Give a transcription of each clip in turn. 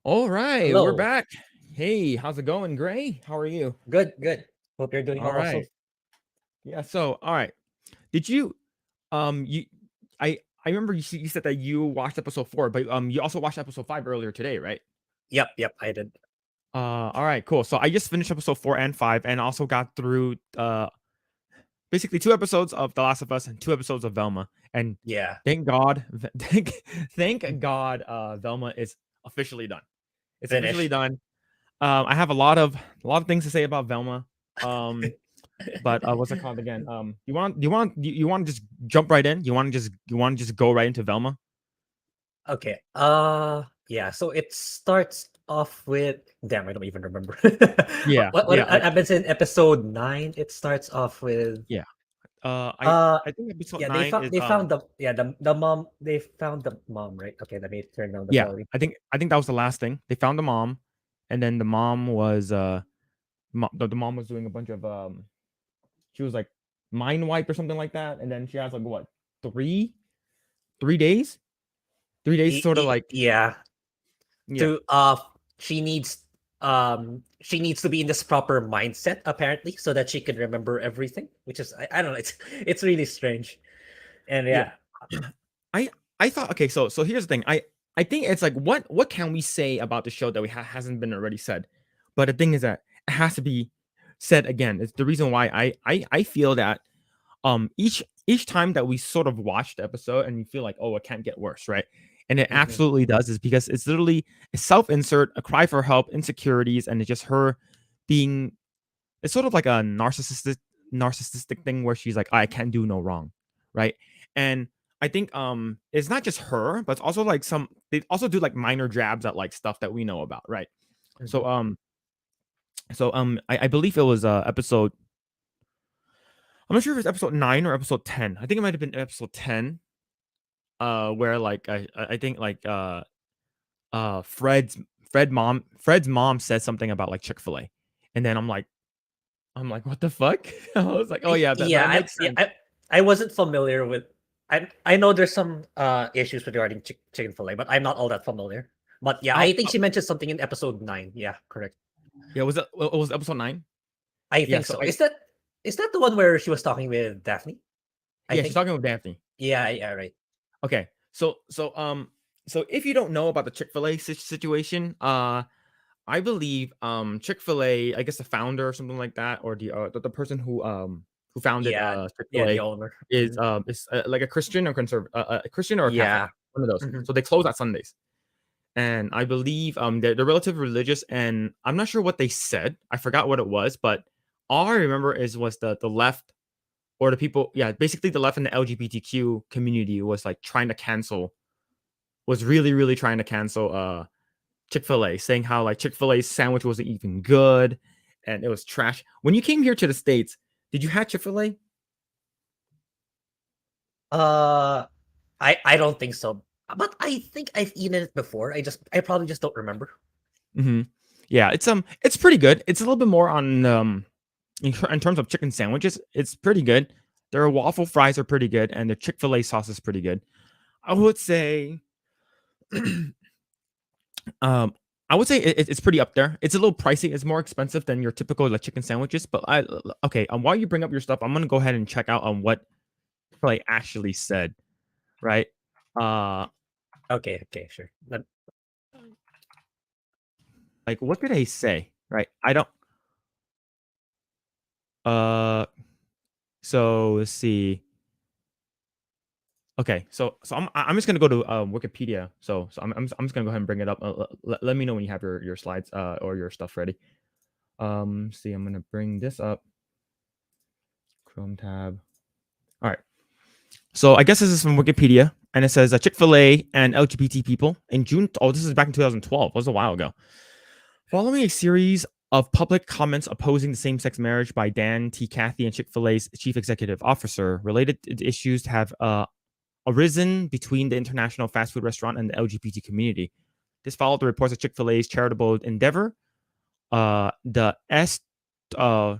All right, we're Hello. back. Hey, how's it going, Grae? How are you? Good, good. Hope you're doing All well also. right. Yeah, so all right. Did you you I remember you said that you watched episode 4, but you also watched episode 5 earlier today, right? Yep, I did. All right, cool. So I just finished episode 4 and 5 and also got through basically 2 episodes of The Last of Us and 2 episodes of Velma. And Yeah. thank God thank God Velma is officially done. It's officially Finished. done. I have a lot of things to say about Velma. Um But what's it called again? You want to just jump right in? You want to just go right into Velma? Okay. Yeah, so it starts off with damn, I don't even remember. Yeah, What yeah, I've been saying episode 9, it starts off with yeah. I uh I think episode yeah, 9 is they found the mom, they found the mom, right? Okay, let me turn down the yeah. volume. I think that was the last thing. They found the mom, and then the mom was the mom was doing a bunch of she was like mind wiped or something like that, and then she has like what three 3 days 3 days sort of like Yeah. yeah To she needs to be in this proper mindset apparently so that she can remember everything, which is I don't know, it's really strange. And yeah. yeah. I I thought okay, so here's the thing. I think it's like what can we say about the show that we hasn't been already said? But the thing is that it has to be said again. It's the reason why I feel that each time that we sort of watch the episode and you feel like oh it can't get worse, right? And it Mhm. absolutely does is because it's literally a self-insert, a cry for help, insecurities, and it's just her being it's sort of like a narcissistic thing where she's like I can't do no wrong, right? And I think it's not just her, but it's also like some they also do like minor jabs at like stuff that we know about, right? Mhm. So I believe it was episode I'm not sure if it's episode 9 or episode 10. I think it might have been episode 10 where like I think like Fred's mom said something about like Chick-fil-A. And then I'm like what the fuck? I was like, "Oh yeah, that makes sense." I wasn't familiar with I know there's some issues regarding chicken fillet, but I'm not all that familiar. But yeah, Oh, I think she mentioned something in episode 9. Yeah, correct. yeah, was it episode 9? I Yeah, think so so. I Is that the one where she was talking with Daphne? I yeah, she's think. talking with Daphne. Yeah, right. Okay. So if you don't know about the Chick-fil-A situation, I believe Chick-fil-A, I guess the founder or something like that, or the person who founded Yeah, yeah, the Chick-fil-A owner. Mhm. is like a Christian or conservative a Christian or a Catholic, Yeah. one of those. Mhm. So they close on Sundays. And I believe they're relatively religious, and I'm not sure what they said. I forgot what it was, but all I remember was the left or the people, yeah, basically the left and the LGBTQ community was like trying to cancel, was really, really trying to cancel Chick-fil-A, saying how like Chick-fil-A's sandwich wasn't even good and it was trash. When you came here to the States, did you have Chick-fil-A? Uh, I don't think so. But I think I've eaten it before. I probably just don't remember. Hmm. Yeah, it's pretty good. It's a little bit more on in terms of chicken sandwiches, it's pretty good. Their waffle fries are pretty good, and their Chick-fil-A sauce is pretty good. I would say Um, I would say it's pretty up there. It's a little pricey. It's more expensive than your typical like chicken sandwiches. But okay. While you bring up your stuff, I'm gonna go ahead and check out on what Clay actually said. Right. Uh, Okay, sure. But like what did they say? Right. I don't. Uh. So let's see. Okay. So I'm just gonna go to Wikipedia. So I'm just gonna go ahead and bring it up. Let me know when you have your slides or your stuff ready. See, I'm gonna bring this up. Chrome tab. All right. So I guess this is from Wikipedia, and it says Chick-fil-A and LGBT people in June. Oh, this is back in 2012. It was a while ago. Following a series of public comments opposing the same-sex marriage by Dan T. Cathy and Chick-fil-A's chief executive officer, related issues have arisen between the international fast food restaurant and the LGBT community. This followed the reports of Chick-fil-A's charitable endeavor, the S.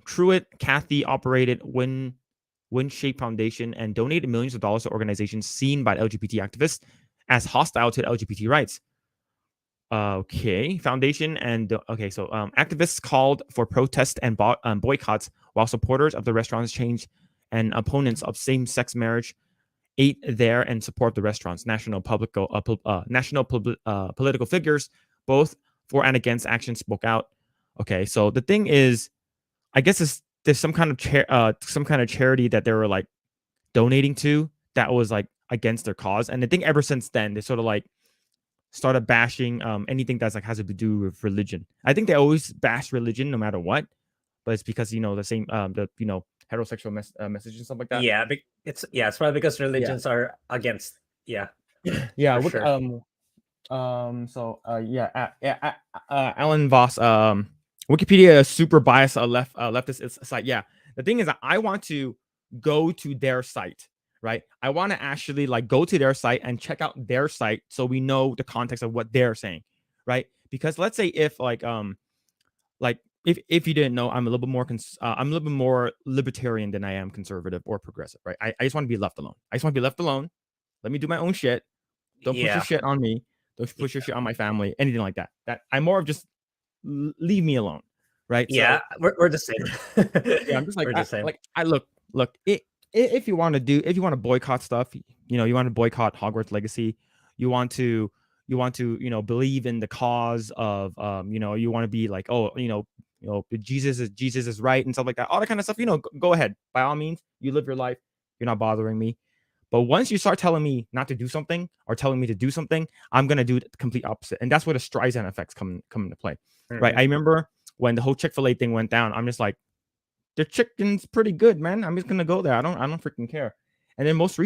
Truett Cathy operated Winshape Foundation and donated millions of dollars to organizations seen by LGBT activists as hostile to LGBT rights. Okay, foundation and okay, so activists called for protests and boycotts, while supporters of the restaurants changed and opponents of same-sex marriage ate there and support the restaurants. National political figures, both for and against action, spoke out. Okay, so the thing is, I guess there's some kind of charity that they were like donating to that was like against their cause, and I think ever since then they sort of like started bashing anything that's like has to do with religion. I think they always bash religion no matter what, but it's because the same the heterosexual message and stuff like that. Yeah, it's probably because Yeah, religions are against. Yeah, yeah. for sure. So Alan Voss Wikipedia is super biased leftist site. Yeah, the thing is that I want to go to their site, right? I want to actually like go to their site and check out their site so we know the context of what they're saying, right? Because let's say if if you didn't know, I'm a little bit more libertarian than I am conservative or progressive, right? I just want to be left alone. I just want to be left alone. Let me do my own shit. Don't push your Yeah, shit on me. Don't push your shit on my family. Anything like that. That I'm more of just leave me alone, right? yeah, So we're the same. yeah, I'm just like We're the same. I look. If you want to boycott stuff, you want to boycott Hogwarts Legacy. You want to believe in the cause of you want to be like, oh, Jesus is right and stuff like that. All that kind of stuff. Go ahead. By all means, you live your life. You're not bothering me. But once you start telling me not to do something or telling me to do something, I'm gonna do the complete opposite, and that's where the Streisand effects come into play, right? Mhm. I remember when the whole Chick-fil-A thing went down. I'm just like, their chicken's pretty good, man. I'm just gonna go there. I don't freaking care. And then what's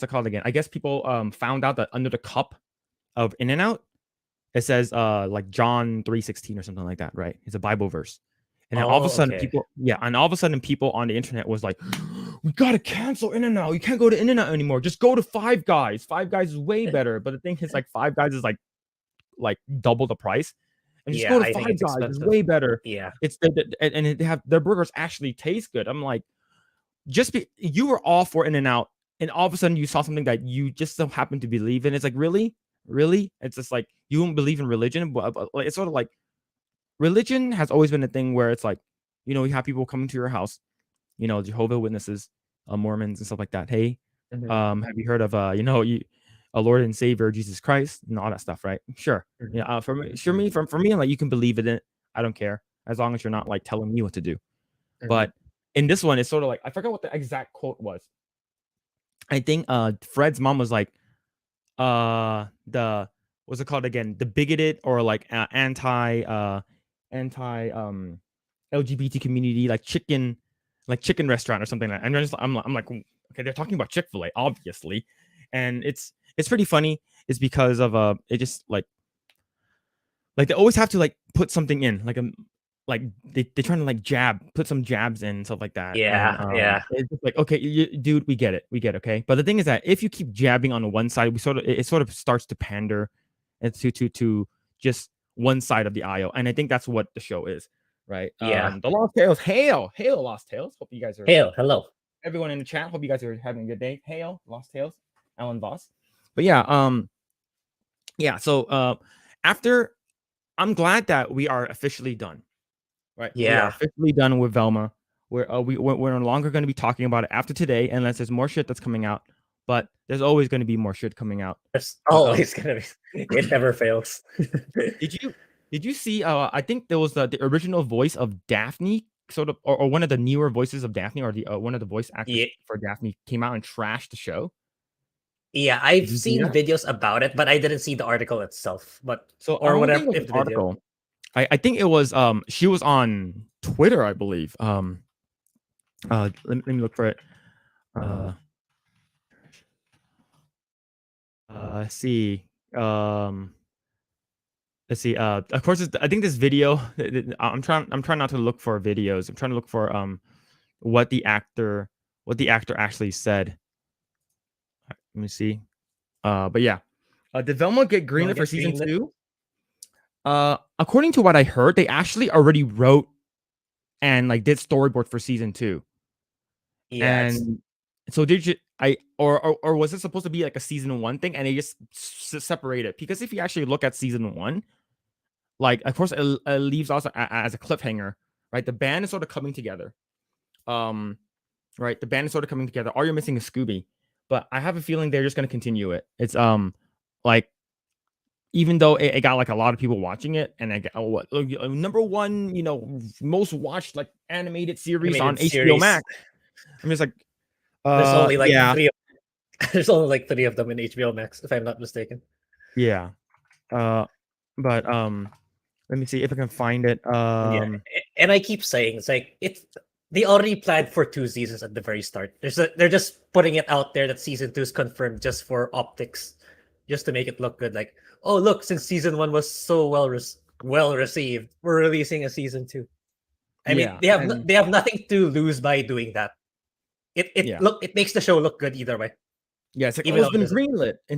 it called again? I guess people found out that under the cup of In-N-Out, it says like John 3:16 or something like that, right? It's a Bible verse. And then all of a Oh, sudden okay. people on the internet was like, we gotta cancel In-N-Out. You can't go to In-N-Out anymore. Just go to Five Guys. Five Guys is way better. But the thing is, like, Five Guys is like double the price. And just Yeah, go to I think Five it's Guys. It's expensive. way better. Yeah. It's and they have their burgers actually taste good. I'm like, you were all for In-N-Out, and all of a sudden you saw something that you just so happen to believe in. It's like, really? Really? It's just like you don't believe in religion, but it's sort of like religion has always been a thing where it's like, you have people coming to your house, Jehovah Witnesses, Mormons and stuff like that. Hey, Mhm, have you heard of a Lord and Savior Jesus Christ and all that stuff, right? Sure. Yeah. mhm, For me, like, you can believe in it. I don't care as long as you're not like telling me what to do. mhm. But in this one, it's sort of like I forgot what the exact quote was. I think Fred's mom was like, the what's it called again? The bigoted or like anti LGBT community, like chicken restaurant or something like that. I'm like, okay, they're talking about Chick-fil-A, obviously. And it's pretty funny. It's because of it just like they always have to like put something in, like they trying to like put some jabs in and stuff like that. And Yeah, yeah, it's just like, okay, dude, we get it, okay. But the thing is that if you keep jabbing on the one side, it sort of starts to pander and to just one side of the aisle. And I think that's what the show is, right? yeah. The Lost Tales, hail Lost Tales. Hope you guys are Hail, hello. everyone in the chat. Hope you guys are having a good day. Hail Lost Tales, Alan Voss. But yeah, yeah. So after I'm glad that we are officially done. Right, we are Yeah. officially done with Velma. We're no longer going to be talking about it after today, unless there's more shit that's coming out. But there's always going to be more shit coming out. There's But always gonna be. It never fails. did you see? I think there was the original voice of Daphne, sort of, or one of the newer voices of Daphne, or the one of the voice actors Yeah, for Daphne came out and trashed the show. yeah, Did I've you see seen that? videos about it, but I didn't see the article itself. But So I or don't think whatever it was if an the video. article. I think it was she was on Twitter, I believe. Let me look for it. Uh, let's see. Um, let's see. Of course, I think this video. I'm trying not to look for videos. I'm trying to look for what the actor actually said. Let me see. But yeah. Did Velma get Wanna greenlit for get season greenlit? 2? According to what I heard, they actually already wrote and like did storyboard for season 2. Yeah, it's And so did you? or was it supposed to be like a season 1 thing and they just separate it? Because if you actually look at season 1, like of course it leaves us as a cliffhanger, right? The band is sort of coming together. Right, the band is sort of coming together. All you're missing is Scooby, but I have a feeling they're just going to continue it. It's like even though it got like a lot of people watching it, and I got number 1, most watched like animated series on Animated HBO series. Max. I'm just like, There's only like yeah, 3 of there's only like 3 of them in HBO Max, if I'm not mistaken. yeah, but let me see if I can find it. Yeah, and I keep saying it's like they already planned for 2 seasons at the very start. They're just putting it out there that season 2 is confirmed just for optics, just to make it look good. Like, oh look, since season 1 was so well received, we're releasing a season 2. I mean, Yeah, they have nothing to lose by doing that. yeah. It makes the show look good either way, Yeah, it's like, oh, even it's though it been doesn't.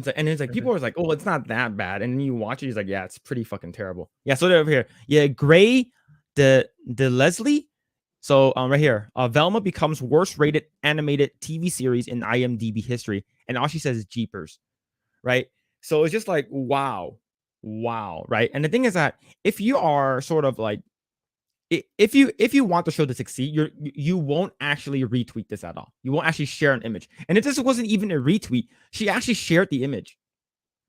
greenlit. And it's like people are like, oh, it's not that bad. And then you watch it, he's like, yeah, it's pretty fucking terrible. Yeah, so they're over here. Yeah, Grae the Leslie. So right here, Velma becomes worst rated animated TV series in IMDb history, and all she says is Jeepers, right? So it's just like wow, right? And the thing is that if you are sort of like if you want the show to succeed, you won't actually retweet this at all. You won't actually share an image. And if this wasn't even a retweet, she actually shared the image,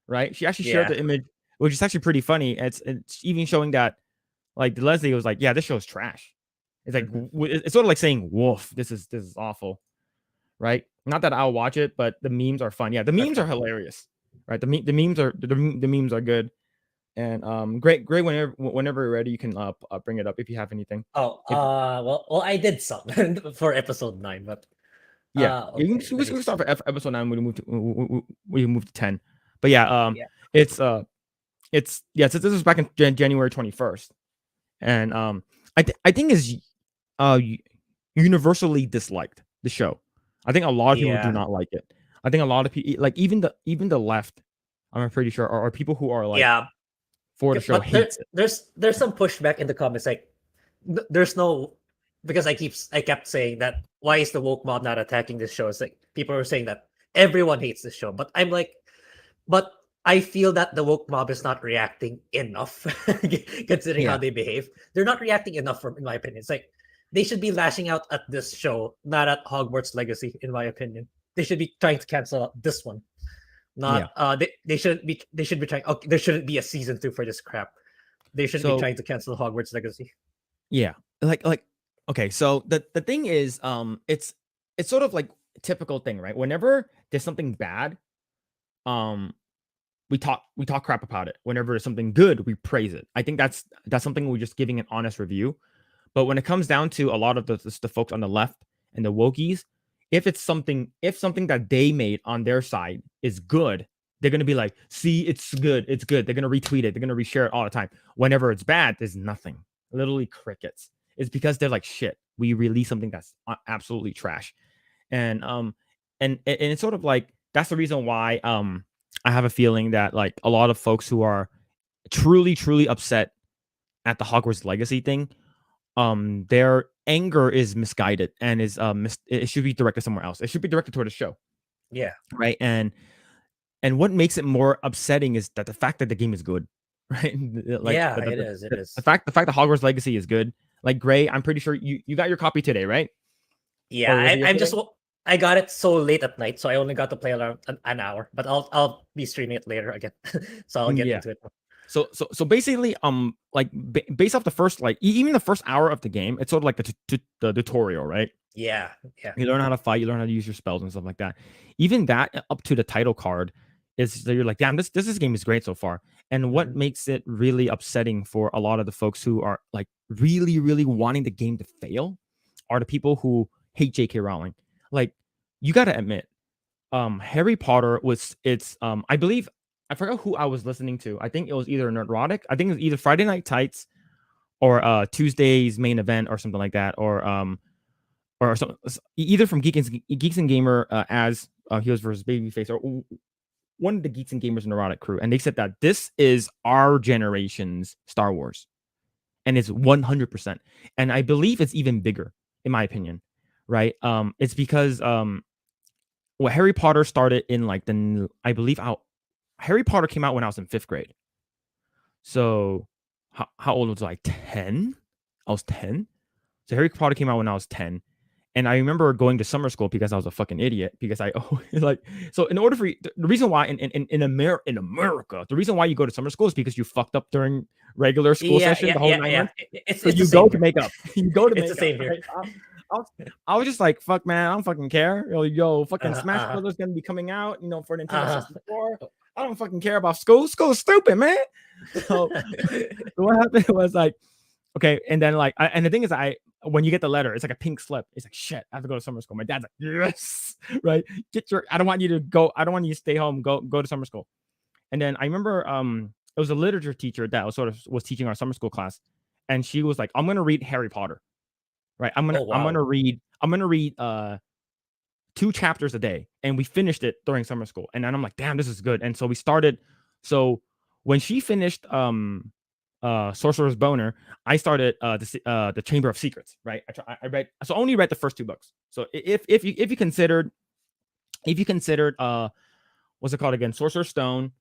right? She actually shared Yeah. the image, which is actually pretty funny. It's even showing that like Leslie was like, yeah, this show is trash. It's like Mhm. it's sort of like saying, "Woof, this is awful," right? Not that I'll watch it, but the memes are fun. Yeah, the They're memes are fun. hilarious, right? The memes are the memes are good. And great, whenever you're ready, you can bring it up if you have anything. Oh, If well, I did some for episode 9, but Yeah, you okay, we let me can start for see. episode 9 when we move to 10. But yeah, Yeah, it's yeah. So this was back in January 21st, and I think is universally disliked the show. I think a lot of people do yeah, not like it. I think a lot of people like even the left. I'm pretty sure are people who are like yeah. for the show But there, hates it. there's some pushback in the comments. Like, there's no, because I kept saying that why is the woke mob not attacking this show? It's like people are saying that everyone hates this show, but I'm like, but I feel that the woke mob is not reacting enough, considering how Yeah, they behave. They're not reacting enough, from in my opinion. It's like they should be lashing out at this show, not at Hogwarts Legacy. In my opinion, they should be trying to cancel out this one. yeah. Not they should be trying. Okay, there shouldn't be a season 2 for this crap. They shouldn't be So trying to cancel Hogwarts Legacy. yeah, like okay. So the thing is, it's sort of like typical thing, right? Whenever there's something bad, um, we talk crap about it. Whenever there's something good, we praise it. I think that's something we're just giving an honest review. But when it comes down to a lot of the folks on the left and the wokies, if something that they made on their side is good, they're gonna be like, see, it's good, it's good. They're gonna retweet it, they're gonna reshare it all the time. Whenever it's bad, there's nothing, literally crickets. It's because they're like, shit, we release something that's absolutely trash, and it's sort of like that's the reason why I have a feeling that like a lot of folks who are truly upset at the Hogwarts Legacy thing, their anger is misguided and is it should be directed somewhere else. It should be directed toward the show, Yeah, right? And what makes it more upsetting is that the fact that the game is good, right? Like yeah, it is. It is. the fact that Hogwarts Legacy is good. Like Grae, I'm pretty sure you got your copy today, right? Yeah, Or was it I'm just yesterday? I got it so late at night, so I only got to play around an hour. But I'll be streaming it later again, so I'll get Yeah. into it. So basically, like based off the first like even the first hour of the game, it's sort of like the tutorial, right? Yeah, yeah. You learn how to fight, you learn how to use your spells and stuff like that. Even that up to the title card is that you're like, damn, this game is great so far. And what Mhm. makes it really upsetting for a lot of the folks who are like really wanting the game to fail are the people who hate J.K. Rowling. Like, you gotta admit, Harry Potter was it's I believe I forgot who I was listening to. I think it was either Neurotic. I think it was either Friday Night Tights or Tuesday's main event or something like that, or some either from Geeks and Gamer as he was versus Babyface, or one of the Geeks and Gamers Neurotic crew, and they said that this is our generation's Star Wars, and it's 100%. And I believe it's even bigger, in my opinion, right? It's because well, Harry Potter started in like I believe Harry Potter came out when I was in 5th grade. So how old was I? Like 10? I was 10. So Harry Potter came out when I was 10. And I remember going to summer school because I was a fucking idiot. Because I like, so in order for you, the reason why in America, the reason why you go to summer school is because you fucked up during regular school session the whole 9 months. It's So it's you the go same to here. make up. You go to It's the make up, same here. right? I was just like, fuck, man, I don't fucking care. Yo, fucking Uh-huh, Smash uh-huh, Brothers gonna be coming out, for Nintendo uh-huh. 64. I don't fucking care about school. School's stupid, man. So what happened was like, okay, and then like, and the thing is, when you get the letter, it's like a pink slip. It's like, shit, I have to go to summer school. My dad's like, yes, right. I don't want you to go. I don't want you to stay home. Go to summer school. And then I remember, it was a literature teacher that was teaching our summer school class, and she was like, I'm gonna read Harry Potter, right? I'm Oh gonna wow. read 2 chapters a day, and we finished it during summer school. And then I'm like, damn, this is good. And so we started. So when she finished Sorcerer's Boner, I started the Chamber of Secrets, right? I read, so I only read the first 2 books. So if you considered what's it called again, Sorcerer's Stone,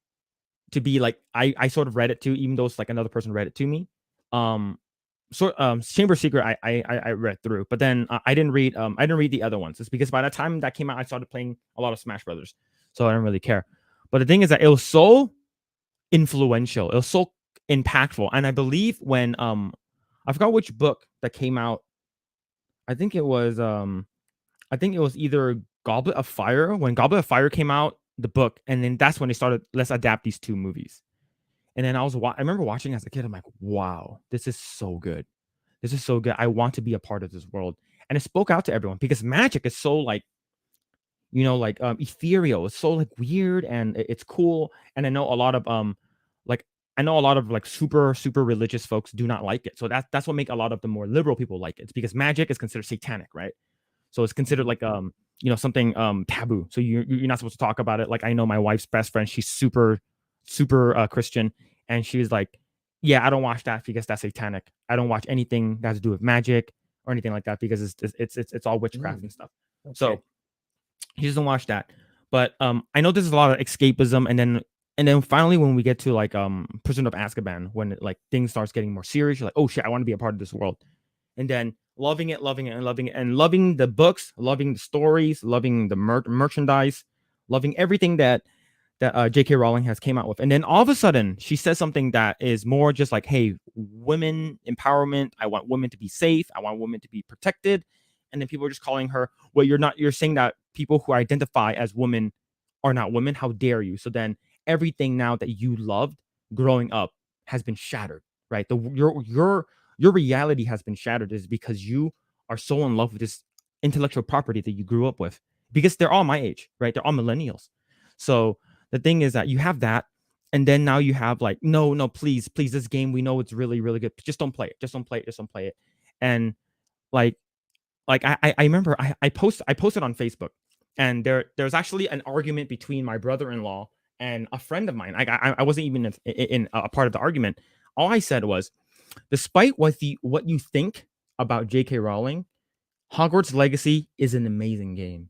to be like, I sort of read it too, even though it's like another person read it to me. Chamber of Secret I read through, but then I didn't read the other ones. It's because by the time that came out, I started playing a lot of Smash Brothers, so I don't really care. But the thing is that it was so influential, it was so impactful, and I believe when I forgot which book that came out. I think it was either Goblet of Fire. When Goblet of Fire came out, the book, and then that's when they started, let's adapt these 2 movies. And then I remember watching as a kid. I'm like, wow, this is so good. This is so good. I want to be a part of this world. And it spoke out to everyone because magic is so like, ethereal. It's so like weird, and it's cool. And I know a lot of like like super super religious folks do not like it. So that's what make a lot of the more liberal people like it. It's because magic is considered satanic, right? So it's considered like something taboo. So you're not supposed to talk about it. Like, I know my wife's best friend, she's super super Christian, and she was like, yeah, I don't watch that because that's satanic. I don't watch anything that has to do with magic or anything like that because it's all witchcraft and stuff. Okay. So he doesn't watch that. But I know there's a lot of escapism, and then finally when we get to like Prisoner of Azkaban, when like things starts getting more serious, you're like, oh shit, I want to be a part of this world. And then loving it, and loving the books, loving the stories, loving the merchandise, loving everything that J.K. Rowling has came out with. And then all of a sudden, she says something that is more just like, hey, women empowerment. I want women to be safe. I want women to be protected. And then people are just calling her, well, you're saying that people who identify as women are not women. How dare you? So then everything now that you loved growing up has been shattered, right? Your reality has been shattered is because you are so in love with this intellectual property that you grew up with, because they're all my age, right? They're all millennials. So the thing is that you have that, and then now you have like, no, please, this game, we know it's really, really good. Just don't play it. Just don't play it. Just don't play it. And like I remember I posted on Facebook, and there's actually an argument between my brother-in-law and a friend of mine. I wasn't even in a part of the argument. All I said was, despite what you think about J.K. Rowling, Hogwarts Legacy is an amazing game.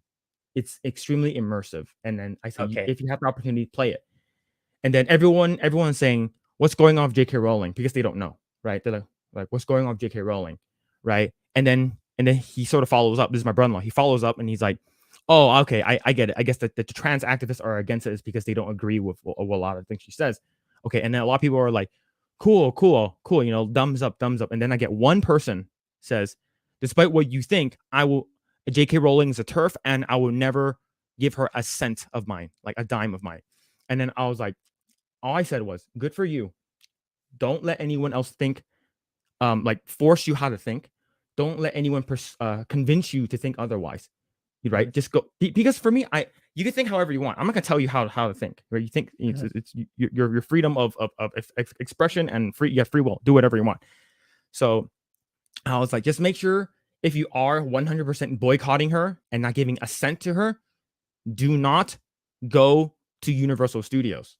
It's extremely immersive. And then I say, Okay. if you have the opportunity, play it. And then everyone's saying, what's going on with J.K. Rowling? Because they don't know, right? They're like, what's going on with J.K. Rowling, right? And then he sort of follows up. This is my brother-in-law. He follows up and he's like, oh, okay, I get it. I guess that the trans activists are against it is because they don't agree with a lot of things she says. Okay, and then a lot of people are like, cool, thumbs up. And then I get one person says, despite what you think, J.K. Rowling is a turf, and I will never give her a cent of mine, like a dime of mine. And then I was like, all I said was, good for you. Don't let anyone else think, like force you how to think. Don't let anyone convince you to think otherwise. Right? Just go, because for me, you can think however you want. I'm not gonna tell you how to think. Right? You think it's your freedom of expression and free. You have free will. Do whatever you want. So I was like, just make sure, if you are 100% boycotting her and not giving a cent to her, do not go to Universal Studios.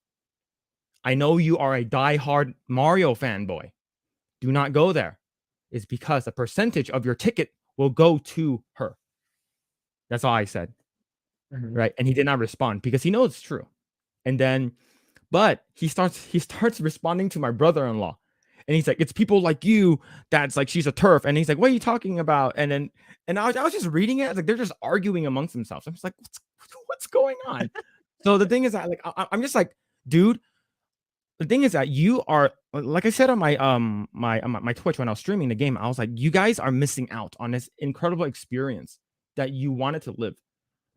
I know you are a diehard Mario fanboy. Do not go there. It's because a percentage of your ticket will go to her. That's all I said. right? And he did not respond because he knows it's true. And then, but he starts responding to my brother-in-law, and he's like, "It's people like you that's like she's a turf," and he's like, "What are you talking about?" And I was just reading it, I was like, they're just arguing amongst themselves. I'm just like, what's going on? So the thing is that like I'm just like, dude. The thing is that you are, like I said on my Twitch when I was streaming the game, I was like, you guys are missing out on this incredible experience that you wanted to live,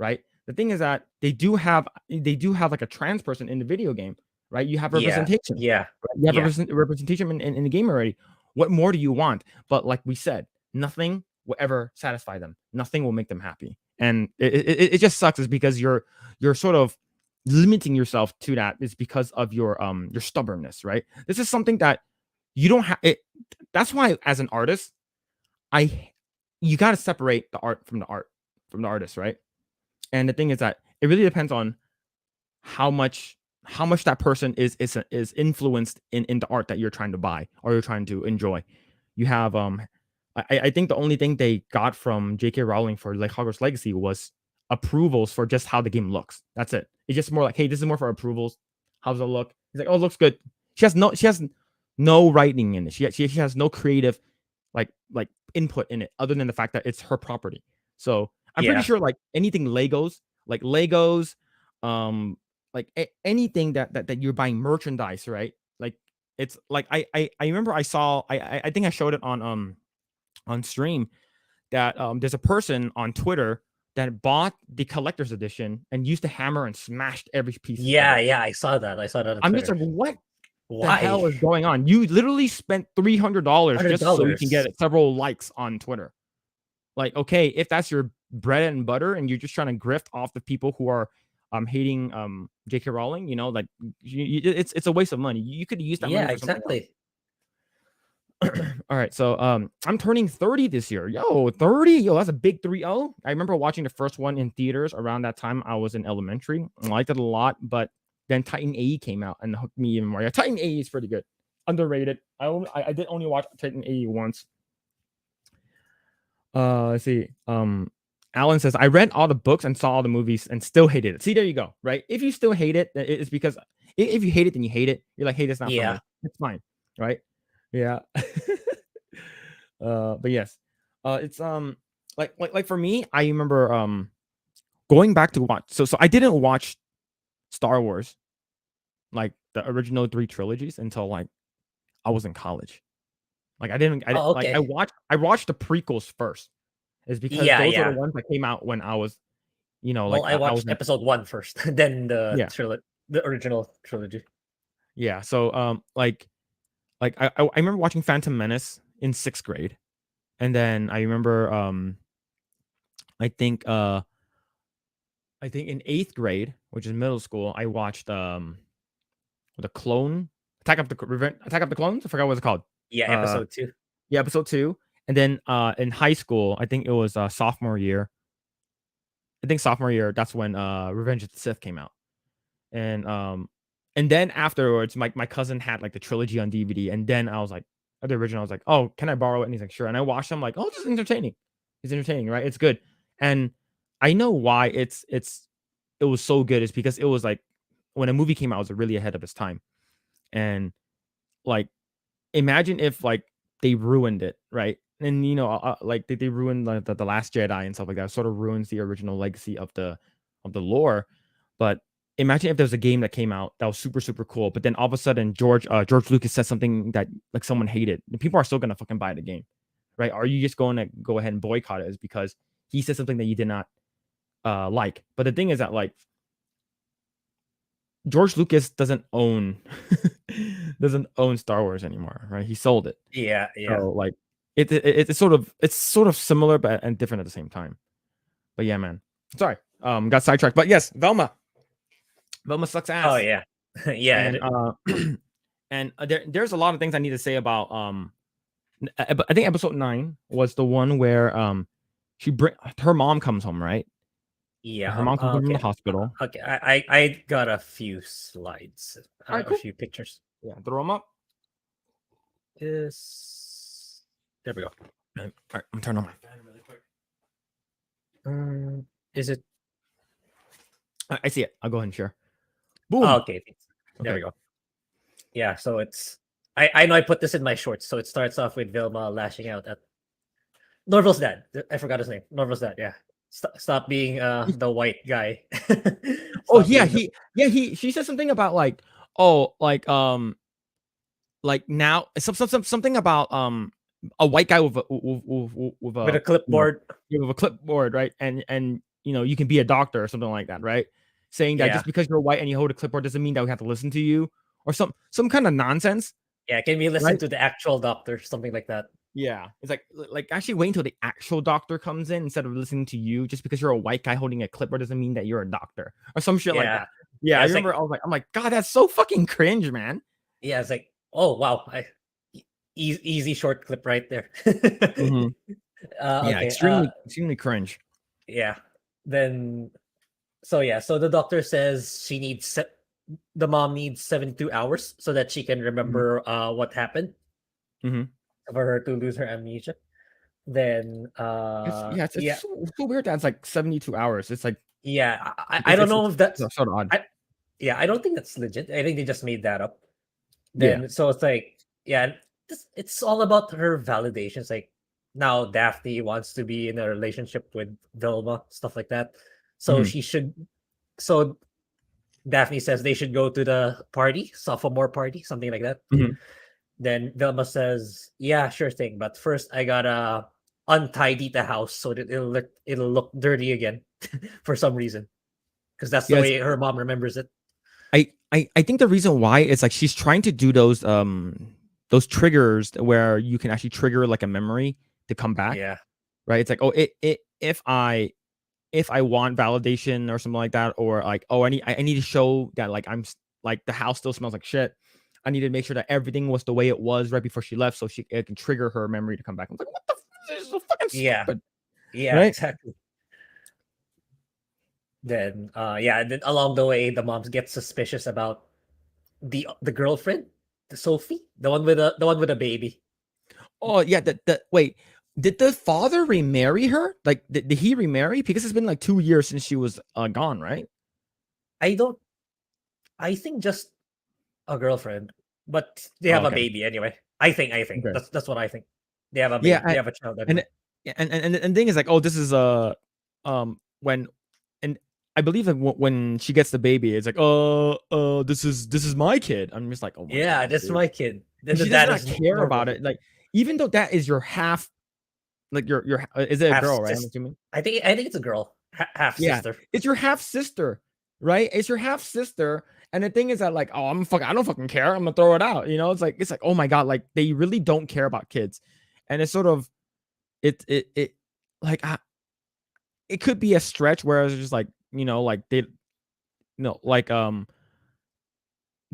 right? The thing is that they do have like a trans person in the video game, right? You have Yeah. representation. Yeah. Right? You have Yeah. representation in the game already. What more do you want? But like we said, nothing will ever satisfy them. Nothing will make them happy, and it just sucks. Is because you're sort of limiting yourself to that is because of your stubbornness, right? This is something that you don't have it. That's why as an artist, I you got to separate the art from the artist, right? And the thing is that it really depends on how much that person is influenced in the art that you're trying to buy or you're trying to enjoy. You have I think the only thing they got from J.K. Rowling for like Hogwarts Legacy was approvals for just how the game looks. That's it. It's just more like, hey, this is more for approvals. How does it look? He's like, oh, it looks good. She has no writing in it. She has no creative like input in it other than the fact that it's her property. So I'm pretty Yeah. sure like anything Legos, um, like anything that you're buying merchandise, right? Like it's like I remember I think I showed it on stream that there's a person on Twitter that bought the collector's edition and used a hammer and smashed every piece of Yeah. it. Yeah. I saw that. I saw that on I'm just Twitter. like, what the Why? hell is going on? You literally spent $300 hundred just so you can dollars. get several likes on Twitter. Like, okay, if that's your bread and butter and you're just trying to grift off the people who are hating J.K. Rowling, like it's a waste of money. You could use that money Yeah. for something else. Exactly. All right, so I'm turning 30 this year. Yo, 30. Yo, that's a big 3-0. I remember watching the first one in theaters around that time. I was in elementary. I liked it a lot, but then Titan AE came out and hooked me even more. Yeah, Titan AE is pretty good. Underrated. I did only watch Titan AE once. Let's see. Alan says, I read all the books and saw all the movies and still hated it. See, there you go. Right. If you still hate it, it's because if you hate it, then you hate it. You're like, hey, that's not for Yeah. me. It's fine. Right. Yeah. But yes. It's like for me, I remember going back to watch. So I didn't watch Star Wars, like the original 3 trilogies until like I was in college. Like I didn't Oh, like okay. I watched the prequels first. Is because Yeah. those were the Yeah. ones that came out when I was, Well, like I I was watched in, episode 1 first, then yeah, the original trilogy. yeah. So like I remember watching Phantom Menace in 6th grade, and then I remember I think uh I think in 8th grade, which is middle school, I watched the clone Attack of the Clones. I forgot what it's called. Yeah. Uh, Episode 2. yeah, episode 2, and then in high school, I think it was sophomore year. I think sophomore year, that's when Revenge of the Sith came out. And then afterwards, my cousin had like the trilogy on DVD, and then I was like, the original, I was like, oh, can I borrow it? And he's like, sure. And I watched them like, oh, this is entertaining. It's entertaining, right? It's good. And I know why it was so good is because it was like when a movie came out, it was really ahead of its time. And like, imagine if like they ruined it, right? And like they ruined the Last Jedi and stuff like that. It sort of ruins the original legacy of the lore. But imagine if there was a game that came out that was super super cool, but then all of a sudden George Lucas said something that like someone hated. The people are still gonna fucking buy the game, right? Are you just going to go ahead and boycott it? Is because he said something that you did not like. But the thing is that like George Lucas doesn't own doesn't own Star Wars anymore, right? He sold it. Yeah. Yeah. So like it's sort of similar but and different at the same time. But yeah, man. Sorry. Got sidetracked. But yes, Velma sucks Oh, ass. yeah. Yeah. And and there's a lot of things I need to say about I think episode 9 was the one where her mom comes home, right? Yeah. Her mom comes home from the Okay. hospital. Okay. I got a few slides, All right, a cool. few pictures. Yeah, throw them up. Is there we go. All right, I'm turning on my fan really quick. Is it? I see it. I'll go ahead and share. Oh, Boom. okay, there Okay. we go. Yeah, so it's I know I put this in my shorts. So it starts off with Velma lashing out at Norval's dad. I forgot his name. Norval's dad. Yeah, stop being the white guy. Oh Stop yeah, being the she said something about like now something about a white guy with with a a clipboard. with a clipboard, right? And you can be a doctor or something like that, right? Saying that Yeah, just because you're white and you hold a clipboard doesn't mean that we have to listen to you or some kind of nonsense, yeah. Can we listen right? to the actual doctor? Something like that. Yeah, it's like actually wait until the actual doctor comes in instead of listening to you. Just because you're a white guy holding a clipboard doesn't mean that you're a doctor or some shit like Yeah, that. Yeah, yeah. I It's like remember. I'm like, God, that's so fucking cringe, man. yeah, it's like oh wow, easy short clip right there. Hmm. Yeah, Okay. extremely cringe. Yeah. Then so yeah, so the doctor says the mom needs 72 hours so that she can Hmm. remember what happened Hmm. for her to lose her amnesia. Then It's so weird that it's like 72 hours. It's like yeah, I don't know if it's that's sort of odd. I yeah, I don't think that's legit. I think they just made that up. Yeah. Then so it's like yeah, it's all about her validation. It's like now Daphne wants to be in a relationship with Velma, stuff like that. So Hmm. she should so Daphne says they should go to the party, sophomore party, something like that. Hmm. Then Velma says, "Yeah, sure thing, but first I gotta untidy the house so that it'll look dirty again for some reason, because that's the Yes, way her mom remembers it." I think the reason why is like she's trying to do those triggers where you can actually trigger like a memory to come back, Yeah, right? It's like, oh, if I want validation or something like that, or like, oh, I need to show that like like the house still smells like shit. I need to make sure that everything was the way it was right before she left, so it can trigger her memory to come back. I'm like, what the? This is so fucking yeah, stupid, yeah, right? exactly. Then yeah, then along the way, the moms get suspicious about the girlfriend, the Sophie, the one with a baby. Oh yeah, the wait. Did the father remarry her? Like, did he remarry? Because it's been like 2 years since she was gone, right? I don't. I think just a girlfriend, but they Oh, have a okay, baby anyway. I think okay, that's what I think. They have a yeah, baby. They have a child and anyway. and the thing is like, oh, this is when and I believe that when she gets the baby, it's like, this is my kid. I'm just like, oh my Yeah, god, that's dude. my kid. Then And the she does dad not is care normal. about it. Like, even though that is your half, like your is it a Half girl, right? I'm sister. assuming. I think it's a girl. Half Yeah, sister. it's your half sister, right? It's your half sister, and the thing is that like, oh, I don't fucking care. I'm gonna throw it out. It's like, oh my god, like they really don't care about kids, and it's sort of it like it could be a stretch where it's just like like they no like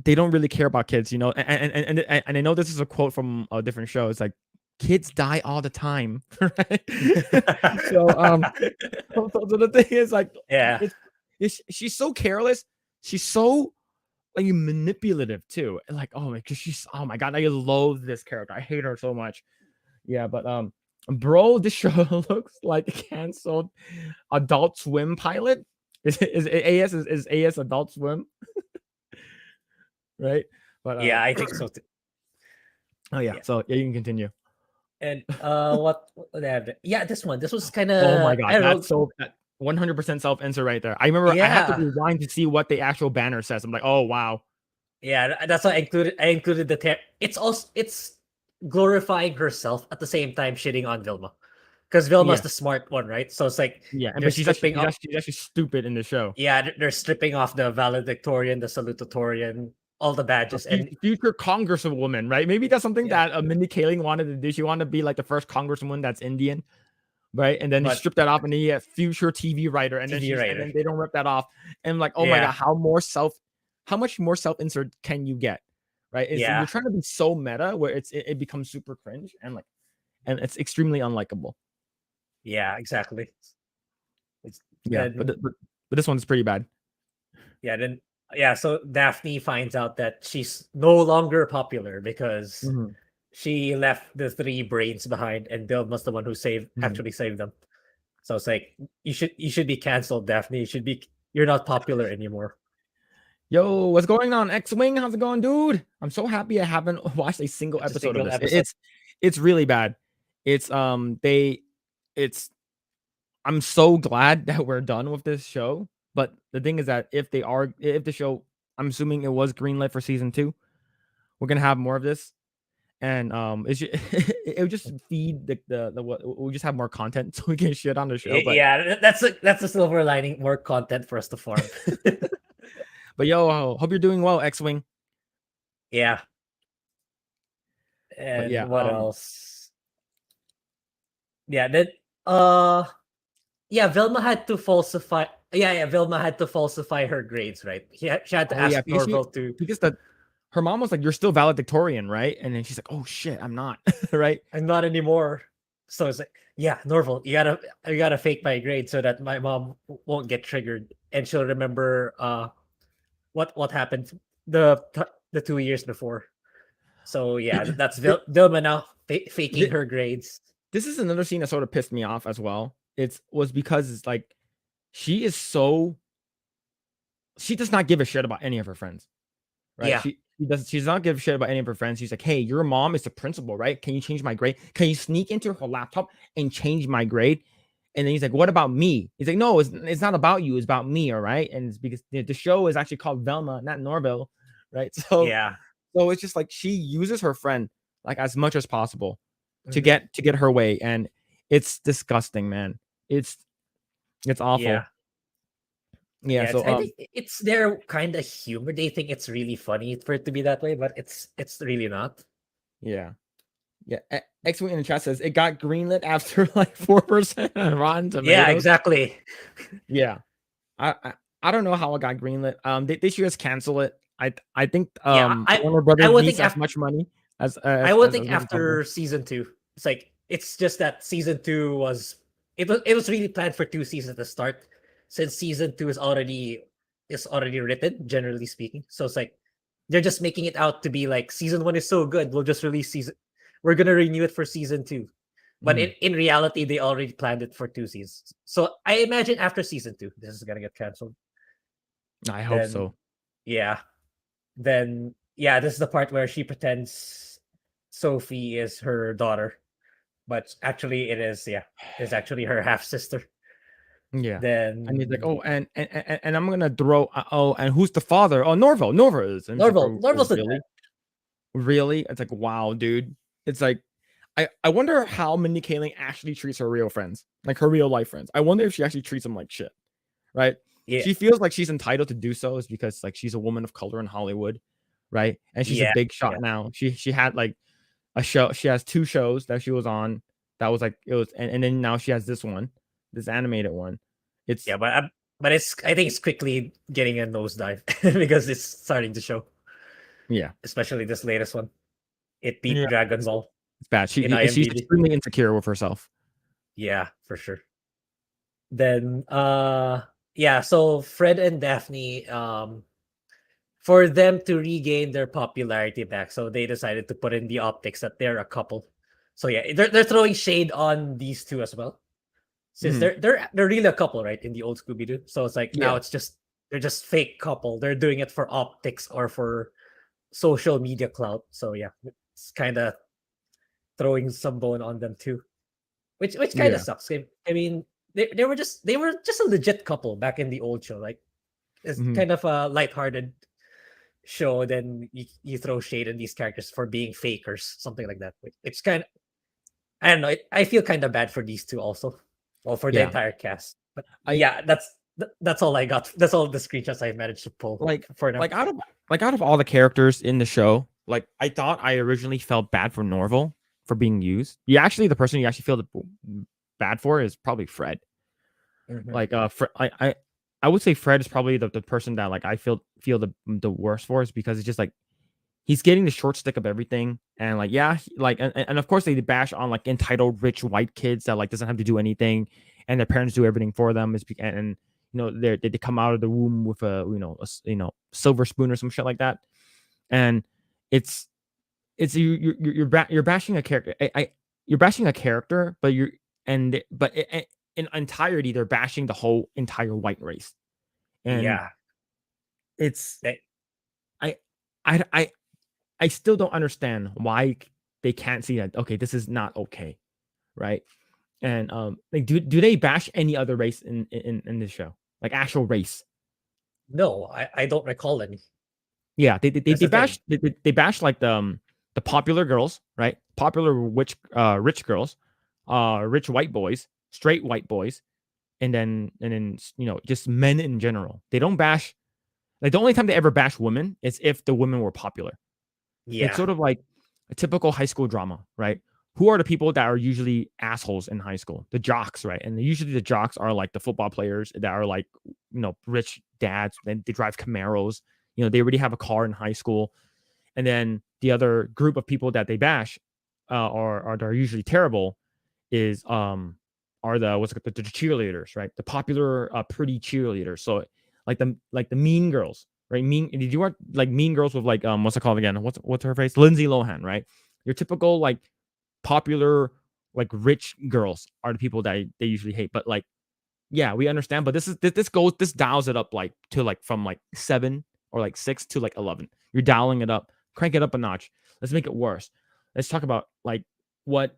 they don't really care about kids, and I know this is a quote from a different show. It's like kids die all the time, right? so so the thing is like Yeah. she's so careless. She's so like manipulative too. And like, oh my, because she's, oh my god, I loathe this character. I hate her so much. Yeah, but bro, this show looks like a canceled Adult Swim pilot. Is AS Adult Swim, right? But Yeah, I think so too. oh yeah, Yeah. so yeah, you can continue. And what they have? Yeah, this one. This was kind Oh my of god, I don't that's know. so 100% self insert right there. I remember I had to Yeah. rewind to see what the actual banner says. I'm like, oh wow. Yeah, that's why I included it's also it's glorifying herself at the same time shitting on Vilma. Because Vilma's Yeah, the smart one, right? So it's like yeah, they're but she's actually stripping off stupid in the show. yeah, they're stripping off the valedictorian, the salutatorian, all the A badges, and future congresswoman, right? Maybe that's something yeah, that Mindy Kaling wanted to do. She wanted to be like the first congresswoman that's Indian, right? And then he but stripped that off, and then he had future TV writer, and then TV and writer. then they don't rip that off. And I'm like, oh my god, Yeah, how much more self insert can you get, right? You're yeah, trying to be so meta where it becomes super cringe and it's extremely unlikable. yeah, exactly. It's Yeah, then but this one's pretty bad. yeah, then yeah, so Daphne finds out that she's no longer popular because Mhm, she left the three brains behind, and Vilma's the one who mhm. actually saved them. So it's like you should be canceled, Daphne. you're not popular anymore. Yo, what's going on, X-Wing? How's it going, dude? I'm so happy I haven't watched a single It's a episode of single this. episode. It's really bad. It's it's I'm so glad that we're done with this show. But the thing is that if the show, I'm assuming it was greenlit for season 2, we're gonna have more of this, and it would just feed the what we'll just have more content so we can shit on the show. But Yeah, that's a silver lining. More content for us to farm. but yo, hope you're doing well, X-Wing. Yeah. But yeah, And what else? Yeah, then yeah, Velma had to falsify. Yeah, Velma had to falsify her grades, right? She had to oh yeah, ask Norval to. because her mom was like, "You're still valedictorian, right?" And then she's like, "Oh shit, I'm not." Right? I'm not anymore. So it's like, yeah, Norval, you gotta fake my grade so that my mom won't get triggered and she'll remember what happened the 2 years before. So yeah, that's Vilma now faking her grades. This is another scene that sort of pissed me off as well. Was because it's like she does not give a shit about any of her friends, right? Yeah. She does not give a shit about any of her friends. She's like, hey, your mom is the principal, right? Can you change my grade? Can you sneak into her laptop and change my grade? And then he's like, what about me? He's like, no, it's not about you, it's about me, all right? And it's because the show is actually called Velma, not Norville, right? So it's just like she uses her friend like as much as possible to get her way, and it's disgusting, man. It's awful. Yeah, so I think it's their kind of humor. They think it's really funny for it to be that way, but it's really not. Yeah. X-Wing in the chat says it got greenlit after like 4% on Rotten Tomatoes. Yeah, exactly. Yeah. I don't know how it got greenlit. They should just cancel it. I think Warner Brothers needs as much money as I would think after season 2. It's like it's just that season 2 was it was really planned for 2 seasons to start, since season 2 is already written, generally speaking. So it's like they're just making it out to be like season 1 is so good, we'll just release we're gonna renew it for season 2. But in reality, they already planned it for 2 seasons. So I imagine after season 2, this is gonna get canceled. I hope so. Yeah. Then this is the part where she pretends Sophie is her daughter, but actually it's actually her half sister. Yeah. Then and he's like, oh, and I'm gonna throw. Oh, and who's the father? Oh, Norval. Norval is. Norval's really, really. It's like, wow, dude. It's like, I wonder how Mindy Kaling actually treats her real friends, like her real life friends. I wonder if she actually treats them like shit, right? Yeah. She feels like she's entitled to do so, is because like she's a woman of color in Hollywood, right? And she's a big shot now. She had like a show. She has 2 shows that she was on. That was like it was, and then now she has this animated one. It's but it's I think it's quickly getting a nosedive because it's starting to show. Yeah, especially this latest one. It beat Dragon Ball. It's bad. She's extremely insecure with herself. Yeah, for sure. Then so Fred and Daphne, for them to regain their popularity back, so they decided to put in the optics that they're a couple. So yeah, they're throwing shade on these two as well, since they're really a couple, right, in the old Scooby-Doo. So it's like now they're just fake couple. They're doing it for optics or for social media clout. So yeah, it's kind of throwing some bone on them too, which kind of sucks. I mean, they were just a legit couple back in the old show. Like it's kind of a lighthearted show. Then you throw shade on these characters for being fakers, something like that. It's kind of, I don't know. I feel kind of bad for these two also, well, for the entire cast. But that's all I got. That's all the screenshots I managed to pull. For now. Out of all the characters in the show, like I thought I originally felt bad for Norval for being used. The person you actually feel bad for is probably Fred. Like I would say Fred is probably the person that like I feel the worst for, is because it's just like he's getting the short stick of everything, and like and of course they bash on like entitled rich white kids that like doesn't have to do anything, and their parents do everything for them. And they come out of the womb with a silver spoon or some shit like that, and you're bashing a character. You're bashing a character, but in entirety they're bashing the whole entire white race, And Yeah. it's They- I I I I still don't understand why they can't see that. Okay, this is not okay, right? And like, do they bash any other race in this show, like actual race? no, I don't recall any. Yeah, That's they the thing. bash they bash like the popular girls, right? Popular rich girls, rich white boys, straight white boys, and then just men in general. They don't bash, like, the only time they ever bash women is if the women were popular. It's Yeah. sort of like a typical high school drama, right? Who are the people that are usually assholes in high school? The jocks, right? And usually the jocks are like the football players that are like, rich dads. Then they drive Camaros. They already have a car in high school. And then the other group of people that they bash, or are usually terrible, is are the what's it called, the cheerleaders, right? The popular pretty cheerleaders. So like the mean girls, right? Did you watch like Mean Girls with like what's it called again? What's her face? Lindsay Lohan, right? Your typical like popular like rich girls are the people that they usually hate. But like, yeah, we understand. But this dials it up like to like from like 7 or like 6 to like 11. You're dialing it up, crank it up a notch. Let's make it worse. Let's talk about like what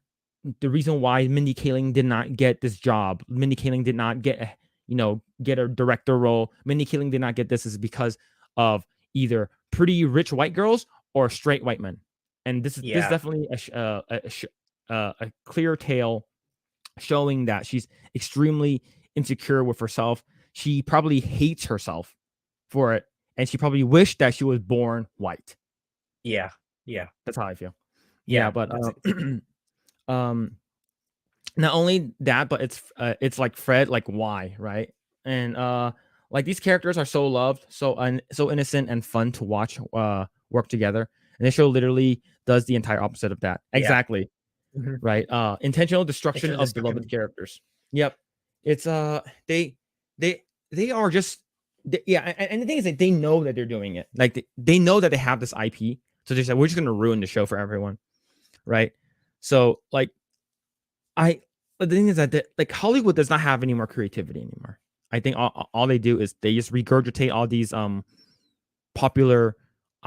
the reason why Mindy Kaling did not get this job. Mindy Kaling did not get a director role. Mindy Kaling did not get this is because of either pretty rich white girls or straight white men. And this is Yeah. definitely a clear tale showing that she's extremely insecure with herself. She probably hates herself for it, and she probably wished that she was born white. Yeah. Yeah. That's how I feel. Yeah, Yeah. but That's it. um, not only that, but it's like Fred, like why, right? And like these characters are so loved, so innocent and fun to watch work together. And this show literally does the entire opposite of that. Yeah. Exactly. Mhm. Right? Intentional destruction Actually, of beloved characters. Yep. It's they they they are just yeah, and the thing is that they know that they're doing it. Like they know that they have this IP, so they're just like, we're just gonna ruin the show for everyone, right? So like but the thing is that like Hollywood does not have any more creativity anymore. I think all they do is they just regurgitate all these popular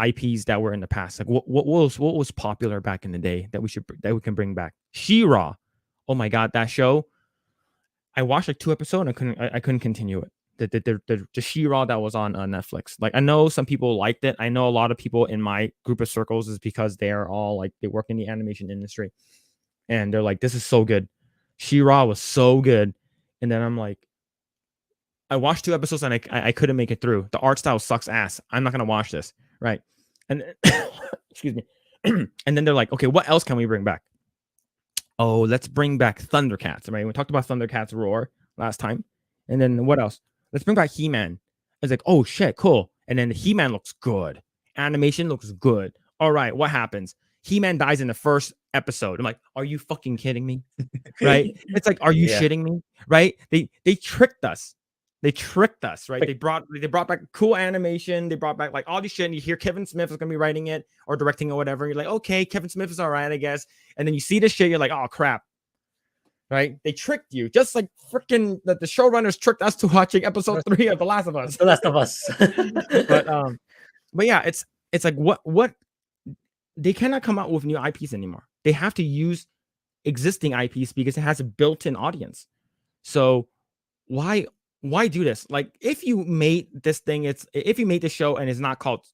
IPs that were in the past. Like what was popular back in the day that we can bring back? She-Ra. Oh my god, that show. I watched like 2 episodes and I couldn't continue it. The She-Ra that was on Netflix. Like I know some people liked it. I know a lot of people in my group of circles is because they are all like they work in the animation industry, and they're like, this is so good. She-Ra was so good, and then I'm like, I watched 2 episodes and I couldn't make it through. The art style sucks ass. I'm not gonna watch this, right? And excuse me. And then they're like, okay, what else can we bring back? Oh, let's bring back Thundercats, right? We talked about Thundercats Roar last time. And then what else? Let's bring back He-Man. It's like, oh shit, cool. And then He-Man looks good. Animation looks good. All right, what happens? He-Man dies in the first episode. I'm like, are you fucking kidding me? Right? It's like, are you Yeah. shitting me? Right? They tricked us. They tricked us, right? They brought back cool animation. They brought back like all this shit. And you hear Kevin Smith is gonna be writing it or directing or whatever. And you're like, okay, Kevin Smith is all right, I guess. And then you see this shit, you're like, oh crap. Right? They tricked you, just like freaking the showrunners tricked us to watching episode 3 of The Last of Us. The Last of Us. but yeah, it's like what they cannot come out with new IPs anymore. They have to use existing IPs because it has a built-in audience. So why do this? Like if you made this show and it's not called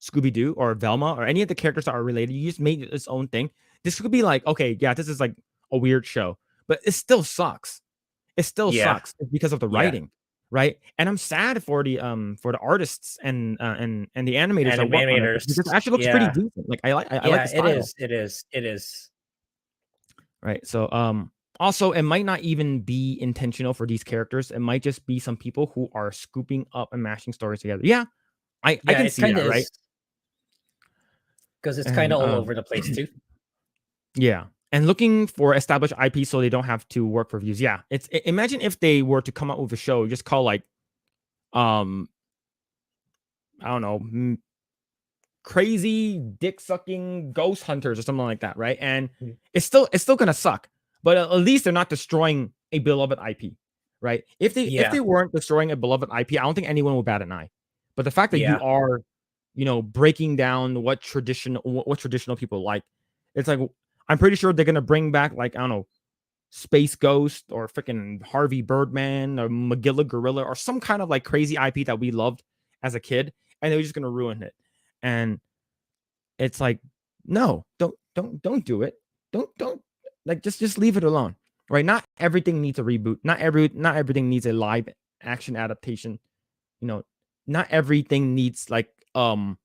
Scooby-Doo or Velma or any of the characters that are related, you just made its own thing. This could be like, okay, yeah, this is like a weird show, but it still sucks. It still Yeah. sucks because of the Yeah. writing, right? And I'm sad for the artists and the animators that work on it because it actually looks pretty Yeah. decent. Like I like Yeah, the style. it is. Right. So also it might not even be intentional for these characters. It might just be some people who are scooping up and mashing stories together. Yeah, I Yeah, can it see kind that, of right? is because it's kind And of all over the place too. yeah. And looking for established IP so they don't have to work for views. Yeah. Imagine if they were to come out with a show just called like I don't know, crazy dick sucking ghost hunters or something like that, right? And it's still gonna suck, but at least they're not destroying a beloved IP, right? If they weren't destroying a beloved IP, I don't think anyone would bat an eye. But the fact that you are, breaking down what traditional people like, it's like I'm pretty sure they're gonna bring back, like, I don't know, Space Ghost or freaking Harvey Birdman or Magilla Gorilla or some kind of like crazy IP that we loved as a kid, and they're just gonna ruin it. And it's like, no, don't do it. Don't like just leave it alone. Right? Not everything needs a reboot. Not everything needs a live action adaptation. Not everything needs like redone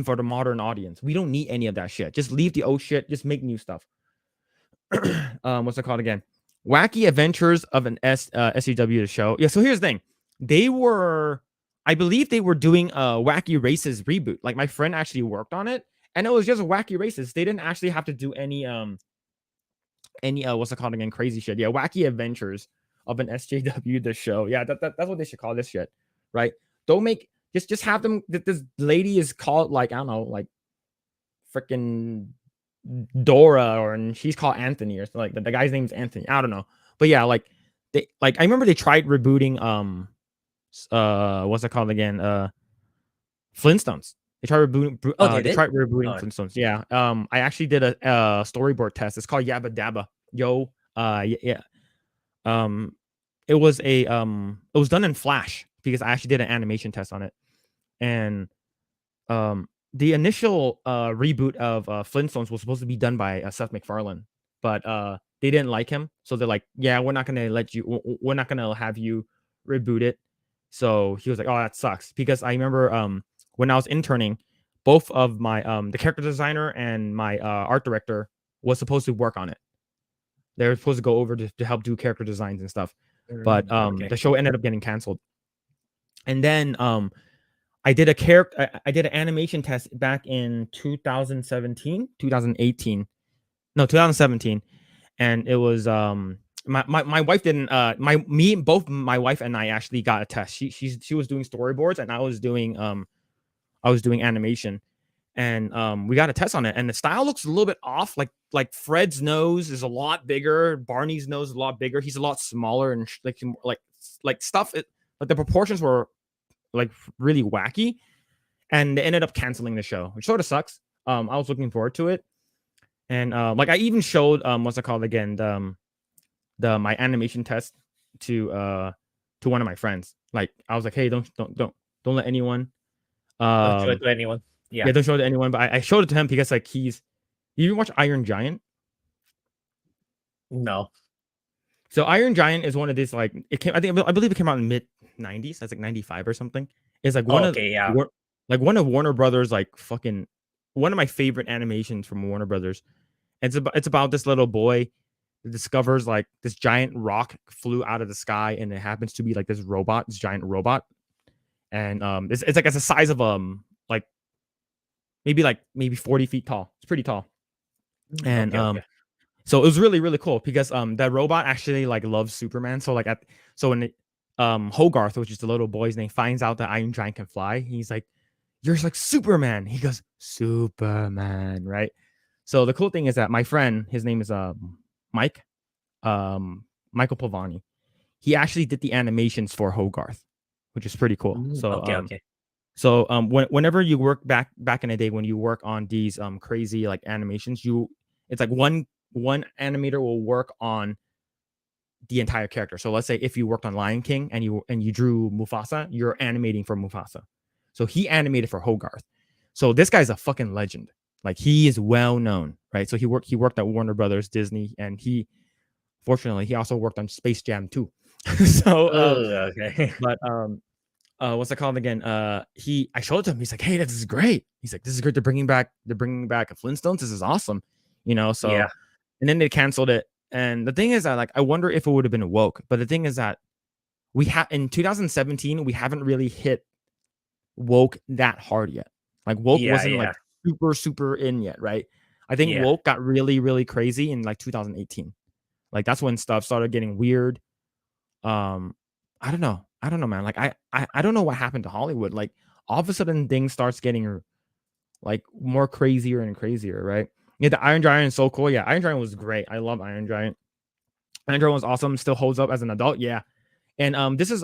for the modern audience. We don't need any of that shit. Just leave the old shit. Just make new stuff. What's it called again? Wacky Adventures of an SCW show. Yeah. So here's the thing. I believe they were doing a Wacky Races reboot. Like my friend actually worked on it, and it was just Wacky Races. They didn't actually have to do any what's it called again? Crazy shit. Yeah, Wacky Adventures of an SJW the show. Yeah, that's what they should call this shit, right? Don't make just have them. This lady is called, like, I don't know, like freaking Dora, and she's called Anthony, or like the guy's name's Anthony. I don't know, but yeah, like I remember they tried rebooting what's it called again? Flintstones. They tried rebooting. Flintstones. Yeah. I actually did a storyboard test. It's called Yabba Dabba. Yo. Yeah. It was done in Flash because I actually did an animation test on it, and the initial reboot of Flintstones was supposed to be done by Seth MacFarlane, but they didn't like him, so they're like, yeah, we're not gonna have you reboot it. So he was like, oh, that sucks, because I remember when I was interning, both of my the character designer and my art director was supposed to work on it. They were supposed to go over to help do character designs and stuff, but the show ended up getting canceled. And then I did an animation test back in 2017, 2017, and it was my wife didn't both my wife and I actually got a test. She was doing storyboards, and I was doing animation, and we got a test on it, and the style looks a little bit off. Like Fred's nose is a lot bigger, Barney's nose is a lot bigger. He's a lot smaller, and like stuff. Like the proportions were like really wacky, and they ended up canceling the show, which sort of sucks. I was looking forward to it, and like I even showed what's it called again, my animation test to one of my friends. Like I was like, hey, don't let anyone don't show it to anyone. Yeah, don't show it to anyone. But I showed it to him because like you even watch Iron Giant? No. So Iron Giant is one of these, like, I believe it came out in mid 90s. That's like 95 or something. It's like one of Warner Brothers, like fucking one of my favorite animations from Warner Brothers. It's about this little boy that discovers like this giant rock flew out of the sky, and it happens to be like this giant robot, and it's like it's the size of like maybe 40 feet tall. It's pretty tall, and so it was really, really cool because that robot actually like loves Superman. So like when Hogarth, which is the little boy's name, finds out that Iron Giant can fly, he's like, "You're like Superman." He goes, "Superman," right? So the cool thing is that my friend, his name is Michael Pavani. He actually did the animations for Hogarth, which is pretty cool. So whenever you work back in the day, when you work on these crazy like animations, it's like one animator will work on the entire character. So let's say if you worked on Lion King and you drew Mufasa, you're animating for Mufasa. So he animated for Hogarth. So this guy's a fucking legend. Like he is well known, right? So he worked at Warner Brothers, Disney, and fortunately he also worked on Space Jam 2. So but what's it called again? I showed it to him. He's like, "Hey, this is great." He's like, "This is great. They're bringing back Flintstones. This is awesome." So yeah. And then they canceled it. And the thing is that, like, I wonder if it would have been woke. But the thing is that in 2017, we haven't really hit woke that hard yet. Like woke wasn't like super, super in yet, right? I think woke got really, really crazy in like 2018. Like that's when stuff started getting weird. I don't know, man. Like I don't know what happened to Hollywood. Like all of a sudden things starts getting like more crazier and crazier, right? Yeah, the Iron Giant is so cool. Yeah, Iron Giant was great. I love Iron Giant. Andrew was awesome, still holds up as an adult. Yeah. And this is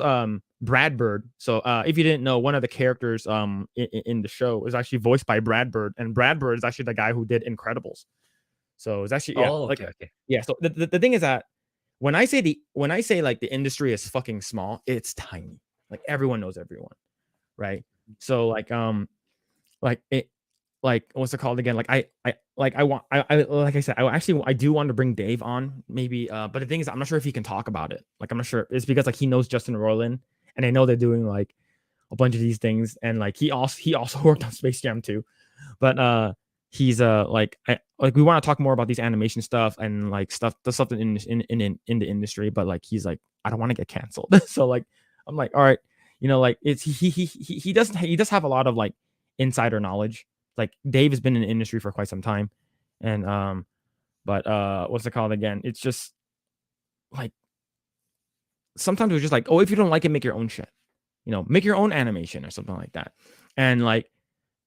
Brad Bird. So if you didn't know, one of the characters in the show is actually voiced by Brad Bird, and Brad Bird is actually the guy who did Incredibles. So it's actually Oh, like okay, okay. yeah. So the thing is that when I say like the industry is fucking small, it's tiny. Like everyone knows everyone, right? So like it like what's it called again? Like I want I like I said, I do want to bring Dave on maybe, but the thing is I'm not sure if he can talk about it. Like I'm not sure. It's because like he knows Justin Roiland, and I know they're doing like a bunch of these things, and like he also worked on Space Jam too. But he's like we want to talk more about these animation stuff and like the stuff in the industry, but like he's like I don't want to get canceled. So like I'm like all right, like it's he does have a lot of like insider knowledge. Like Dave has been in the industry for quite some time, and but what's it called again? It's just like sometimes we're just like, oh, if you don't like it, make your own shit. Make your own animation or something like that. And like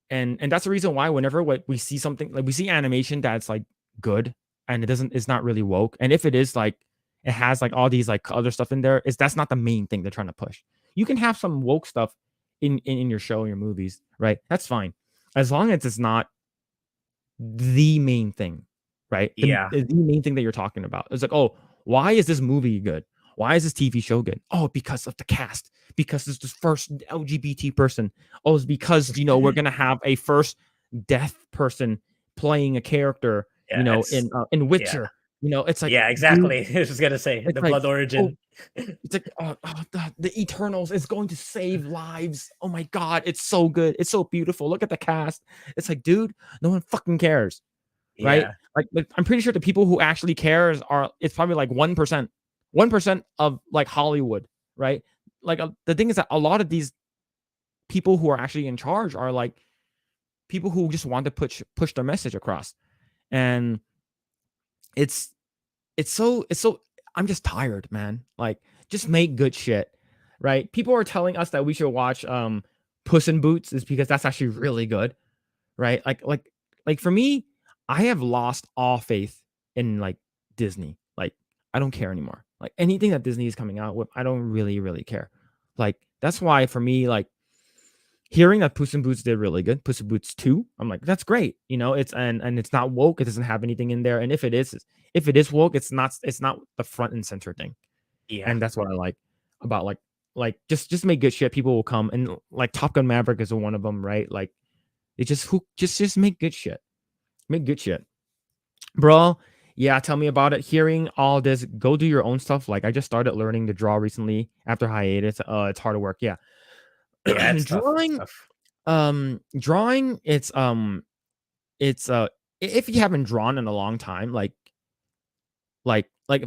and that's the reason why whenever we see something like we see animation that's like good and it's not really woke, and if it is like it has like all these like other stuff in there, that's not the main thing they're trying to push. You can have some woke stuff in your show, your movies, right? That's fine, as long as it's not the main thing, right? Yeah. The main thing that you're talking about. It's like, oh, why is this movie good? Why is this TV show good? Oh, because of the cast. Because it's the first LGBT person. Oh, it's because we're gonna have a first deaf person playing a character. Yeah, it's In yeah. Witcher. It's like, Yeah, dude, exactly. I was just gonna say it's the like, blood oh, origin. it's like the Eternals is going to save lives. Oh my god, it's so good. It's so beautiful. Look at the cast. It's like, dude, no one fucking cares, right? Yeah. Like I'm pretty sure the people who actually cares it's probably like 1%, 1% of like Hollywood, right? Like the thing is that a lot of these people who are actually in charge are like people who just want to push their message across, and it's so I'm just tired, man. Like just make good shit, right? People are telling us that we should watch Puss in Boots is because that's actually really good, right? Like for me, I have lost all faith in like Disney. Like I don't care anymore. Like anything that Disney is coming out with, I don't really care. Like that's why for me, like hearing that Puss in Boots did really good, Puss in Boots 2, I'm like, that's great. It's and it's not woke, it doesn't have anything in there. And if it is woke, it's not the front and center thing. Yeah. And that's what I like about like just make good shit. People will come, and like Top Gun Maverick is one of them, right? Like it just make good shit. Make good shit. Bro, yeah, tell me about it. Hearing all this, go do your own stuff. Like I just started learning to draw recently after hiatus. It's hard work. Yeah. Yeah, it's tough. It's Drawing, tough. drawing, it's if you haven't drawn in a long time, like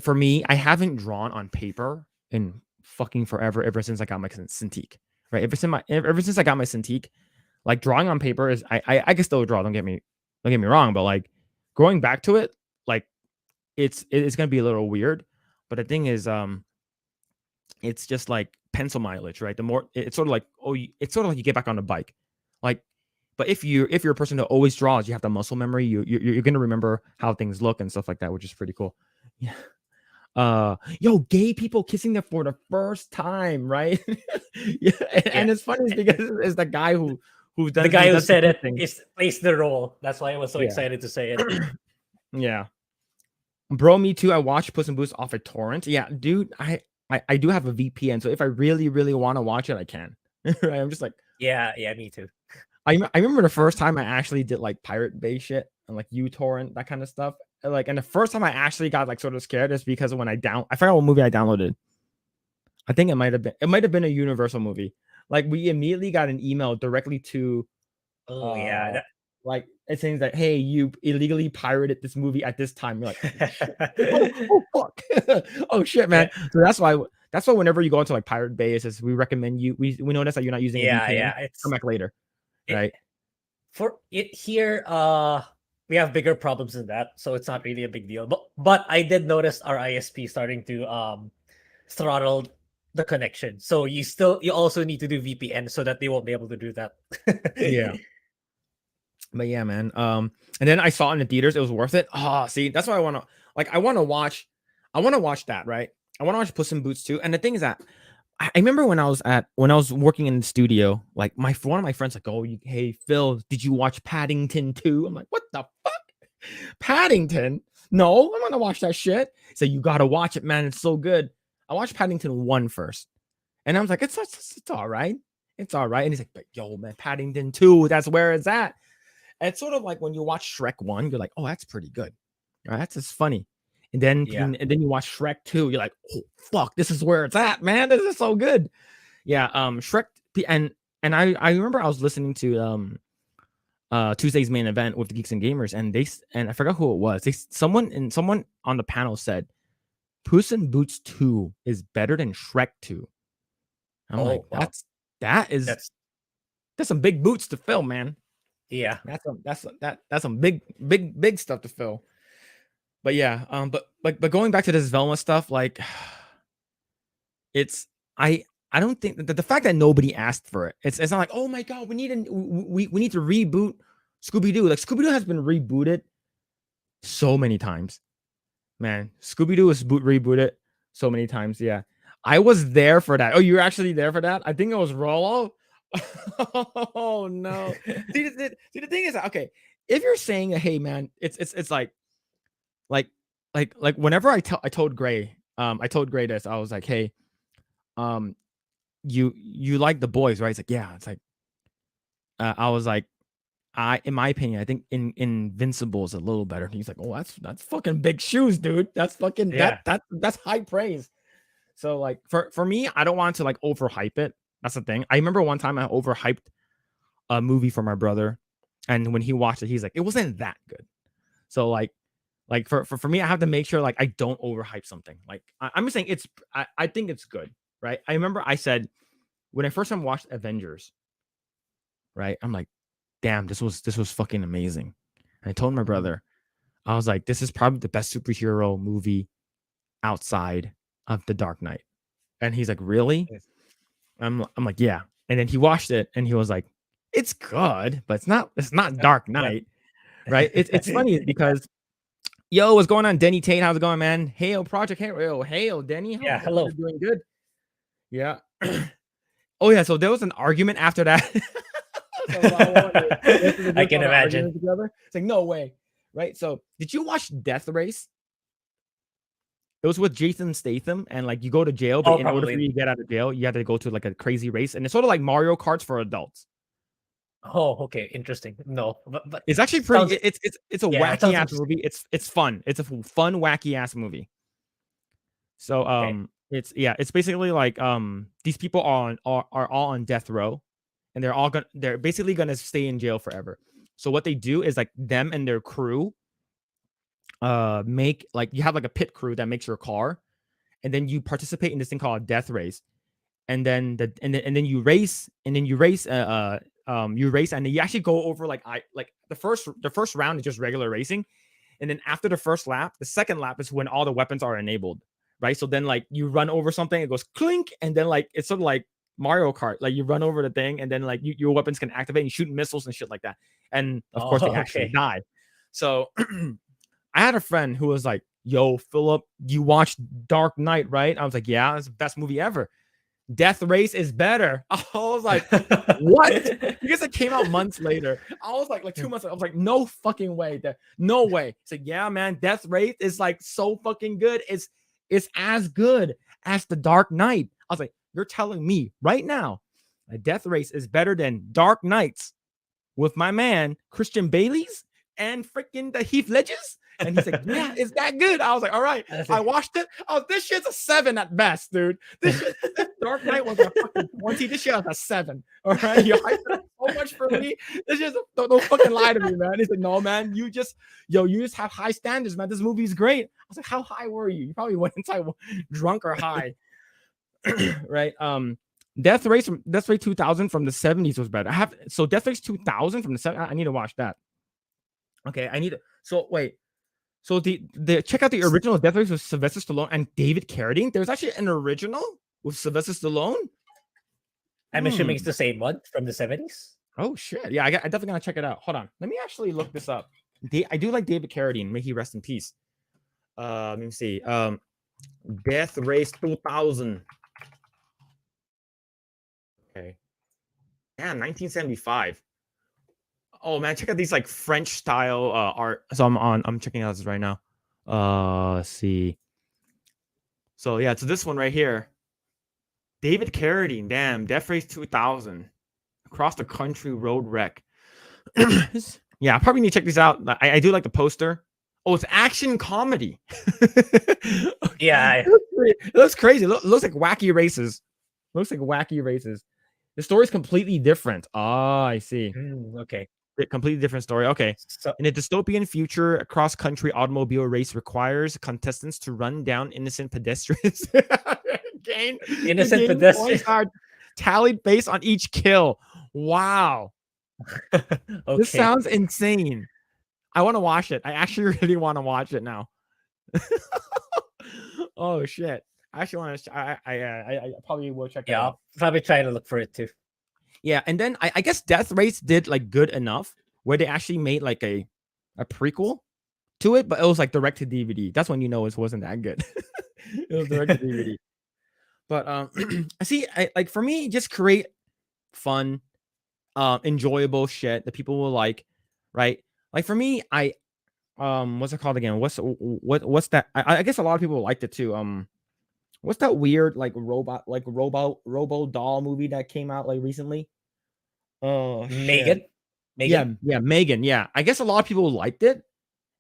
for me, I haven't drawn on paper in fucking forever, ever since I got my Cintiq. Right? Ever since I got my Cintiq, like drawing on paper is I can still draw, don't get me wrong, but like going back to it, like it's gonna be a little weird. But the thing is, it's just like pencil mileage, right? The more it's sort of like it's sort of like you get back on the bike, like. But if you're a person that always draws, you have the muscle memory. You're gonna remember how things look and stuff like that, which is pretty cool. Yeah. Yo, gay people kissing them for the first time, right? Yeah, Yeah. and it's funny because it's the guy who The does guy who the said it kissing. plays the role. That's why I was so Yeah, excited to say it. yeah. Bro, me too. I watched Puss in Boots off a torrent. Yeah, dude. I do have a VPN, so if I really want to watch it, I can. Right? I'm just like, Yeah, yeah, me too. I remember the first time I actually did like Pirate Bay shit and like uTorrent, that kind of stuff. Like, and the first time I actually got like sort of scared is because when I forgot what movie I downloaded. I think it might have been a Universal movie. Like we immediately got an email directly to Oh yeah. uh like it saying that, hey, you illegally pirated this movie at this time. You're like, oh fuck. Oh shit, Yeah, man. So that's why whenever you go into like Pirate Bay, it says we recommend you. We notice that you're not using a yeah, VPN. yeah. Come It's back later. it, Right. for it here. We have bigger problems than that, so it's not really a big deal. But I did notice our ISP starting to throttle the connection. So you also need to do VPN so that they won't be able to do that. Yeah. But yeah, man. And then I saw it in the theaters. It was worth it. Oh, see, that's why I want to watch. I want to watch that, right? I want to watch Puss in Boots too. And the thing is that I remember when I was working in the studio, like one of my friends like, oh, hey Phil, did you watch Paddington 2? I'm like, what the fuck? Paddington? No, I'm gonna watch that shit. So you gotta watch it, man. It's so good. I watched Paddington 1 first, and I was like, it's all right. It's all right. And he's like, but yo, man, Paddington 2, that's where it's at. And it's sort of like when you watch Shrek 1, you're like, oh, that's pretty good. Right? That's just funny. And then you watch Shrek 2, you're like, oh fuck, this is where it's at, man. This is so good. Yeah, Shrek and I remember I was listening to Tuesday's main event with the Geeks and Gamers, and I forgot who it was. Someone on the panel said Puss in Boots 2 is better than Shrek 2. I'm like, wow. that's some big boots to fill, man. Yeah. That's some big stuff to fill. But yeah, but going back to this Velma stuff, like it's I don't think that the fact that nobody asked for it, it's not like, oh my god, we need to reboot Scooby-Doo. Like Scooby-Doo has been rebooted so many times. Man, Scooby-Doo was rebooted so many times. Yeah. I was there for that. Oh, you were actually there for that? I think it was Rollo. Oh no. See, the thing is, okay, if you're saying, hey man, it's like whenever I told Grae, I told Grae this, I was like, hey, you like the boys, right? It's like, yeah. It's like, I was like, in my opinion, I think Invincible is a little better. He's like, oh, that's fucking big shoes, dude. That's fucking that's high praise. So like for me, I don't want to like overhype it. That's the thing. I remember one time I overhyped a movie for my brother, and when he watched it, he's like, it wasn't that good. So like for me, I have to make sure like I don't overhype something. Like I'm just saying I think it's good, right? I remember I said when I first time watched Avengers, right? I'm like, damn, this was fucking amazing. And I told my brother, I was like, this is probably the best superhero movie outside of The Dark Knight. And he's like, really? I'm like, yeah. And then he watched it and he was like, it's good, but it's not Dark Knight, right? It's funny because yo, what's going on, Denny Tate? How's it going, man? Hail Project Hail, hail Denny. Yeah, hello. You're doing good. Yeah. Oh yeah, so there was an argument after that. I can imagine. Together. It's like, no way, right? So did you watch Death Race? It was with Jason Statham, and like you go to jail, but in order for you to get out of jail, you have to go to like a crazy race, and it's sort of like Mario Karts for adults. Oh, okay, interesting. No, but it's actually pretty. It's a wacky ass movie. It's fun. It's a fun wacky ass movie. So it's basically like these people are all on death row, and they're basically gonna stay in jail forever. So what they do is like them and their crew make like you have like a pit crew that makes your car, and then you participate in this thing called a death race, and then you race and then you race and then you actually go over like the first round is just regular racing, and then after the first lap, the second lap is when all the weapons are enabled, right? So then like you run over something, it goes clink, and then like it's sort of like Mario Kart, like you run over the thing and then like your weapons can activate and shoot missiles and shit like that, and of course they actually die. So I had a friend who was like, yo, Phillip, you watched Dark Knight, right? I was like, yeah, it's the best movie ever. Death Race is better. I was like, what? Because it came out months later. I was like 2 months later. I was like, no fucking way. No way. It's like, yeah, man, Death Race is like so fucking good. It's as good as The Dark Knight. I was like, you're telling me right now that Death Race is better than Dark Knights with my man Christian Bale's and freaking the Heath Ledgers? And he's like, yeah, it's that good. I was like, all right. I watched it. Oh, this shit's a 7 at best, dude. This Dark Knight was a fucking 20. This shit was a 7. All right. You hyped it up so much for me. This just don't fucking lie to me, man. He's like, no, man, you just have high standards, man. This movie's great. I was like, how high were you? You probably went inside drunk or high. Right. Death Race 2000 from the 70s was better. Death Race 2000 from the 70s. I need to watch that. Okay, I need to. So wait. So the check out the original Death Race with Sylvester Stallone and David Carradine. There's actually an original with Sylvester Stallone. I'm assuming it's the same one from the 70s. Oh shit! Yeah, I definitely gotta check it out. Hold on, let me actually look this up. I do like David Carradine. May he rest in peace. Let me see. Death Race 2000. Okay. Yeah, 1975. Oh man, check out these like French style art. So I'm checking out this right now. Let's see. So yeah, so this one right here. David Carradine, damn, Death Race 2000. Across the country road wreck. Yeah, I probably need to check these out. I do like the poster. Oh, it's action comedy. Yeah. It looks crazy. It looks like wacky races. Looks like wacky races. The story's completely different. Ah, I see. Okay. Completely different story. Okay. So In a dystopian future, a cross-country automobile race requires contestants to run down innocent pedestrians. innocent Gain pedestrian. points are tallied based on each kill. Wow. This Okay. sounds insane. I want to watch it. I actually really want to watch it now. Oh shit! I actually want to. I probably will check that Yeah, out. I'll probably try to look for it too. Yeah, and then I guess Death Race did like good enough where they actually made like a prequel to it, but it was like direct to DVD. That's when you know it wasn't that good. It was direct to DVD. But I see. Like for me, just create fun, enjoyable shit that people will like, right? Like for me, what's it called again? What's that? I guess a lot of people liked it too. What's that weird like robo doll movie that came out like recently? Oh shit. Megan. Yeah, Megan. Yeah, I guess a lot of people liked it,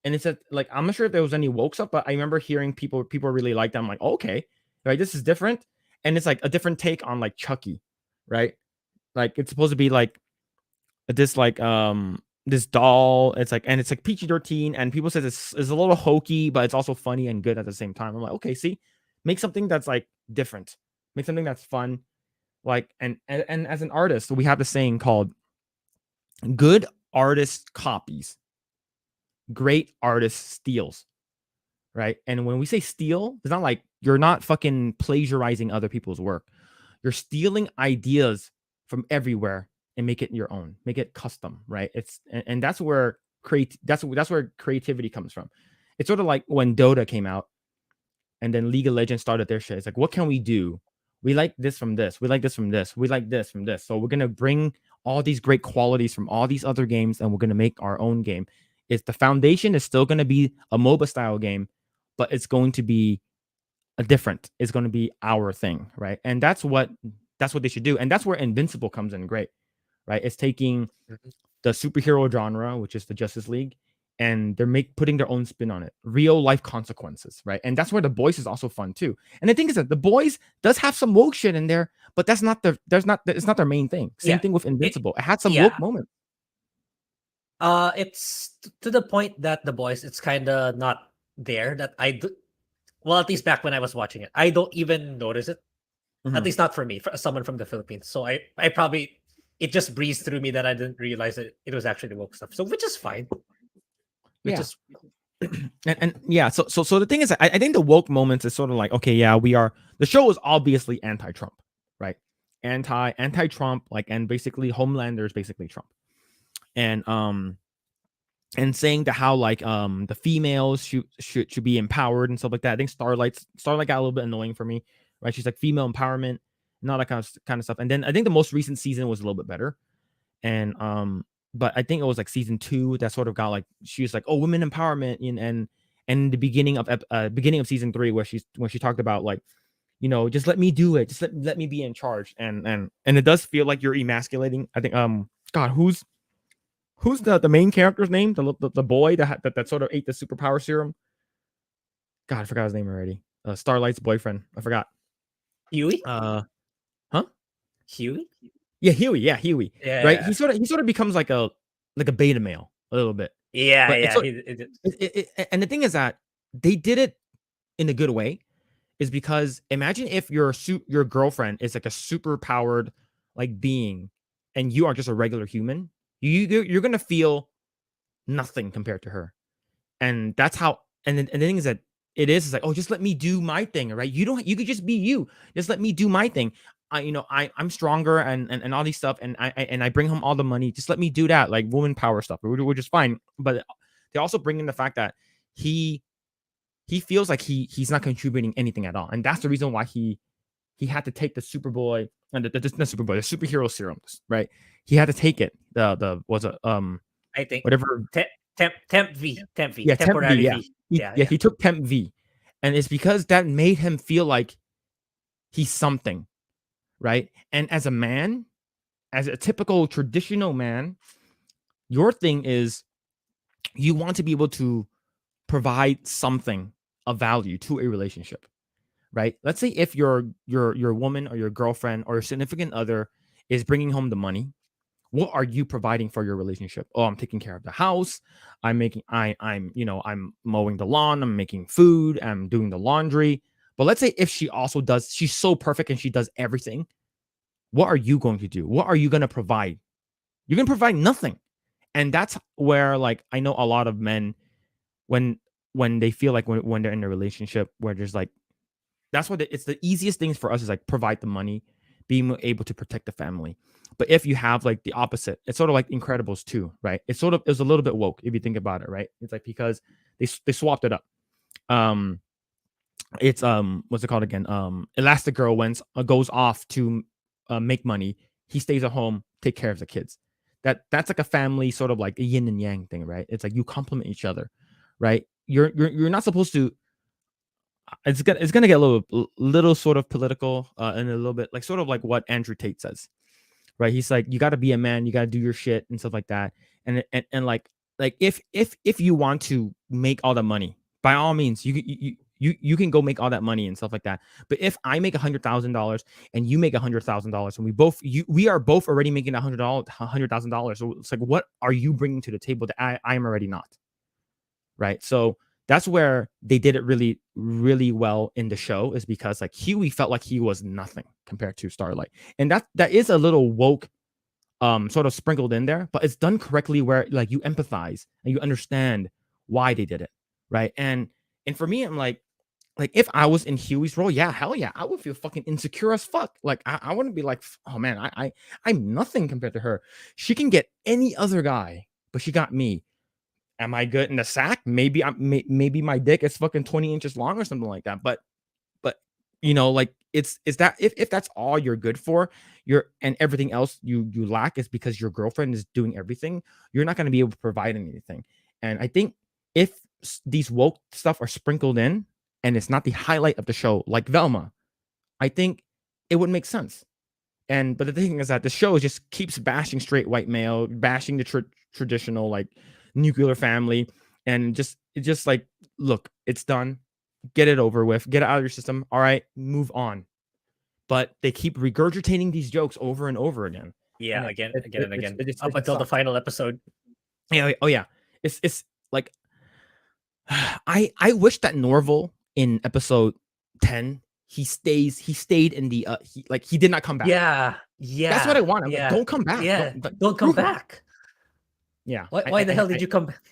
and it's like I'm not sure if there was any woke stuff, but I remember hearing people really liked it. I'm like, okay, right, this is different, and it's like a different take on like Chucky, right? Like it's supposed to be like this this doll. It's like and it's like PG-13, and people says it's a little hokey, but it's also funny and good at the same time. I'm like, okay, see, make something that's like different, make something that's fun, like and as an artist, we have the saying called good artist copies, great artist steals, right? And when we say steal, it's not like you're not fucking plagiarizing other people's work. You're stealing ideas from everywhere and make it your own, make it custom, right? It's and that's where that's where creativity comes from. It's sort of like when Dota came out and then League of Legends started their shit. It's like, what can we do? We like this from this. We like this from this. We like this from this. So we're gonna bring all these great qualities from all these other games, and we're gonna make our own game. It's the foundation is still gonna be a MOBA style game, but it's going to be a different. It's going to be our thing, right? And that's what they should do. And that's where Invincible comes in great, right? It's taking the superhero genre, which is the Justice League, and they're putting their own spin on it, real life consequences, right? And that's where The Boys is also fun too. And the thing is that The Boys does have some woke shit in there, but it's not their main thing. Same thing with Invincible. It had some woke moments. It's to the point that The Boys, it's kind of not there. That well, at least back when I was watching it, I don't even notice it. At least not for me, for someone from the Philippines. So I probably it just breezed through me that I didn't realize that it was actually woke stuff. So which is fine. And yeah, so the thing is, I think the woke moments is sort of like, okay, yeah, the show is obviously anti-Trump, right? Anti-Trump, like, and basically Homelander is basically Trump, and saying that how like the females should be empowered and stuff like that. I think Starlight got a little bit annoying for me, right? She's like female empowerment and all that kind of stuff. And then I think the most recent season was a little bit better, and but I think it was like season 2 that sort of got like she was like, oh, women empowerment, and the beginning of season 3 when she talked about like, you know, just let me do it, just let me be in charge, and it does feel like you're emasculating. I think God, who's the main character's name? The boy that sort of ate the superpower serum. God, I forgot his name already. Starlight's boyfriend. I forgot. Huey? Huh? Huey? Yeah, Huey. Yeah, Huey. Yeah, right. yeah. He sort of becomes like a beta male a little bit. Yeah, but yeah. And the thing is that they did it in a good way, is because imagine if your girlfriend is like a super powered like being, and you are just a regular human. You're gonna feel nothing compared to her, and that's how. And the thing is that it's like, oh, just let me do my thing, right? You could just be you. Just let me do my thing. I'm stronger and all these stuff, and I bring home all the money. Just let me do that, like woman power stuff. We're just fine. But they also bring in the fact that he he feels like he's not contributing anything at all, and that's the reason why he had to take the Superboy and the Superboy, the superhero serum, right? He had to take it. The was it I think whatever. temp V, Yeah, Temp V. temporary Yeah, V. Yeah, he took Temp V, and it's because that made him feel like he's something, right? And as a man, as a typical traditional man, your thing is you want to be able to provide something of value to a relationship, right? Let's say if your woman or your girlfriend or your significant other is bringing home the money, what are you providing for your relationship? Oh, I'm taking care of the house. I'm mowing the lawn. I'm making food. I'm doing the laundry. But let's say if she's so perfect and she does everything. What are you going to do? What are you going to provide? You're going to provide nothing. And that's where, like, I know a lot of men, when they feel like when they're in a relationship where there's like, that's what it's the easiest things for us is like provide the money, being able to protect the family. But if you have like the opposite, it's sort of like Incredibles 2, right? It's a little bit woke if you think about it, right? It's like because they swapped it up. It's what's it called again? Elastigirl goes off to make money. He stays at home, take care of the kids. That's like a family sort of like a yin and yang thing, right? It's like you complement each other, right? You're not supposed to. It's gonna get a little sort of political and a little bit like sort of like what Andrew Tate says, right? He's like, you got to be a man, you got to do your shit and stuff like that, and like if you want to make all the money, by all means, you can go make all that money and stuff like that. But if I make $100,000 and you make $100,000 and we are both already making $100,000, so it's like, what are you bringing to the table that I am already not, right? So that's where they did it really, really well in the show, is because like Huey felt like he was nothing compared to Starlight. And that is a little woke sort of sprinkled in there, but it's done correctly where like you empathize and you understand why they did it, right? And for me, I'm like if I was in Huey's role, yeah, hell yeah, I would feel fucking insecure as fuck. Like I wouldn't be like, oh man, I'm nothing compared to her. She can get any other guy, but she got me. Am I good in the sack? Maybe maybe my dick is fucking 20 inches long or something like that. But like it's that if that's all you're good for, and everything else you lack is because your girlfriend is doing everything, you're not going to be able to provide anything. And I think if these woke stuff are sprinkled in and it's not the highlight of the show, like Velma, I think it would make sense. But the thing is that the show just keeps bashing straight white male, bashing the traditional like nuclear family, and it's just like, look, it's done, get it over with, get it out of your system. All right, move on. But they keep regurgitating these jokes over and over again. Yeah, and again and again, it up until the sucks. final episode. Yeah, oh yeah, it's like I wish that Norval in episode 10 he stayed in the he did not come back. Yeah, That's what I want. I'm like, don't come back. Yeah, don't come back. Yeah. Why the hell did you come back?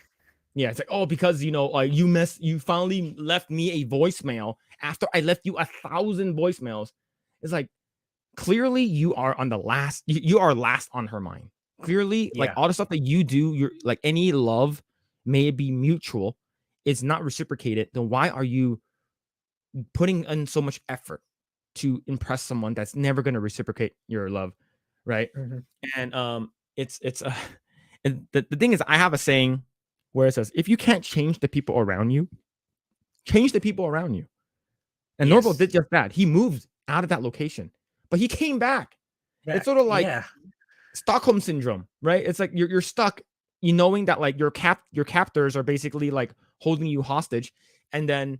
Yeah, it's like, oh, because you finally left me a voicemail after I left you 1,000 voicemails. It's like, clearly you are on the last. You are last on her mind. Clearly, like all the stuff that you do, you're like any love may be mutual, it's not reciprocated. Then why are you putting in so much effort to impress someone that's never going to reciprocate your love, right? Mm-hmm. And it's and the thing is, I have a saying where it says, if you can't change the people around you, change the people around you. And Norval did just that. He moved out of that location, but he came back. It's sort of like Stockholm syndrome, right? It's like you're stuck, knowing that like your captors are basically like holding you hostage, and then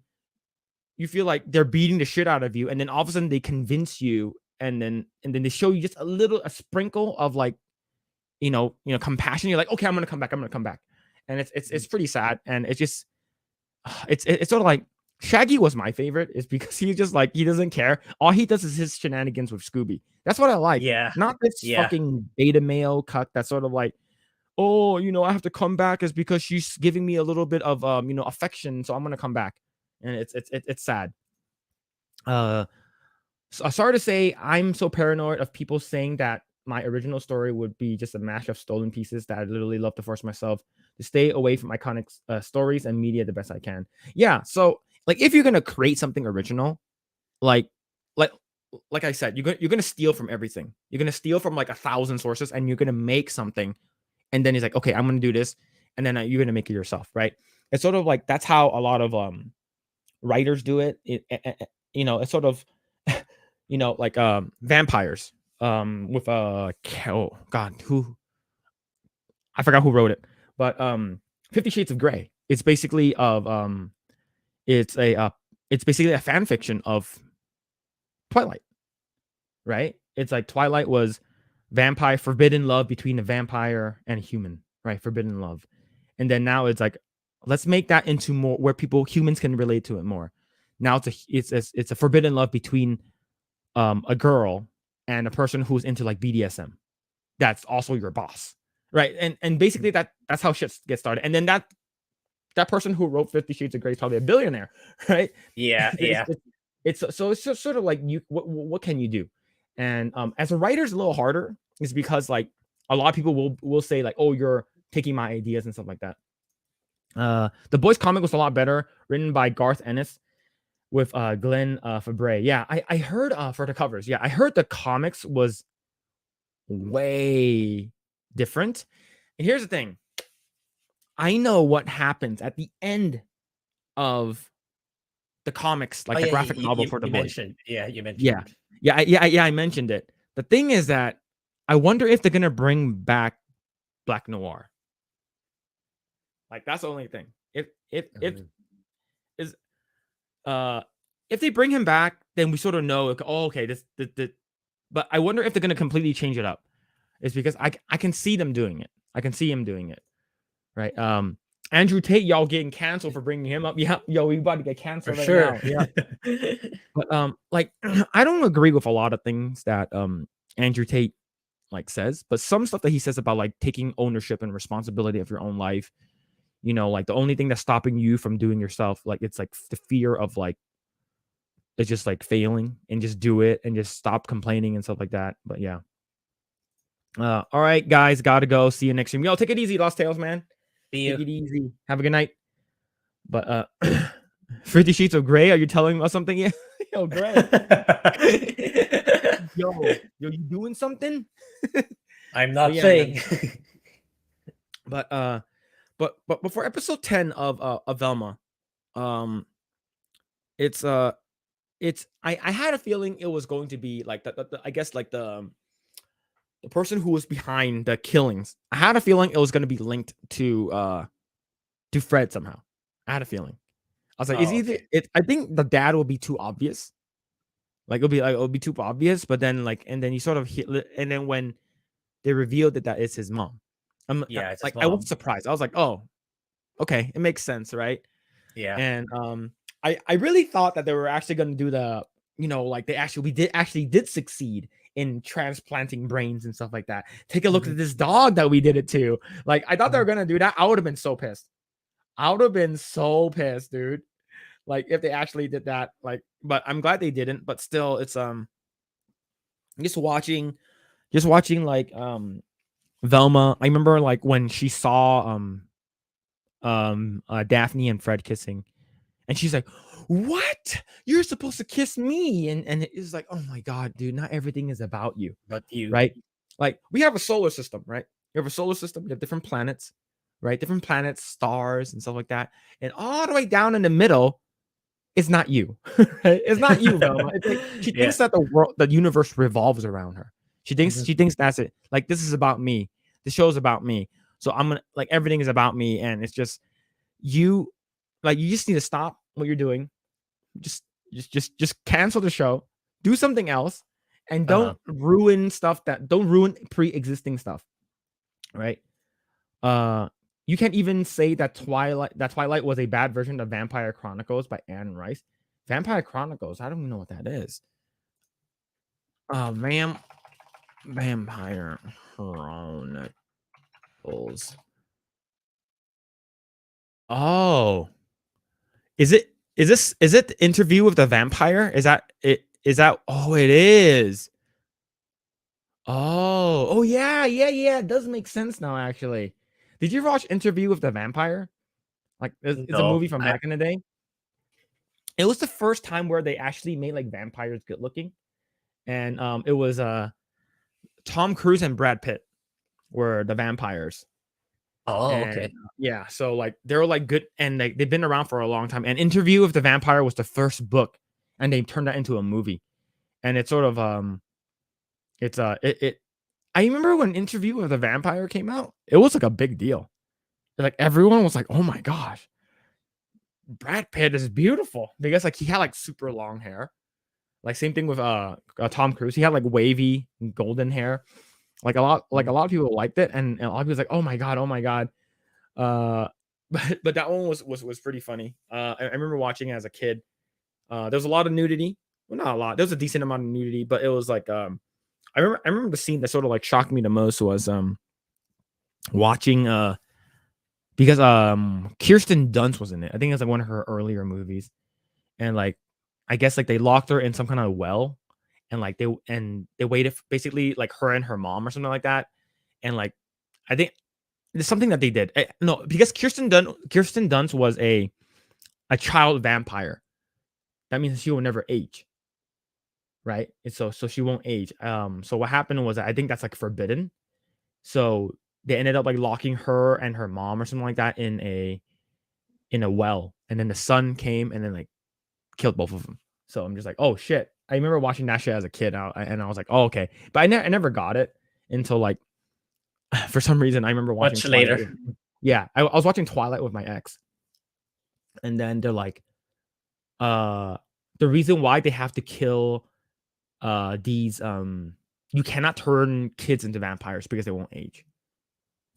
you feel like they're beating the shit out of you, and then all of a sudden they convince you, and then they show you just a sprinkle of like compassion. You're like, okay, I'm gonna come back. And it's pretty sad, and it's just it's sort of like Shaggy was my favorite, is because he just like, he doesn't care. All he does is his shenanigans with Scooby. That's what I like. Not this fucking beta male cuck that's sort of like, oh, I have to come back is because she's giving me a little bit of affection, so I'm gonna come back. And it's sad. Sorry to say, I'm so paranoid of people saying that my original story would be just a mash of stolen pieces that I literally love to force myself to stay away from iconic stories and media the best I can. Yeah, so like if you're gonna create something original, like like like I said, you're gonna steal from everything. You're gonna steal from like 1,000 sources, and you're gonna make something, and then he's like, okay, I'm gonna do this, and then you're gonna make it yourself, right? It's sort of like that's how a lot of writers do it. It's sort of like vampires with oh god, who I forgot who wrote it, but 50 Shades of Grey. It's basically of it's a it's basically a fan fiction of Twilight, right? It's like Twilight was vampire forbidden love between a vampire and a human, right? Forbidden love. And then now it's like let's make that into more where humans can relate to it more. Now it's a forbidden love between a girl and a person who's into like BDSM. That's also your boss, right? And basically that's how shit gets started. And then that person who wrote 50 Shades of Grey is probably a billionaire, right? Yeah, yeah. It's so it's just sort of like what can you do? And as a writer, it's a little harder, is because like a lot of people will say like, oh, you're taking my ideas and stuff like that. The Boys comic was a lot better, written by Garth Ennis with Glenn Fabre. Yeah, I heard for the covers. Yeah, I heard the comics was way different. And here's the thing. I know what happens at the end of the comics, like the graphic novel for the Boys. You mentioned. I mentioned it. The thing is that I wonder if they're gonna bring back Black Noir. Like that's the only thing. If they bring him back, then we sort of know. Like, oh, okay, this. But I wonder if they're gonna completely change it up. It's because I can see them doing it. I can see him doing it. Right. Andrew Tate, y'all getting canceled for bringing him up. Yeah, yo, we about to get canceled for right sure. Now. Yeah. But like I don't agree with a lot of things that Andrew Tate like says, but some stuff that he says about like taking ownership and responsibility of your own life, like the only thing that's stopping you from doing yourself, like it's like the fear of like it's just like failing, and just do it and just stop complaining and stuff like that. But yeah. All right, guys, gotta go. See you next stream. Yo, take it easy, Lost Tales, man. Take it easy. Have a good night. But 50 Sheets of Grey, are you telling us something? Yeah. Yo, Grey. yo, you doing something? I'm not saying. But before episode 10 of Velma, it's I had a feeling it was going to be like I guess like the person who was behind the killings. I had a feeling it was going to be linked to Fred somehow. I had a feeling. I was like, I think the dad will be too obvious. Like it'll be too obvious, but then and then you sort of and then when they revealed that is his mom. It's like his mom. I was surprised. I was like, oh, okay, it makes sense, right? Yeah. And I really thought that they were actually going to do the like we did succeed in transplanting brains and stuff like that. Take a look at this dog that we did it to. Like I thought they were gonna do that. I would have been so pissed. I would have been so pissed, dude. Like if they actually did that. Like, but I'm glad they didn't. But still, it's just watching like Velma. I remember like when she saw Daphne and Fred kissing, and she's like, what? You're supposed to kiss me. And it's like, oh my God, dude, not everything is about you. But you. Right? Like we have a solar system, right? We have a solar system. We have different planets, right? Different planets, stars, and stuff like that. And all the way down in the middle, it's not you. Right? It's not you, Velma. It's like she thinks that the universe revolves around her. She thinks that's it. Like this is about me. The show's about me. So I'm gonna like everything is about me. And it's just you just need to stop what you're doing. Just cancel the show, do something else, and don't ruin pre-existing stuff. Right? You can't even say that Twilight was a bad version of Vampire Chronicles by Anne Rice. Vampire Chronicles, I don't even know what that is. Vampire Chronicles. Oh. Is it the Interview with the Vampire? Is that it? Oh, it is. Oh yeah. It does make sense now, actually. Did you watch Interview with the Vampire? Like it's a movie from back in the day. it was the first time where they actually made like vampires good looking, and it was Tom Cruise and Brad Pitt were the vampires. Oh, And okay. yeah, so like they're like good, and like they've been around for a long time. And Interview with the Vampire was the first book, and they turned that into a movie. And it's sort of it's it I remember when Interview with the Vampire came out, it was like a big deal. Like everyone was like, "Oh my gosh, Brad Pitt is beautiful," because like he had like super long hair. Like same thing with Tom Cruise. He had like wavy golden hair. Like a lot of people liked it, and a lot of people was like, "Oh my god, oh my god." Uh, but that one was pretty funny. I remember watching it as a kid. There was a lot of nudity. Well, not a lot. There was a decent amount of nudity, but it was like I remember the scene that sort of like shocked me the most was watching because Kirsten Dunst was in it. I think it was like one of her earlier movies. And like I guess like they locked her in some kind of well, and like they waited basically like her and her mom or something like that. And like I think it's something that they did. No, because Kirsten Dunst was a child vampire. That means she will never age, right? And so she won't age. So what happened was I think that's like forbidden. So they ended up like locking her and her mom or something like that in a well, and then the son came and then like killed both of them. So I'm just like, oh shit. I remember watching that shit as a kid, and I was like, oh okay, but I never got it until like for some reason I remember watching Much Twilight. later. Yeah, I was watching Twilight with my ex, and then they're like, uh, the reason why they have to kill these you cannot turn kids into vampires because they won't age.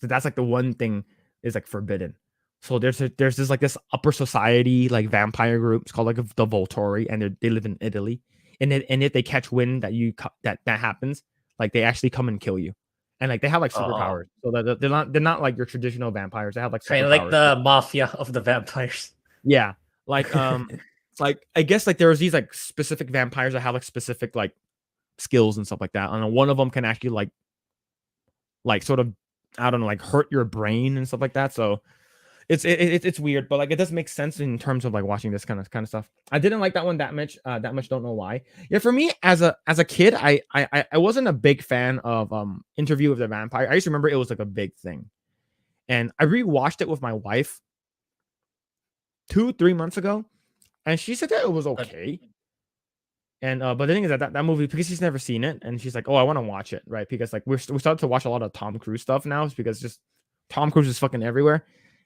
So that's like the one thing is like forbidden. So there's this like this upper society like vampire group. It's called like the Volturi, and they live in Italy. And if they catch wind that that happens, like they actually come and kill you, and like they have like Oh, superpowers. So that they're not like your traditional vampires. They have like kind of like superpowers. the mafia of the vampires. Yeah, like it's like I guess like there's these like specific vampires that have like specific like skills and stuff like that. And one of them can actually like sort of I don't know like hurt your brain and stuff like that. So it's weird, but like it does make sense in terms of like watching this kind of stuff. I didn't like that one that much. That much. Don't know why. Yeah, for me as a kid, I wasn't a big fan of Interview with the Vampire. I used to remember it was like a big thing, and I rewatched it with my wife 2-3 months ago, and she said that it was But okay. And but the thing is that movie, because she's never seen it, and she's like, "Oh, I want to watch it," right? Because like we started to watch a lot of Tom Cruise stuff now, because just Tom Cruise is fucking everywhere,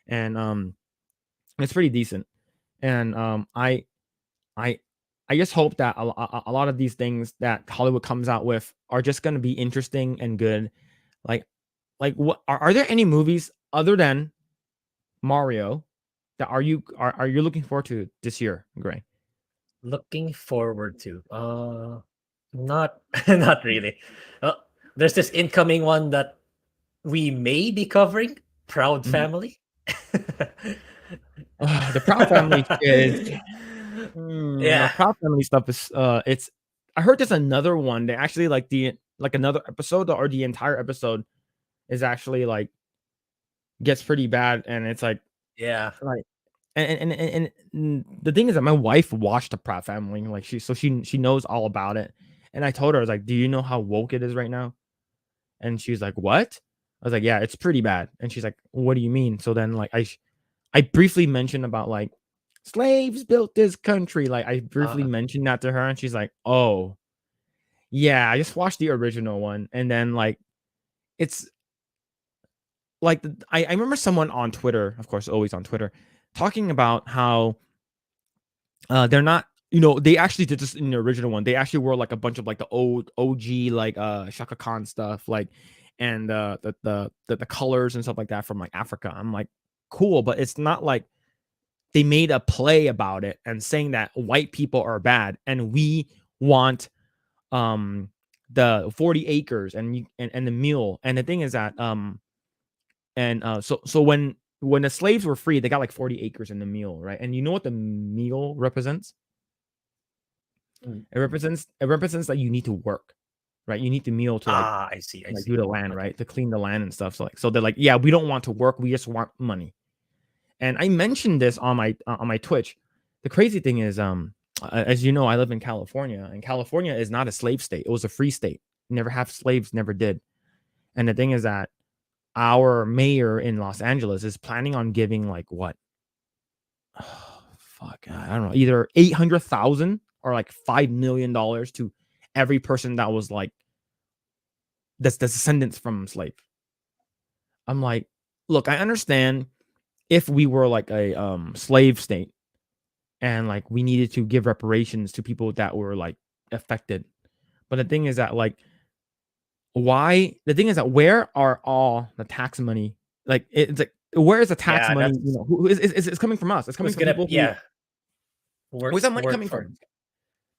and it's pretty decent. And I I just hope that a lot of these things that Hollywood comes out with are just going to be interesting and good. Like what are there any movies other than Mario that are you looking forward to this year, Grae? looking forward to not not really. Uh, there's this incoming one that we may be covering, Proud Mhm. Family. The Proud Family is the Yeah, Proud Family stuff is it's I heard there's another one. They actually like another episode, or the entire episode is actually like gets pretty bad, and it's yeah. like and the thing is that my wife watched the Proud Family, like she knows all about it. And I told her, I was like, "Do you know how woke it is right now?" And she's like, "What?" I was like, "Yeah, it's pretty bad." And she's like, "What do you mean?" So then like I briefly mentioned about like slaves built this country. Like I briefly Uh, mentioned that to her, and she's like, "Oh, yeah, I just watched the original one." And then like it's like I remember someone on Twitter, of course, always on Twitter, talking about how they're not, they actually did this in the original one. They actually wore like a bunch of like the old OG like Shaka Khan stuff, like, and the colors and stuff like that from like Africa. I'm like, cool, but it's not like they made a play about it and saying that white people are bad and we want um the 40 acres and the mule. And the thing is that so when the slaves were free, they got like 40 acres in the mule, right? And you know what the mule represents? mm, It represents that you need to work, right? You need the meal to I see, I like see. do the land, Okay. right? To clean the land and stuff. So they're like, yeah, we don't want to work, we just want money. And I mentioned this on my Twitch the crazy thing is, as you know, I live in California, and California is not a slave state. It was a free state. Never have slaves, never did. And the thing is that our mayor in Los Angeles is planning on giving like what? Oh, fuck, I don't know, either 800,000 or like $5 million to every person that was like that's the descendants from slave. I'm like, look, I understand if we were like a slave state and like we needed to give reparations to people that were like affected. But the thing is that like why the thing is that where are all the tax money? Like it's like where is the tax Yeah, money? that's Who is it's coming from us. It's coming who's from gonna people who yeah where's that money work coming for. from?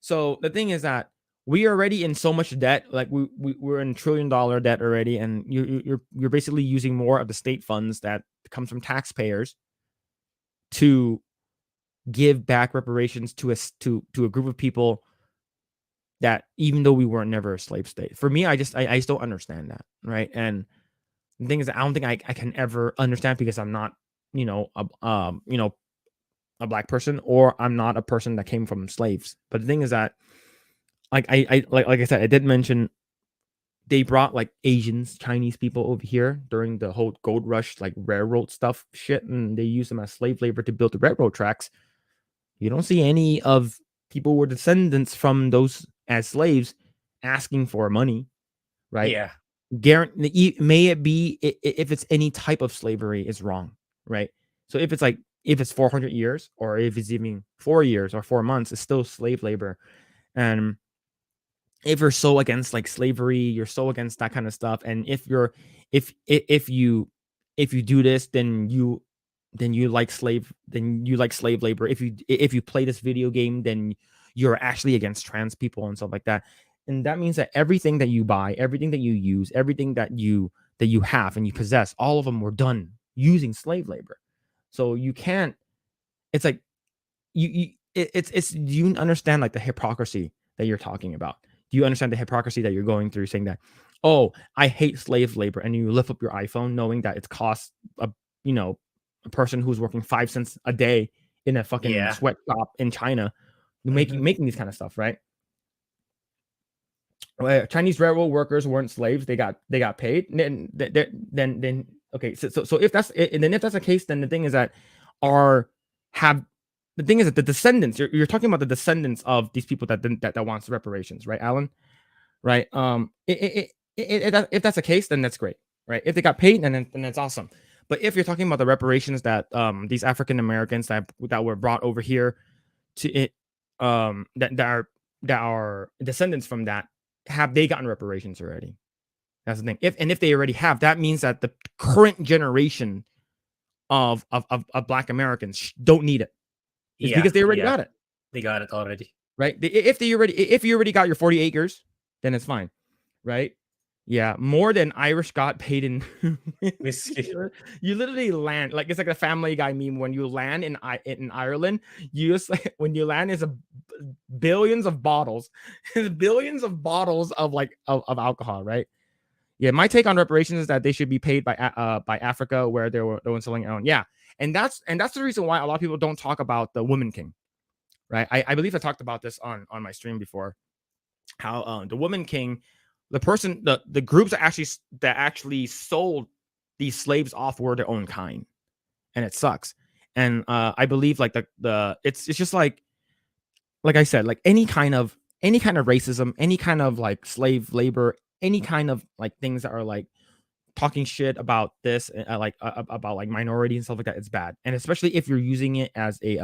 So the thing is that we are already in so much debt, like we're in $1 trillion debt already, and you're basically using more of the state funds that comes from taxpayers to give back reparations to a group of people that even though we weren't never a slave state. For me, I just don't understand that, right? And the thing is, I don't think I can ever understand because I'm not, a black person, or I'm not a person that came from slaves. But the thing is that, like I said, I did mention they brought like Asians, Chinese people over here during the whole gold rush, like railroad stuff shit, and they used them as slave labor to build the railroad tracks. You don't see any of people who were descendants from those as slaves asking for money, right? Yeah, Guarantee, may it be if it's any type of slavery is wrong, right? So if it's 400 years or if it's even 4 years or 4 months, it's still slave labor. And if you're so against like slavery, you're so against that kind of stuff, and if you do this, then you like slave labor. If you play this video game, then you're actually against trans people and stuff like that. And that means that everything that you buy, everything that you use, everything that you have and you possess, all of them were done using slave labor. So you can't. It's like it's do you understand like the hypocrisy that you're talking about? Do you understand the hypocrisy that you're going through, saying that, oh, I hate slave labor, and you lift up your iPhone knowing that it costs you know a person who's working 5 cents a day in a fucking yeah. sweatshop in China Mhm. making these kind of stuff, right? Chinese railroad workers weren't slaves; they got paid. Then okay, so if that's and then if that's the case, then the thing is that are have the thing is that the descendants you're talking about the descendants of these people that wants reparations, right, Alan? Right? If that's the case, then that's great, right? If they got paid, then that's awesome. But if you're talking about the reparations that these African Americans that were brought over here to it, that are descendants from that, have they gotten reparations already? That's the thing. If they already have, that means that the current generation of Black Americans don't need it. It's Yeah, because they already yeah. got it, They got it already. right? If you already got your 40 acres, then it's fine, right? Yeah, more than Irish got paid in. Whiskey. You literally land like it's like a Family Guy meme when you land in Ireland. You just like when you land is a billions of bottles, billions of bottles of like of alcohol, right? Yeah, my take on reparations is that they should be paid by Africa where they were selling own. Yeah, and that's the reason why a lot of people don't talk about the Woman King, right? I believe I talked about this on my stream before. How the Woman King, the groups that actually sold these slaves off were their own kind, and it sucks. And I believe like the it's just like I said, like any kind of racism, any kind of like slave labor, any kind of like things that are like talking shit about this, about like minority and stuff like that, it's bad. And especially if you're using it as a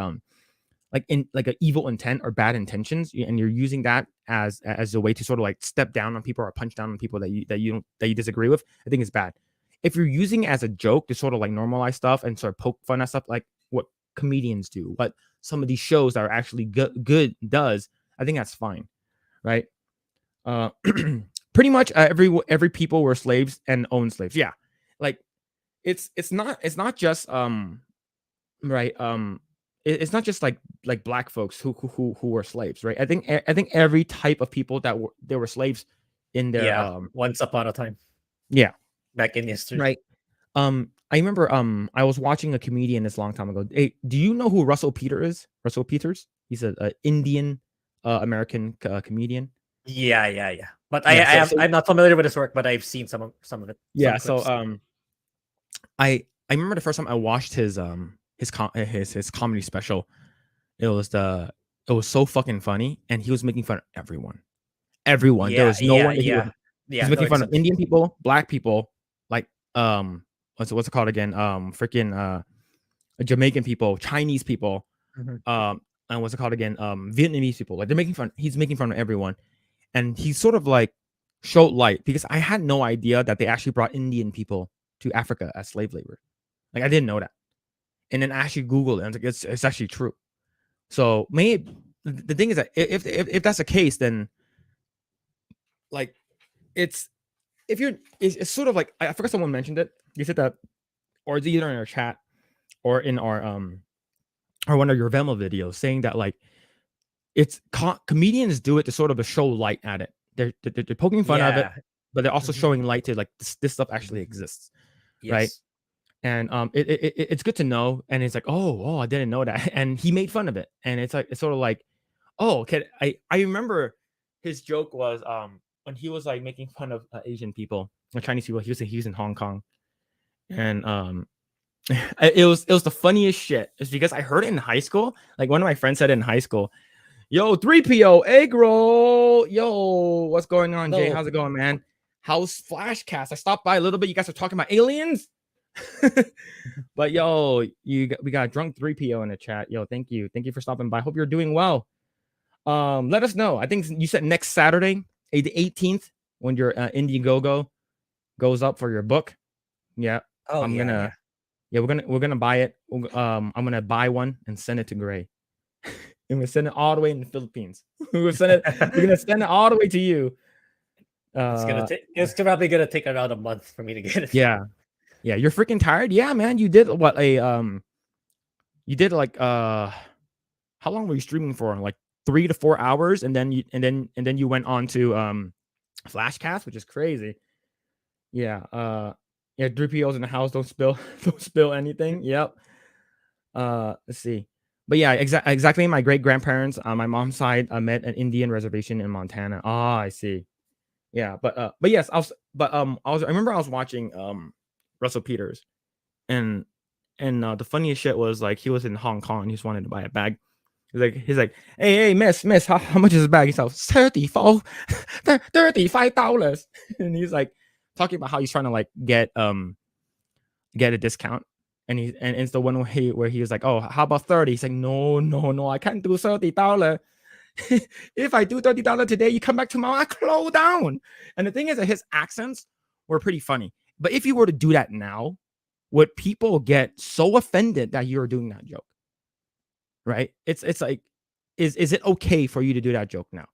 like in like an evil intent or bad intentions, and you're using that as a way to sort of like step down on people or punch down on people that you disagree with, I think it's bad. If you're using it as a joke to sort of like normalize stuff and sort of poke fun at stuff, like what comedians do, what some of these shows that are actually good does, I think that's fine, right? uh Pretty much every people were slaves and owned slaves, yeah. Like it's not just right it's not just like black folks who were slaves, right? I think every type of people that were slaves in their Yeah, once upon a time yeah, back in history. right. I remember I was watching a comedian this long time ago. Hey, do you know who Russell Peter is? Russell Peters? He's a Indian American comedian. Yeah. But Yeah, I'm not familiar with his work, but I've seen some of it, some yeah, so clips. I remember the first time I watched his comedy special. It was so fucking funny, and he was making fun of everyone. Everyone. There was no one that he's No making fun of exception. Indian people, black people, like what's it called again? Freaking Jamaican people, Chinese people, Mhm. and what's it called again? Vietnamese people. Like they're making fun. He's making fun of everyone, and he's sort of like showed light because I had no idea that they actually brought Indian people to Africa as slave labor. Like I didn't know that, and then I actually Googled it, and I was like, it's actually true. So maybe the thing is that if that's the case, then like it's if you're it's sort of like I forgot someone mentioned it. You said that, or it's either in our chat or in our or one of your Velma videos saying that like it's comedians do it to sort of show light at it. They're poking fun of it, Yeah. but they're also Mhm. showing light to like this stuff actually exists, right? Yes. And it's good to know. And it's like, I didn't know that. And he made fun of it, and it's like it's sort of like, oh, okay. I remember his joke was when he was like making fun of Asian people or Chinese people. He was in Hong Kong, and it was the funniest shit. It's because I heard it in high school. Like one of my friends said it in high school. Yo, 3PO, Eggroll. Yo, what's going on, Jay? No. How's it going, man? How's Flashcast? I stopped by a little bit. You guys are talking about aliens? But yo, we got drunk 3PO in the chat. Yo, thank you. Thank you for stopping by. Hope you're doing well. Let us know. I think you said next Saturday, the 18th, when your Indiegogo goes up for your book. Yeah, Oh I'm yeah. gonna we're gonna buy it. I'm gonna buy one and send it to Grae. And we'll send it all the way in the Philippines. We're gonna send it all the way to you. It's probably gonna take around a month for me to get it. Yeah. Yeah, you're freaking tired? Yeah, man. You did what you did like how long were you streaming for? Like 3 to 4 hours, and then you went on to Flashcast, which is crazy. Yeah, yeah, 3POs in the house, don't spill don't spill anything. Yep. Let's see. But yeah, exactly. My great grandparents on my mom's side met an Indian reservation in Montana. Ah, I see. Yeah, but yes, I remember I was watching Russell Peters, and the funniest shit was like he was in Hong Kong and he just wanted to buy a bag. He's like, hey, miss, how much is the bag? He's like, $34, $35. And he's like talking about how he's trying to like get a discount. And it's the one where he was like, oh, how about 30? He's like, no, I can't do $30. If I do $30 today, you come back tomorrow, I close down. And the thing is that his accents were pretty funny. But if you were to do that now, would people get so offended that you're doing that joke? Right? It's like, is it okay for you to do that joke now?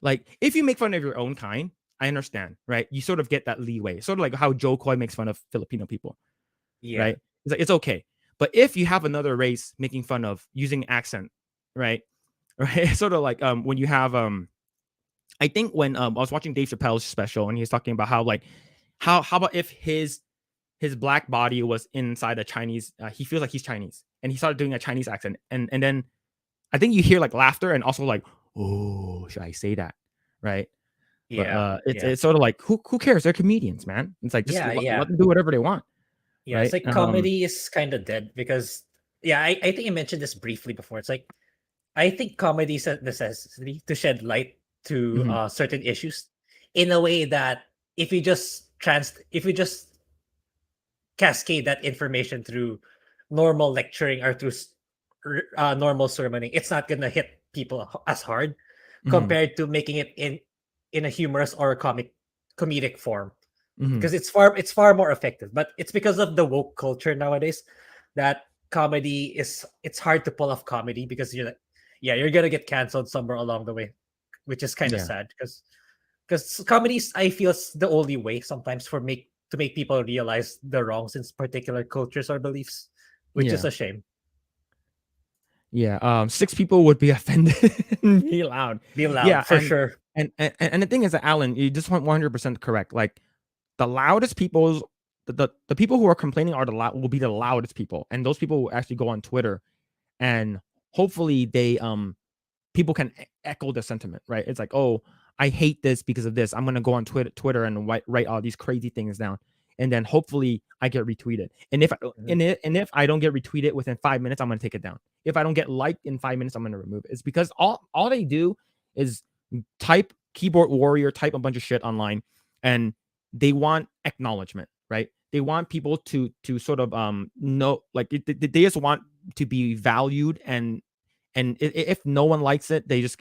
Like, if you make fun of your own kind, I understand, right? You sort of get that leeway, sort of like how Joe Coy makes fun of Filipino people, Yeah. right? It's like it's okay. But if you have another race making fun of using accent, right? Right? It's sort of like when you have I think when I was watching Dave Chappelle's special and he's talking about how like how about if his black body was inside a Chinese, he feels like he's Chinese, and he started doing a Chinese accent, and then I think you hear like laughter and also like, oh, should I say that, right? But Yeah. it's sort of like who cares? They're comedians, man. It's like just Yeah. let them do whatever they want, Yeah. It's right? like comedy is kind of dead because I think I mentioned this briefly before. It's like I think comedy is a necessity to shed light to Mhm, certain issues in a way that if you just cascade that information through normal lecturing or through normal sermoning, it's not gonna hit people as hard mhm, compared to making it in a humorous or comedic form mhm. because it's far more effective. But it's because of the woke culture nowadays that comedy is it's hard to pull off comedy because you're gonna get canceled somewhere along the way, which is kind of Yeah, sad because comedies I feel is the only way sometimes for make to make people realize the wrongs in particular cultures or beliefs, which is yeah, a shame. yeah. 6 people would be offended and be loud. Be Yeah, loud for sure. and the thing is that Alan, you just want 100% correct. Like the loudest people the people who are complaining are will be the loudest people, and those people will actually go on Twitter, and hopefully they people can echo the sentiment, right? It's like, oh, I hate this because of this. I'm gonna go on Twitter and write all these crazy things down, and then hopefully I get retweeted. And if I don't get retweeted within 5 minutes, I'm gonna take it down. If I don't get liked in 5 minutes, I'm gonna remove it. It's because all they do is type keyboard warrior, type a bunch of shit online, and they want acknowledgement, right? They want people to sort of know, like they just want to be valued, and if no one likes it, they just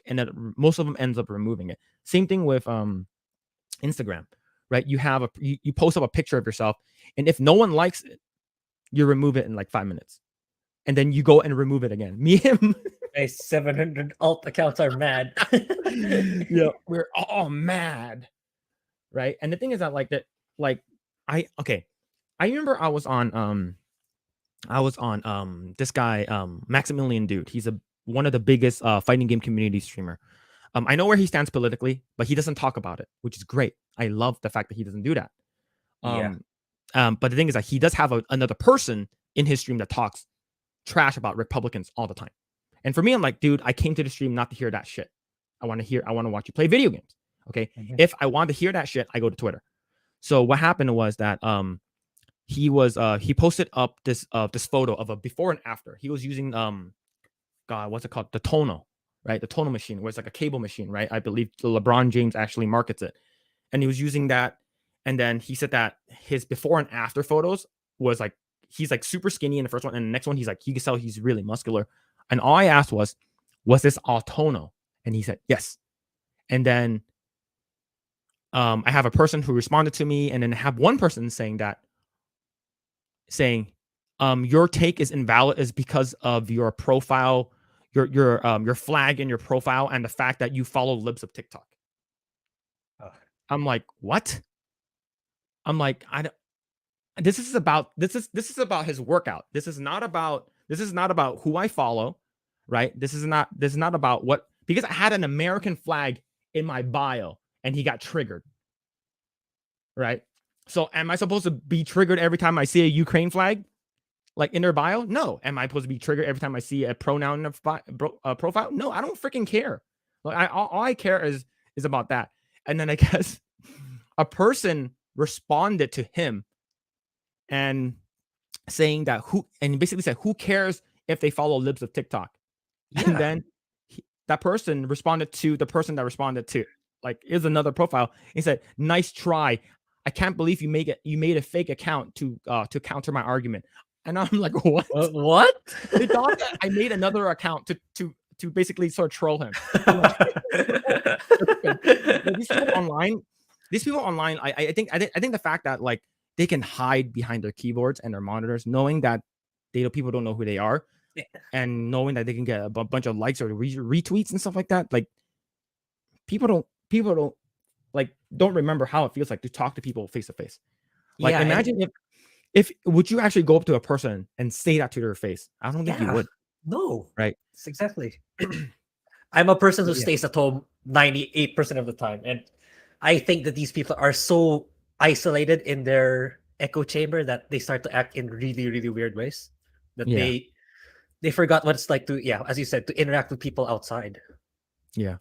most of them ends up removing it. Same thing with Instagram, right? You have you post up a picture of yourself, and if no one likes it, you remove it in like 5 minutes, and then you go and remove it again. Me and My 700 alt accounts are mad. yeah, we're all mad, right? And the thing is that I remember I was on this guy Maximilian Dude. He's one of the biggest fighting game community streamer. I know where he stands politically, but he doesn't talk about it, which is great. I love the fact that he doesn't do that. But the thing is that he does have another person in his stream that talks trash about Republicans all the time. And for me, I'm like, dude, I came to the stream not to hear that shit. I want to watch you play video games. Okay. If I want to hear that shit, I go to Twitter. So what happened was that he posted up this photo of a before and after. He was using what's it called? The tonal, right? The tonal machine, where it's like a cable machine, right? I believe LeBron James actually markets it. And he was using that. And then he said that his before and after photos was like, he's like super skinny in the first one. And the next one, he's like, you can tell he's really muscular. And all I asked was this all tonal? And he said, yes. And then I have a person who responded to me, and then I have one person saying your take is invalid is because of your profile, your flag in your profile, and the fact that you follow libs of TikTok. I'm like, what? I'm like, this is about his workout. This is not about who I follow, right? This is not about what, because I had an American flag in my bio and he got triggered, right? So am I supposed to be triggered every time I see a Ukraine flag, like in their bio? No. Am I supposed to be triggered every time I see a pronoun in a profile? No, I don't freaking care. Like all I care is about that. And then I guess a person responded to him and saying that and basically said, who cares if they follow libs of TikTok? Yeah. And then that person responded to the person that responded to, like, is another profile. He said, nice try. I can't believe you made a fake account to counter my argument. And I'm like, what? What? They thought that I made another account to basically sort of troll him. These people online, I think the fact that like they can hide behind their keyboards and their monitors, knowing that people don't know who they are, and knowing that they can get a bunch of likes or retweets and stuff like that. Like people don't don't remember how it feels like to talk to people face to face. Like imagine if would you actually go up to a person and say that to their face? I don't think you would. No. Right. It's exactly. I'm a person who stays at home 98% of the time, and I think that these people are so isolated in their echo chamber that they start to act in really, really weird ways. That they forgot what it's like to, as you said, to interact with people outside. Yeah.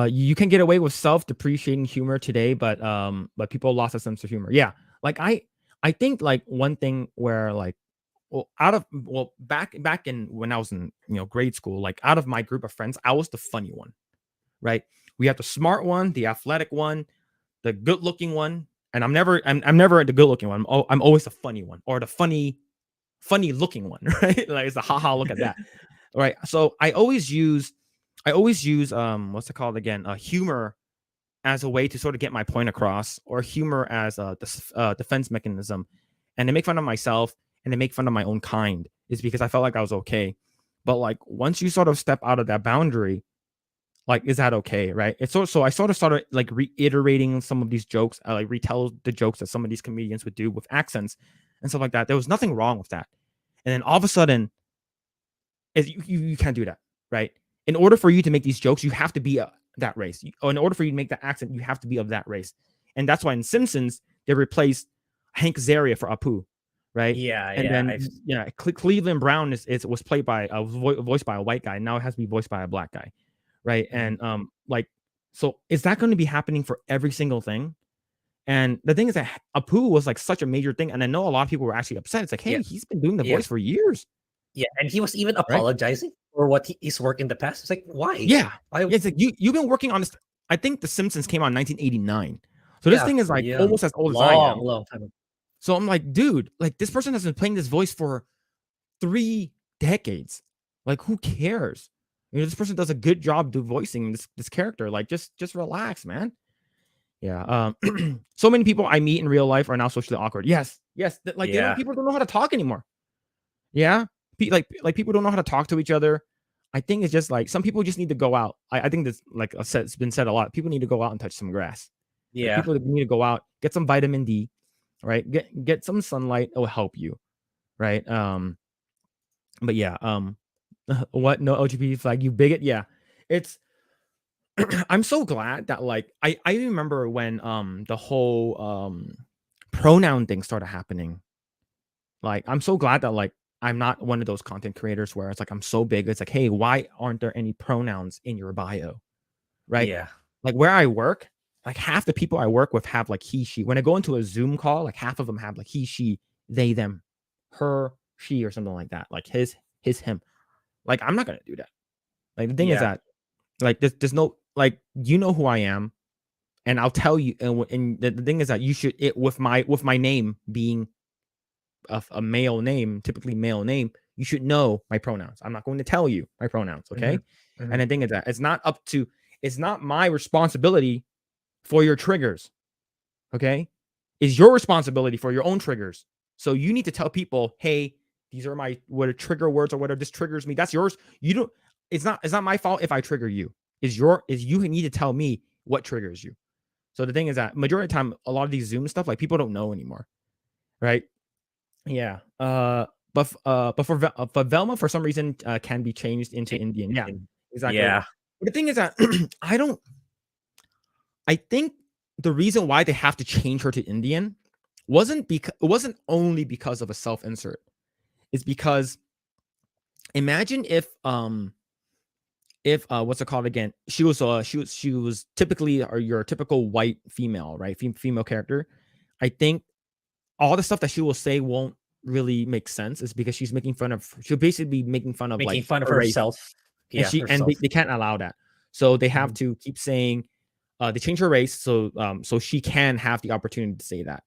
You can get away with self-depreciating humor today, but people lost a sense of humor. Yeah. Like I think like one thing where like, back in when I was in grade school, like out of my group of friends, I was the funny one, right? We have the smart one, the athletic one, the good-looking one, and I'm never the good-looking one. I'm always the funny one, or the funny-looking one, right? Like it's a haha, look at that, right? So I always use what's it called again? Humor as a way to sort of get my point across, or humor as a defense mechanism, and to make fun of myself and to make fun of my own kind is because I felt like I was okay. But like once you sort of step out of that boundary, like, is that okay, right? It's so I sort of started like reiterating some of these jokes. I like retell the jokes that some of these comedians would do with accents and stuff like that. There was nothing wrong with that. And then all of a sudden, you can't do that, right? In order for you to make these jokes, you have to be that race. Or in order for you to make that accent, you have to be of that race. And that's why in Simpsons, they replaced Hank Azaria for Apu, right? Yeah, And yeah. then Cleveland Brown was played by voiced by a white guy. Now it has to be voiced by a black guy, right? Mhm. And like, so is that going to be happening for every single thing? And the thing is that Apu was like such a major thing, and I know a lot of people were actually upset. It's like, Yeah, hey, he's been doing the yeah, voice for years, yeah. And he was even right? apologizing for what he's worked in the past. It's like, why? Yeah, Why? yeah. It's like you've been working on this. I think The Simpsons came out in 1989, so this Yeah, thing is like yeah. almost as old as I Long, am. long time ago. So I'm like, dude, like this person has been playing this voice for 3 decades. Like, who cares? You know, this person does a good job voicing this character. Like, just relax, man. Yeah. So many people I meet in real life are now socially awkward. Yes, yes. Like Yeah, people don't know how to talk anymore. Yeah. Like people don't know how to talk to each other. I think it's just like some people just need to go out. I think this, like I said, it's been said a lot. People need to go out and touch some grass. Like yeah. people need to go out, get some vitamin D, right? Get some sunlight. It will help you, right? But yeah, what, no LGBT flag, you bigot? Yeah, it's I'm so glad that, like, I remember when the whole pronoun thing started happening. Like, I'm so glad that, like, I'm not one of those content creators where it's like I'm so big, it's like, hey, why aren't there any pronouns in your bio, right? Yeah. Like where I work, like half the people I work with have like he, she. When I go into a Zoom call, like half of them have like he, she, they, them, her, she, or something like that. Like his, him. Like, I'm not gonna do that. Like the thing is Yeah. that, like, there's no, like, you know who I am, and I'll tell you. And the thing is that you should, it with my name being a male name, typically male name, you should know my pronouns. I'm not going to tell you my pronouns, okay? Mm-hmm. And the thing is that it's not my responsibility for your triggers, okay? It's your responsibility for your own triggers. So you need to tell people, hey, these are my what are trigger words, or whatever this triggers me. That's yours. You don't. It's not my fault if I trigger you. Is you need to tell me what triggers you. So the thing is that majority of the time, a lot of these Zoom stuff, like people don't know anymore, right? Yeah. But for Velma, for some reason, can be changed into Indian. Yeah, exactly. Yeah. But the thing is that I don't. I think the reason why they have to change her to Indian it wasn't only because of a self insert. It's because imagine if what's it called again? She was typically your typical white female, right? Female character. I think all the stuff that she will say won't really make sense. Is because she'll basically be making fun of Making like fun of her race, herself. and Yeah, herself. they can't allow that. So they have Mhm. to keep saying they change her race so she can have the opportunity to say that.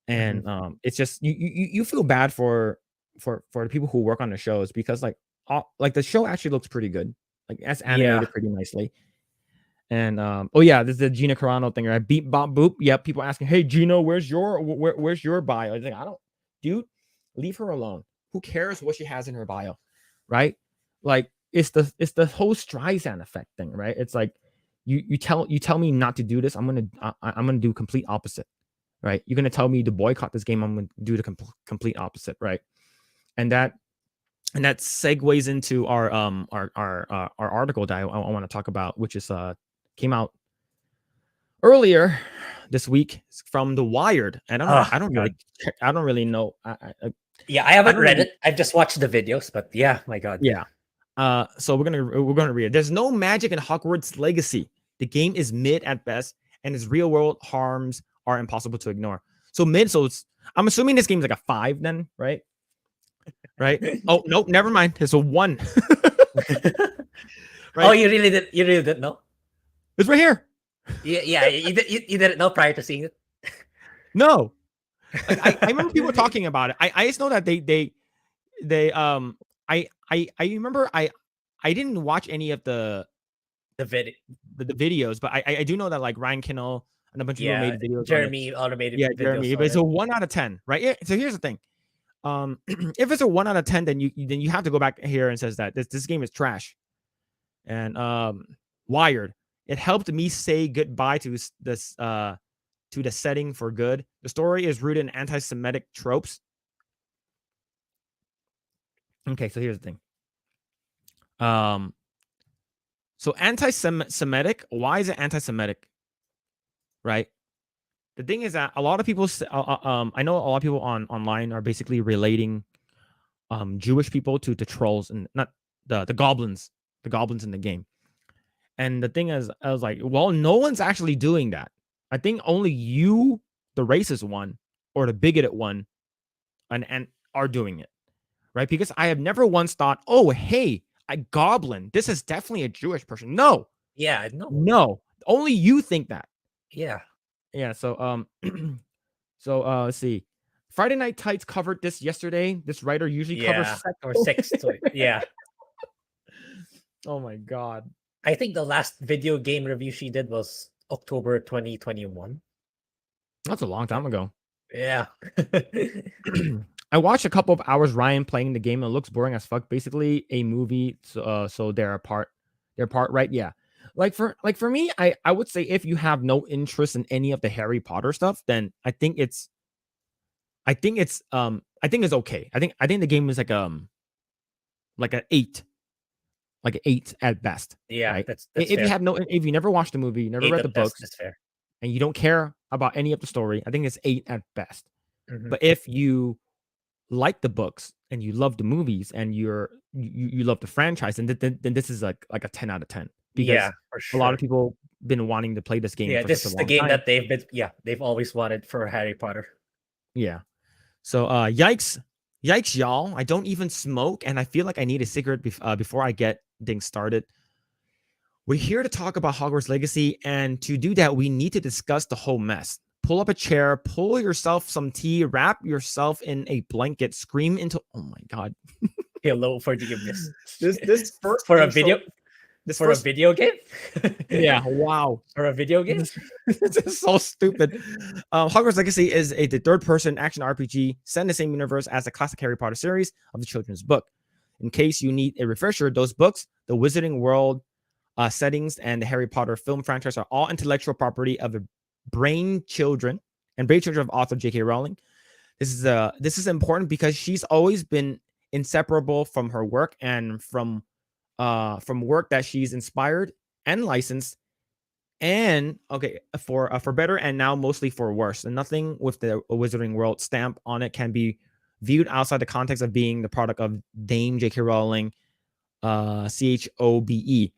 Mhm. And it's just you feel bad for the people who work on the shows, because like the show actually looks pretty good, like it's Yeah. animated pretty nicely. And oh yeah, this is the Gina Carano thing, right? Beep bop boop. Yep, people asking, hey Gino, where's your bio? I think, I don't, dude, leave her alone. Who cares what she has in her bio, right? Like it's the whole Streisand effect thing, right? It's like you tell me not to do this, I'm gonna do complete opposite, right? You're gonna tell me to boycott this game, I'm gonna do the complete opposite, right? And that segues into our article that I want to talk about, which is came out earlier this week from The Wired. And Oh God. I don't really know. Yeah, I I haven't don't read really, it. I've just watched the videos, but yeah, my God. yeah. So we're gonna read it. There's no magic in Hogwarts Legacy. The game is mid at best, and its real world harms are impossible to ignore. So mid. So I'm assuming this game's like a 5 then, right? Right? Oh nope, never mind. It's a 1. Oh, Right? you really didn't know? It's right here. Yeah, yeah, you didn't know prior to seeing it? No, like I remember people talking about it. I just know that they I remember I didn't watch any of The video. the videos, but I do know that like Ryan Kinnell and a bunch of people Yeah, made videos on it. Jeremy automated Yeah, videos Jeremy. But on it's it. a 1 out of 10, right? Yeah, so here's the thing. If it's a 1 out of 10, then you have to go back here and says that this game is trash. And Wired. It helped me say goodbye to this to the setting for good. The story is rooted in anti-Semitic tropes. Okay, so here's the thing. So anti-Semitic, why is it anti-Semitic? Right? the thing is that a lot of people, I know a lot of people online are basically relating Jewish people to the trolls and not the goblins, in the game. And the thing is, I was like, well, no one's actually doing that. I think only you, the racist one, or the bigoted one, and are doing it, right? Because I have never once thought, oh, hey, a goblin. This is definitely a Jewish person. No, Yeah, no. no, only you think that. Yeah. Yeah. So so let's see. Friday Night Tights covered this yesterday. This writer usually covers Yeah. sex. Or sex toy. Yeah. Oh my god. I think the last video game review she did was October 2021. That's a long time ago. Yeah. I watched a couple of hours Ryan playing the game and it looks boring as fuck. Basically a movie, so they're apart. They're apart, right? Yeah. Like for me, I would say if you have no interest in any of the Harry Potter stuff, then I think it's okay. I think the game is like an 8. Like an 8 at best. Yeah, Right? that's If you fair. have if you never watched the movie, you never 8 read the at best. books, That's fair. and you don't care about any of the story, I think it's 8 at best. Mhm. But if you like the books and you love the movies and you love the franchise, then this is like a 10 out of 10 because Yeah, for a lot of sure. people been wanting to play this game Yeah, for this such a is the long game time. that they've always wanted for Harry Potter. Yeah. So yikes y'all. I don't even smoke and I feel like I need a cigarette before I get things started. We're here to talk about Hogwarts Legacy, and to do that, we need to discuss the whole mess. Pull up a chair, pull yourself some tea, wrap yourself in a blanket, scream into. Oh my god! Hello, forgiveness. This first For a intro, video this for a first, video game? yeah, wow, For a video game? this is so stupid. Hogwarts Legacy is the third-person action RPG set in the same universe as the classic Harry Potter series of the children's book. In case you need a refresher, those books, the Wizarding World settings, and the Harry Potter film franchise are all intellectual property of the brainchildren of author J.K. Rowling. This is important because she's always been inseparable from her work and from work that she's inspired and licensed, and okay, for better and now mostly for worse. And nothing with the Wizarding World stamp on it can be viewed outside the context of being the product of Dame J.K. Rowling, CHOBE.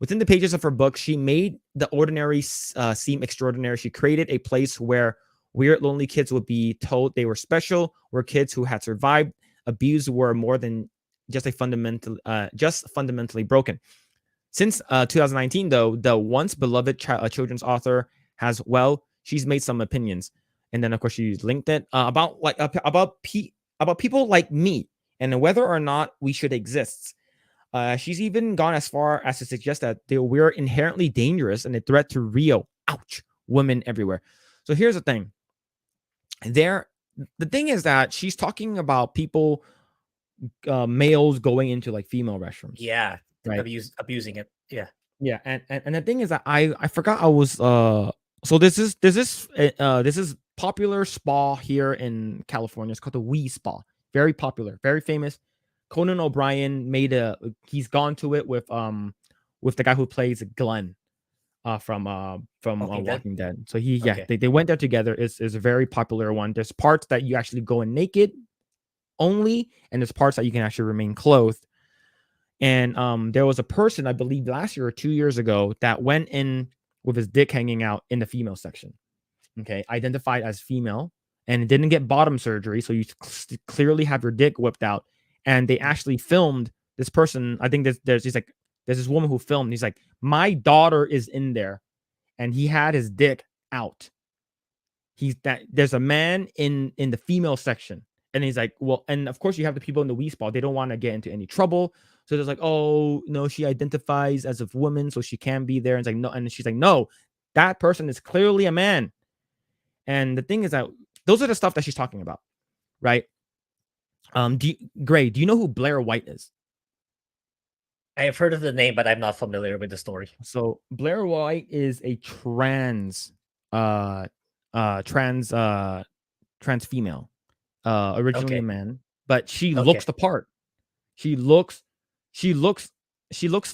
Within the pages of her book, she made the ordinary seem extraordinary. She created a place where weird, lonely kids would be told they were special, where kids who had survived abuse were more than just fundamentally broken. Since 2019, though, the once beloved children's author has, well, she's made some opinions, and then of course she's linked it about people like me and whether or not we should exist. She's even gone as far as to suggest that we're inherently dangerous and a threat to real, ouch, women everywhere. So here's the thing. The thing is that she's talking about people, males going into like female restrooms. Yeah, right. Abusing it. Yeah. Yeah, and the thing is that I forgot I was so this is popular spa here in California. It's called the Wee Spa. Very popular, very famous. Conan O'Brien he's gone to it with the guy who plays Glenn from Walking Dead. So Okay. they went there together. It's a very popular one. There's parts that you actually go in naked only, and there's parts that you can actually remain clothed. And there was a person, I believe last year or 2 years ago, that went in with his dick hanging out in the female section. Okay, identified as female and didn't get bottom surgery, so you clearly have your dick whipped out. And they actually filmed this person. I think there's this woman who filmed. He's like, my daughter is in there, and he had his dick out. There's a man in the female section, and he's like, well, and of course you have the people in the Wii Spa. They don't want to get into any trouble, so there's like, oh no, she identifies as a woman, so she can be there. And it's like, no, and she's like, no, that person is clearly a man. And the thing is that those are the stuff that she's talking about, right? Grae, do you know who Blair White is? I have heard of the name, but I'm not familiar with the story. So Blair White is a trans female, originally a man, but she looks the part. She looks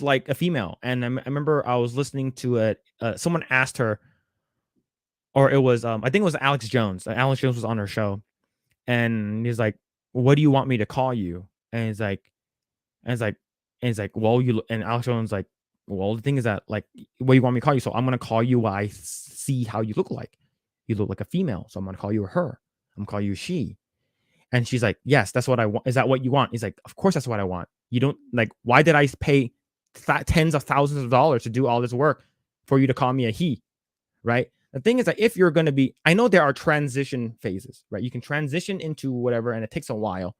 like a female. And I remember I was listening to it. Someone asked her, or it was I think it was Alex Jones. Alex Jones was on her show, and he's like, "What do you want me to call you?" And he's like, and it's like, well, and Alex Jones like, well, the thing is that like, what do you want me to call you? So I'm gonna call you what I see how you look like. You look like a female, so I'm gonna call you a her. I'm gonna call you a she. And she's like, yes, that's what I want. Is that what you want? He's like, of course that's what I want. You don't like, why did I pay tens of thousands of dollars to do all this work for you to call me a he? Right. The thing is that if you're going to be, I know there are transition phases, right? You can transition into whatever and it takes a while.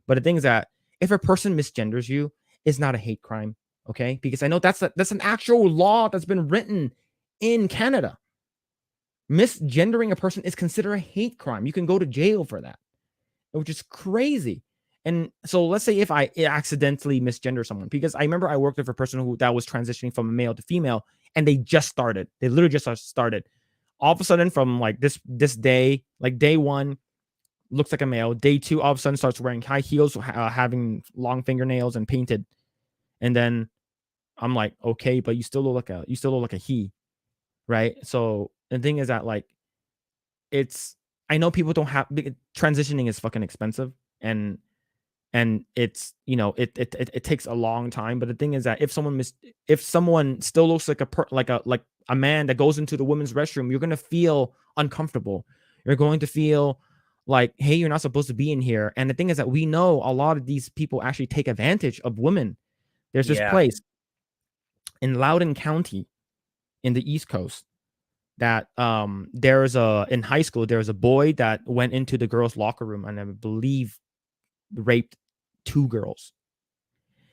But the thing is that if a person misgenders you, it's not a hate crime. Okay. Because I know that's an actual law that's been written in Canada. Misgendering a person is considered a hate crime. You can go to jail for that, which is crazy. And so let's say if I accidentally misgender someone, because I remember I worked with a person that was transitioning from a male to female, and they just started. They literally just started. All of a sudden, from like this day, like day one, looks like a male. Day two, all of a sudden starts wearing high heels, having long fingernails and painted. And then I'm like, okay, but you still look like a he, right? So the thing is that like, I know people don't have, transitioning is fucking expensive, and it's, it takes a long time. But the thing is that if someone still looks like a man that goes into the women's restroom, you're gonna feel uncomfortable. You're going to feel like, hey, you're not supposed to be in here. And the thing is that we know a lot of these people actually take advantage of women. There's this place in Loudoun County in the East Coast that in high school there was a boy that went into the girls' locker room and I believe raped 2 girls.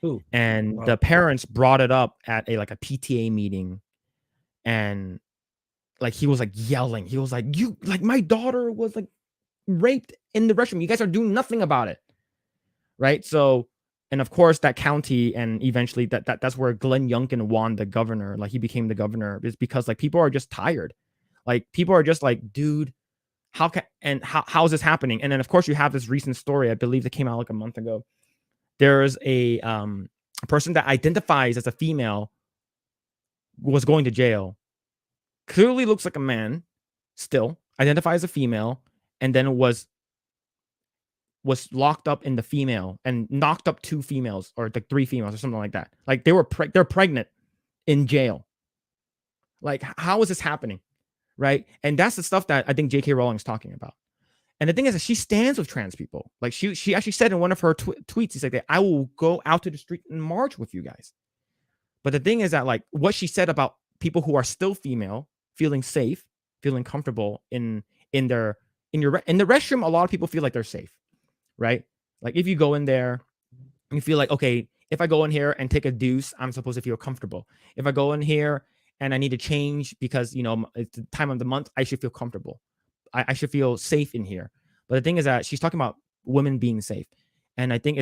Ooh. And Wow. the parents brought it up at a PTA meeting, and like he was like yelling. He was like, "You like my daughter was like raped in the restroom. You guys are doing nothing about it." Right? So, and of course that county, and eventually that's where Glenn Youngkin won the governor. Like he became the governor, is because like people are just tired. Like people are just like, dude, how is this happening? And then of course you have this recent story, I believe that came out like a month ago. There's a person that identifies as a female was going to jail, clearly looks like a man, still identifies as a female, and then was locked up in the female and knocked up 2 females or like 3 females or something like that. Like they're pregnant in jail. Like how is this happening? Right? And that's the stuff that I think J.K. Rowling's talking about. And the thing is that she stands with trans people. Like she actually said in one of her tweets, he's like, I will go out to the street and march with you guys. But the thing is that like what she said about people who are still female, feeling safe, feeling comfortable in the restroom, a lot of people feel like they're safe, right? Like if you go in there, you feel like, okay, if I go in here and take a deuce, I'm supposed to feel comfortable. If I go in here and I need to change because it's the time of the month, I should feel comfortable. I should feel safe in here. But the thing is that she's talking about women being safe. And I think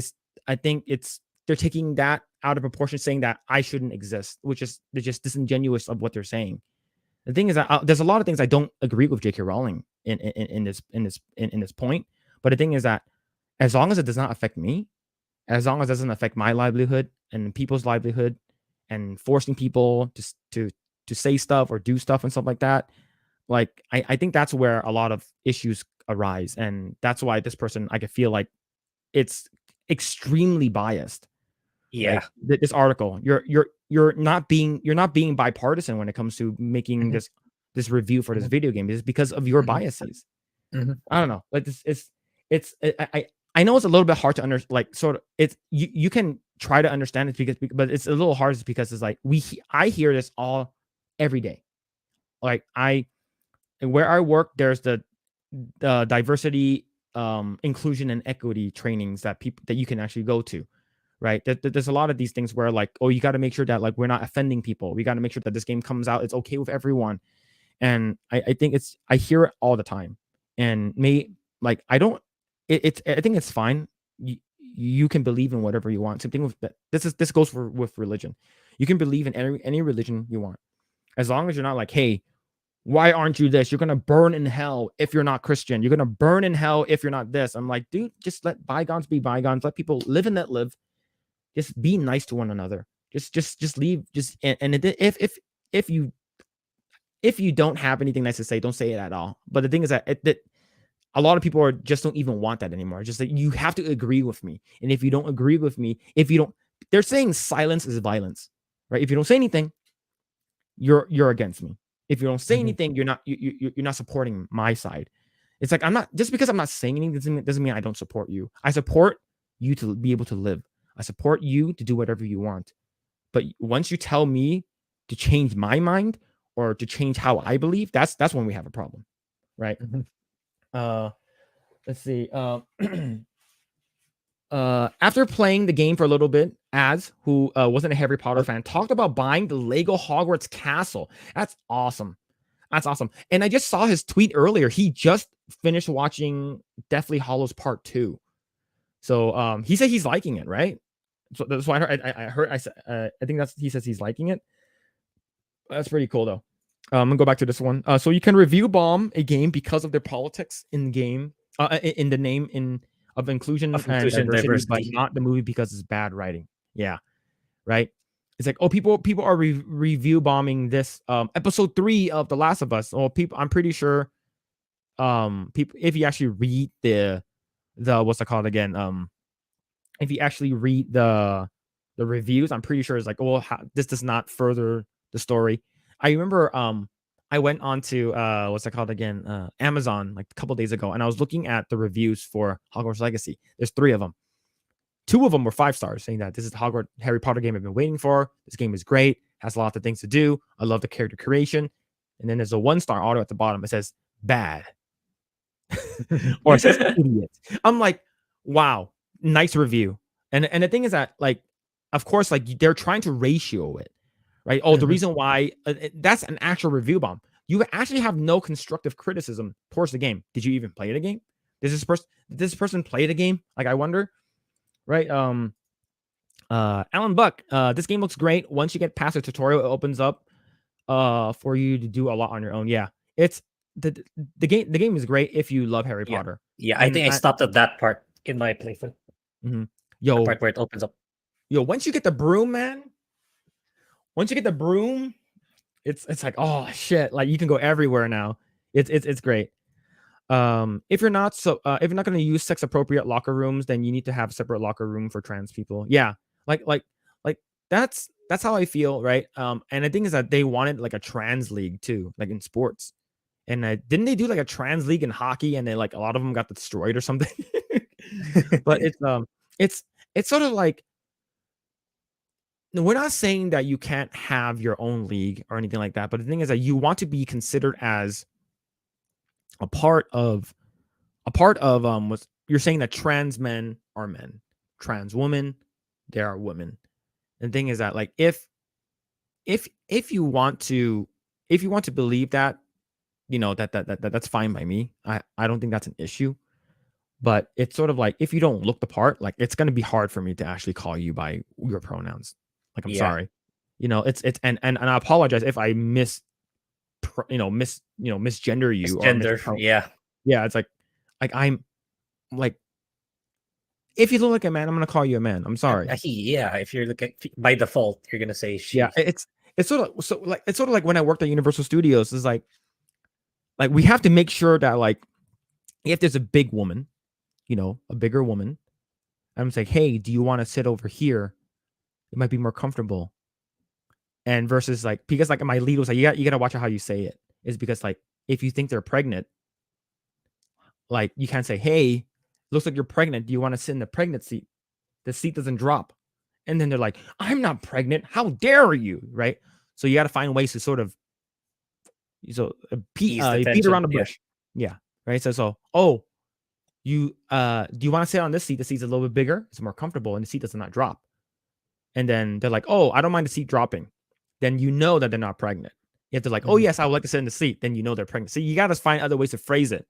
they're taking that out of proportion, saying that I shouldn't exist, which is they're just disingenuous of what they're saying. The thing is that there's a lot of things I don't agree with J.K. Rowling in this point. But the thing is that as long as it does not affect me, as long as it doesn't affect my livelihood and people's livelihood, and forcing people to say stuff or do stuff and stuff like that, like I think that's where a lot of issues arise. And that's why this person, I could feel like it's extremely biased. Yeah. Like this article, you're not being bipartisan when it comes to making this review for this video game, is because of your biases. I don't know. Like I know it's a little bit hard to understand. Like sort of, it's you can try to understand it but it's a little hard because it's like I hear this all every day. Like where I work, there's the diversity, inclusion, and equity trainings that you can actually go to, right? There's a lot of these things where like, oh, you got to make sure that like we're not offending people. We got to make sure that this game comes out, it's okay with everyone. And I think I hear it all the time. And like I don't, I think it's fine. You can believe in whatever you want. Same thing with this goes with religion. You can believe in any religion you want, as long as you're not like, hey, why aren't you this? You're gonna burn in hell if you're not Christian. You're gonna burn in hell if you're not this. I'm like, dude, just let bygones be bygones. Let people live and let live. Just be nice to one another. Just leave. If you, if you don't have anything nice to say, don't say it at all. But the thing is that a lot of people are just don't even want that anymore. Just that you have to agree with me, and if you don't agree with me, if you don't, they're saying silence is violence, right? If you don't say anything, you're against me. If you don't say anything, you're not supporting my side. It's like I'm not, just because I'm not saying anything doesn't mean I don't support you. I support you to be able to live. I support you to do whatever you want. But once you tell me to change my mind or to change how I believe, that's when we have a problem, right? Let's see. After playing the game for a little bit, Az, who wasn't a Harry Potter fan, talked about buying the Lego Hogwarts castle. That's awesome. That's awesome. And I just saw his tweet earlier. He just finished watching Deathly Hallows Part 2. So he said he's liking it, right? So that's why I think he says he's liking it. That's pretty cool though. I'm gonna go back to this one. So you can review bomb a game because of their politics in game, in the name of inclusion and diversity, but not the movie because it's bad writing. Yeah, right. It's like, oh, people are review bombing this episode 3 of The Last of Us. Well, people, I'm pretty sure, people, if you actually read the what's it called again, if you actually read the reviews, I'm pretty sure it's like, well, this does not further the story. I remember I went on to what's it called again, Amazon like a couple days ago, and I was looking at the reviews for Hogwarts Legacy. There's 3 of them. 2 of them were 5 stars, saying that this is the Hogwarts Harry Potter game I've been waiting for. This game is great, has lots of things to do. I love the character creation. And then there's a 1-star auto at the bottom. It says bad, or it says idiot. I'm like, wow, nice review. And the thing is that, like, of course, like, they're trying to ratio it, right? Oh, the reason why that's an actual review bomb. You actually have no constructive criticism towards the game. Did you even play the game? Did this person play the game? Like, I wonder, right? Alan Buck, this game looks great. Once you get past the tutorial, it opens up for you to do a lot on your own. Yeah, it's the game is great if you love Harry Potter. Yeah, I think I stopped at that part in my playthrough. Yo, the part where it opens up. Yo, once you get the broom, man. Once you get the broom, it's like, oh shit, like you can go everywhere now. It's great. If you're not going to use sex appropriate locker rooms, then you need to have a separate locker room for trans people. Yeah, like that's how I feel, right? And the thing is that they wanted like a trans league too, like in sports. And didn't they do like a trans league in hockey? And they, like, a lot of them got destroyed or something. But it's sort of like, we're not saying that you can't have your own league or anything like that. But the thing is that you want to be considered as a part of what you're saying, that trans men are men, trans women, they are women. And the thing is that, like, if you want to believe that, you know, that's fine by me. I don't think that's an issue. But it's sort of like, if you don't look the part, like, it's going to be hard for me to actually call you by your pronouns. Like, I'm sorry. You know, it's and I apologize if I misgender you. Misgender, yeah. It's like I'm like, if you look like a man, I'm gonna call you a man. I'm sorry. If you're looking by default, you're gonna say she. Yeah, it's sort of like when I worked at Universal Studios. It's like we have to make sure that, like, if there's a big woman, you know, a bigger woman, I'm like, hey, do you want to sit over here? It might be more comfortable. And versus, like, because, like, my lead was like, you got to watch out how you say it. Is because, like, if you think they're pregnant, like, you can't say, hey, looks like you're pregnant. Do you want to sit in the pregnant seat? The seat doesn't drop. And then they're like, I'm not pregnant. How dare you? Right. So you got to find ways to sort of, beat around the bush. Yeah. Right. So, oh, do you want to sit on this seat? The seat's a little bit bigger. It's more comfortable, and the seat does not drop. And then they're like, oh, I don't mind the seat dropping. Then you know that they're not pregnant. If they're like, oh, yes, I would like to sit in the seat, then you know they're pregnant. So you got to find other ways to phrase it.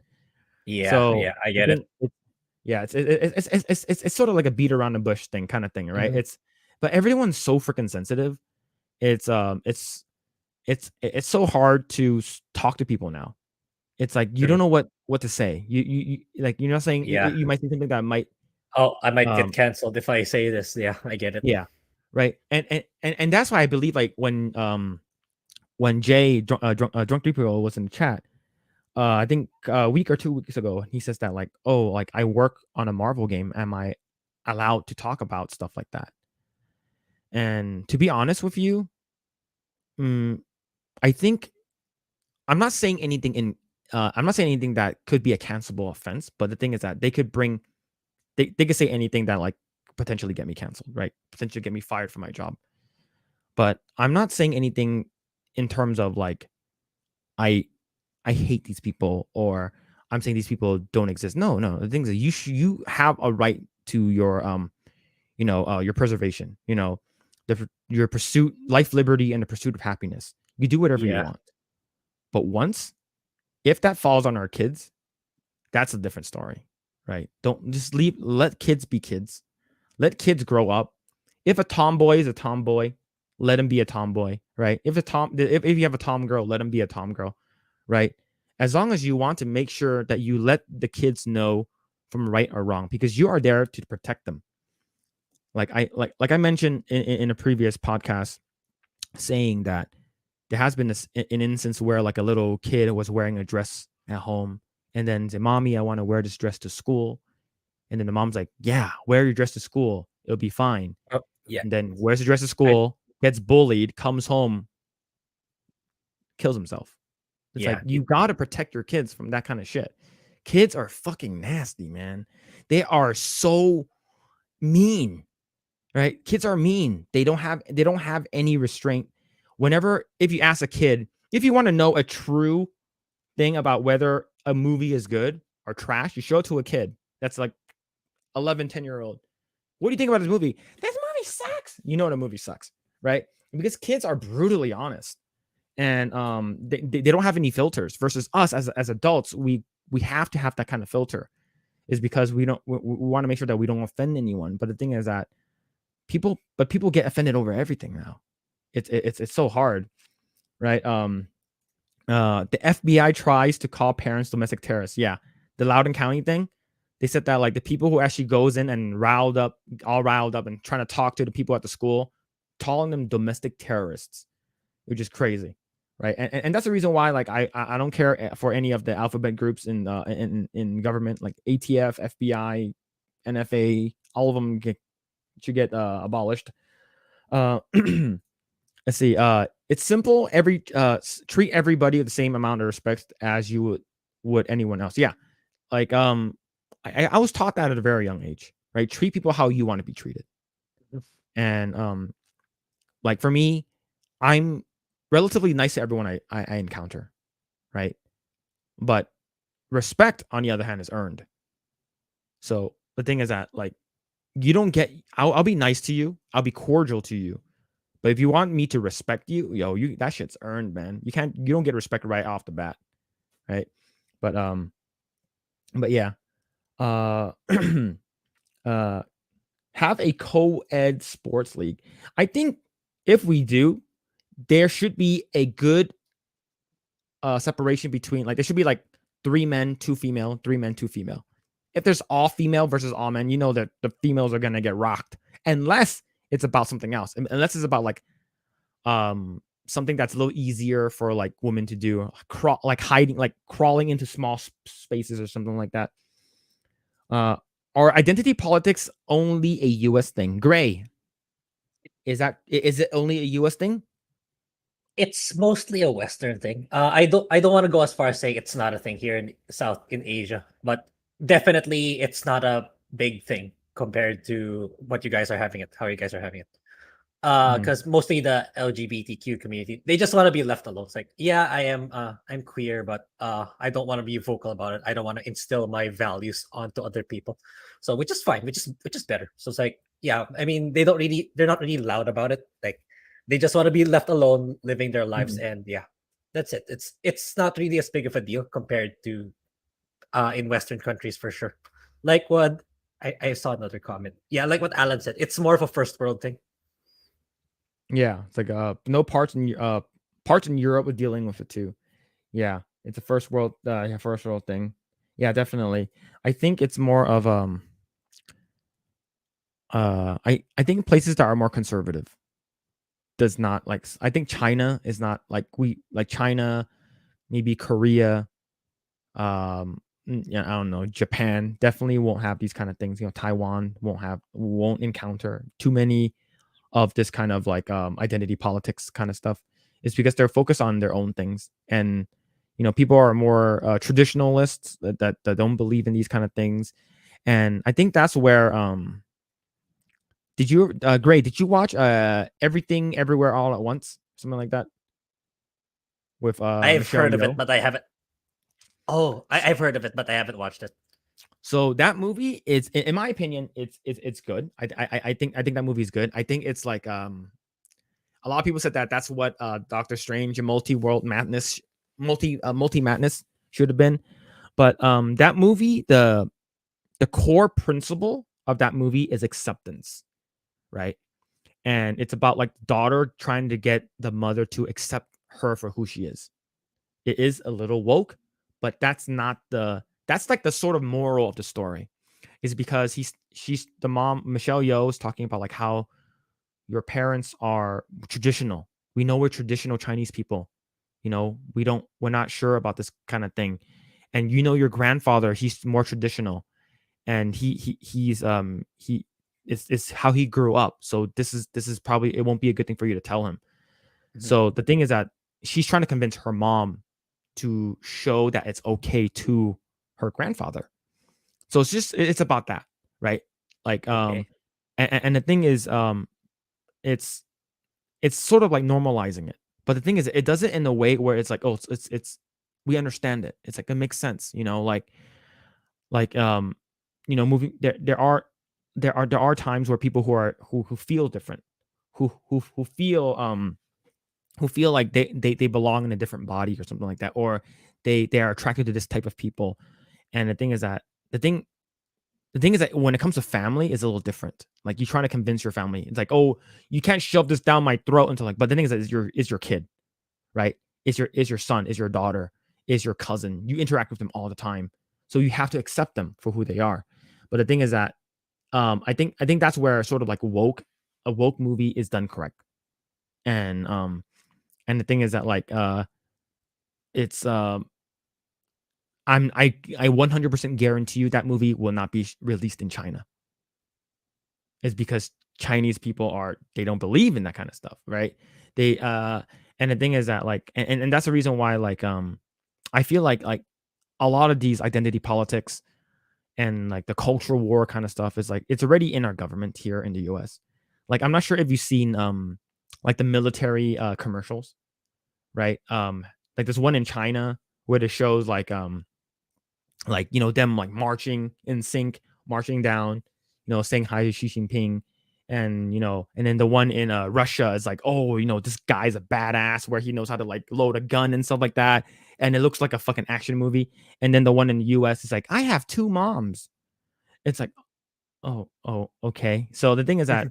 Yeah, I get it. It's sort of like a beat around the bush thing, kind of thing, right? But everyone's so freaking sensitive. It's so hard to talk to people now. It's like you don't know what to say. You like, you're not saying, you might say something that might. Oh, I might get canceled if I say this. Yeah, I get it. Yeah, right. And that's why I believe, like, when when drunk people was in the chat, I think a week or 2 weeks ago, he says that like, oh, like I work on a Marvel game. Am I allowed to talk about stuff like that? And to be honest with you, I think I'm not saying anything in. I'm not saying anything that could be a cancelable offense, but the thing is that they could bring, they could say anything that like potentially get me canceled, right? Potentially get me fired from my job. But I'm not saying anything in terms of like I I hate these people or I'm saying these people don't exist. No, no. The thing is you have a right to your preservation, your pursuit, life, liberty, and the pursuit of happiness. You do whatever you Yeah. want. But if that falls on our kids, that's a different story, right? Don't just let kids be kids. Let kids grow up. If a tomboy is a tomboy, let him be a tomboy, right? If you have a tom girl, let him be a tom girl, right? As long as you want to make sure that you let the kids know from right or wrong, because you are there to protect them. Like I mentioned in a previous podcast, saying that there has been an instance where like a little kid was wearing a dress at home and then say, "Mommy, I want to wear this dress to school." And then the mom's like, "Yeah, wear your dress to school. It'll be fine." Oh, yeah. And then wears the dress to I, school, gets bullied, comes home, kills himself. It's like yeah. you gotta protect your kids from that kind of shit. Kids are fucking nasty, man. They are so mean, right? Kids are mean. They don't have any restraint. If you ask a kid, if you want to know a true thing about whether a movie is good or trash, you show it to a kid that's like 11, 10-year-old. What do you think about this movie? This movie sucks. You know the movie sucks, right? Because kids are brutally honest, and they don't have any filters. Versus us as adults, we have to have that kind of filter, is because we want to make sure that we don't offend anyone. But the thing is that people get offended over everything now. It's so hard, right? The FBI tries to call parents domestic terrorists. Yeah, the Loudoun County thing. They said that like the people who actually goes in and riled up and trying to talk to the people at the school, calling them domestic terrorists, which is crazy, right? And that's the reason why like I don't care for any of the alphabet groups in government, like ATF, FBI, NFA. All of them should get abolished. Uh, let's see. It's simple. Treat everybody with the same amount of respect as you would anyone else. Yeah, like I was taught that at a very young age, right? Treat people how you want to be treated. And like for me, I'm relatively nice to everyone I encounter, right? But respect, on the other hand, is earned. So the thing is that like you don't get. I'll be nice to you. I'll be cordial to you. But if you want me to respect you, that shit's earned, man. You don't get respect right off the bat, right? But but yeah, uh, have a co-ed sports league. I think if we do, there should be a good separation between, like, there should be like 3 men, 2 female, 3 men, 2 female. If there's all female versus all men, you know that the females are gonna get rocked, unless it's about something else. Unless it's about like something that's a little easier for like women to do, like hiding, like crawling into small spaces or something like that. Are identity politics only a US thing? Grae, is it only a US thing? It's mostly a Western thing. I don't want to go as far as saying it's not a thing here in South in Asia, but definitely it's not a big thing compared to what you guys are having it, how you guys are having it. Mhm. Because mostly the LGBTQ community, they just want to be left alone. It's like, yeah, I'm queer, but I don't want to be vocal about it. I don't want to instill my values onto other people. So which is fine, which is better. So it's like, yeah, I mean, they're not really loud about it. Like they just want to be left alone, living their lives, Mhm. and yeah, that's it. It's not really as big of a deal compared to in Western countries for sure. Like what I saw another comment. Yeah, like what Alan said, it's more of a first world thing. Yeah, it's like no parts in Europe are dealing with it too. Yeah, it's a first world thing. Yeah, definitely. I think it's more of I think places that are more conservative, does not like. I think China is not like China, maybe Korea, yeah, I don't know, Japan definitely won't have these kind of things. Taiwan won't encounter too many of this kind of like identity politics kind of stuff. It's because they're focused on their own things, and people are more traditionalists that don't believe in these kind of things. And I think that's where did you Grae, did you watch Everything Everywhere All at Once, something like that, with I've Michelle heard of it, Yeoh? but I haven't. Oh, I've heard of it, but I haven't watched it. So that movie is, in my opinion, it's good. I think that movie is good. I think it's like a lot of people said that that's what Doctor Strange and multi madness should have been. But that movie, the core principle of that movie is acceptance, right? And it's about like the daughter trying to get the mother to accept her for who she is. It is a little woke, but that's like the sort of moral of the story, is because she's the mom, Michelle Yeoh, is talking about like how your parents are traditional. We know we're traditional Chinese people. We're not sure about this kind of thing. And your grandfather, he's more traditional, and he is how he grew up. So this is probably, it won't be a good thing for you to tell him. Mhm. So the thing is that she's trying to convince her mom to show that it's okay to her grandfather. So it's about that, right? Like Okay. and the thing is it's sort of like normalizing it. But the thing is, it does it in a way where it's like, oh, it's we understand it. It's like, it makes sense, like moving there are times where people who feel different, who feel like they belong in a different body or something like that, or they are attracted to this type of people. And the thing the thing is that when it comes to family, it's a little different. Like, you trying to convince your family, it's like, oh, you can't shove this down my throat until like. But the thing is that is your kid, right? Is your son, is your daughter, is your cousin. You interact with them all the time, so you have to accept them for who they are. But the thing is that I think that's where sort of like a woke movie is done correct. And the thing is that like it's I 100% guarantee you that movie will not be released in China. Is because Chinese people they don't believe in that kind of stuff, right? They and the thing is that like, and that's the reason why like I feel like a lot of these identity politics and like the cultural war kind of stuff is like, it's already in our government here in the US. Like, I'm not sure if you've seen like the military commercials, right? Like there's one in China where it shows like them like marching in sync, marching down, saying hi to Xi Jinping. And then the one in Russia is like, oh, this guy's a badass, where he knows how to like load a gun and stuff like that, and it looks like a fucking action movie. And then the one in the US is like, I have two moms. It's like, oh, okay. So the thing is that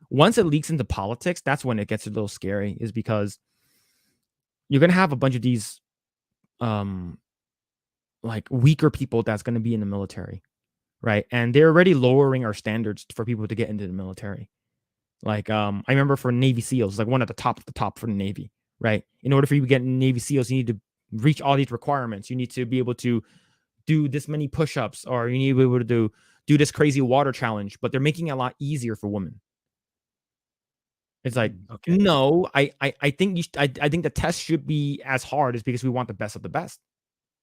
once it leaks into politics, that's when it gets a little scary, is because you're gonna have a bunch of these um like weaker people that's gonna be in the military, right? And they're already lowering our standards for people to get into the military. Like, I remember for Navy SEALs, like one at the top for the Navy, right? In order for you to get in Navy SEALs, you need to reach all these requirements. You need to be able to do this many push-ups, or you need to be able to do this crazy water challenge. But they're making it a lot easier for women. It's like, Okay. no, I think I think the test should be as hard, is because we want the best of the best.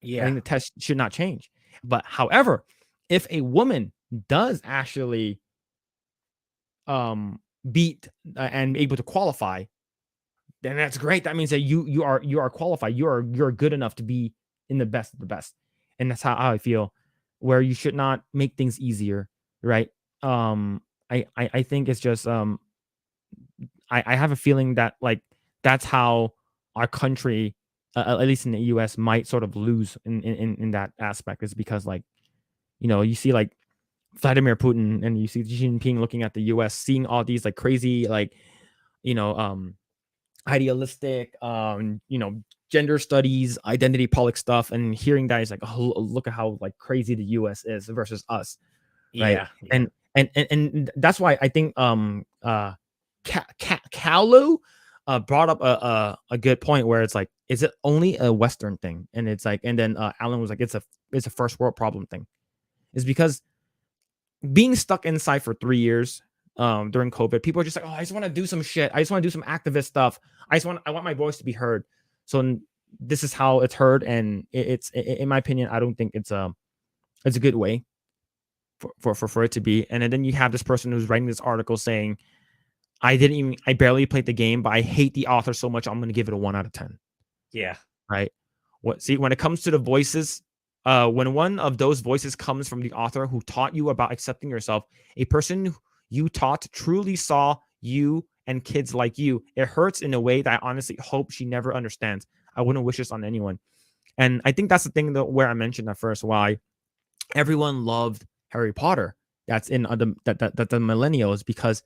I Yeah. think the test should not change. But however, if a woman does actually beat and able to qualify, then that's great. That means that you are qualified. You're good enough to be in the best of the best. And that's how I feel. Where you should not make things easier, right? I think it's just I have a feeling that like that's how our country, at least in the US, might sort of lose in that aspect, is because like, you see like Vladimir Putin, and you see Xi Jinping looking at the US, seeing all these like crazy like, you know idealistic gender studies, identity politics stuff, and hearing that is like, oh, look at how like crazy the US is versus us, right? Yeah. Yeah. And that's why I think TLOU, brought up a good point where it's like, is it only a Western thing? And it's like, and then Alan was like, it's a first world problem thing. Is because being stuck inside for 3 years during COVID, people are just like, oh, I just want to do some shit. I just want to do some activist stuff. I want my voice to be heard. So this is how it's heard, and it's in my opinion, I don't think it's a good way for it to be. And then you have this person who's writing this article saying, I barely played the game, but I hate the author so much, I'm going to give it a 1 out of 10. Yeah. Right. When it comes to the voices, when one of those voices comes from the author who taught you about accepting yourself, a person you taught truly saw you and kids like you, it hurts in a way that I honestly hope she never understands. I wouldn't wish this on anyone. And I think that's the thing that where I mentioned at first why everyone loved Harry Potter. That's in the millennials, because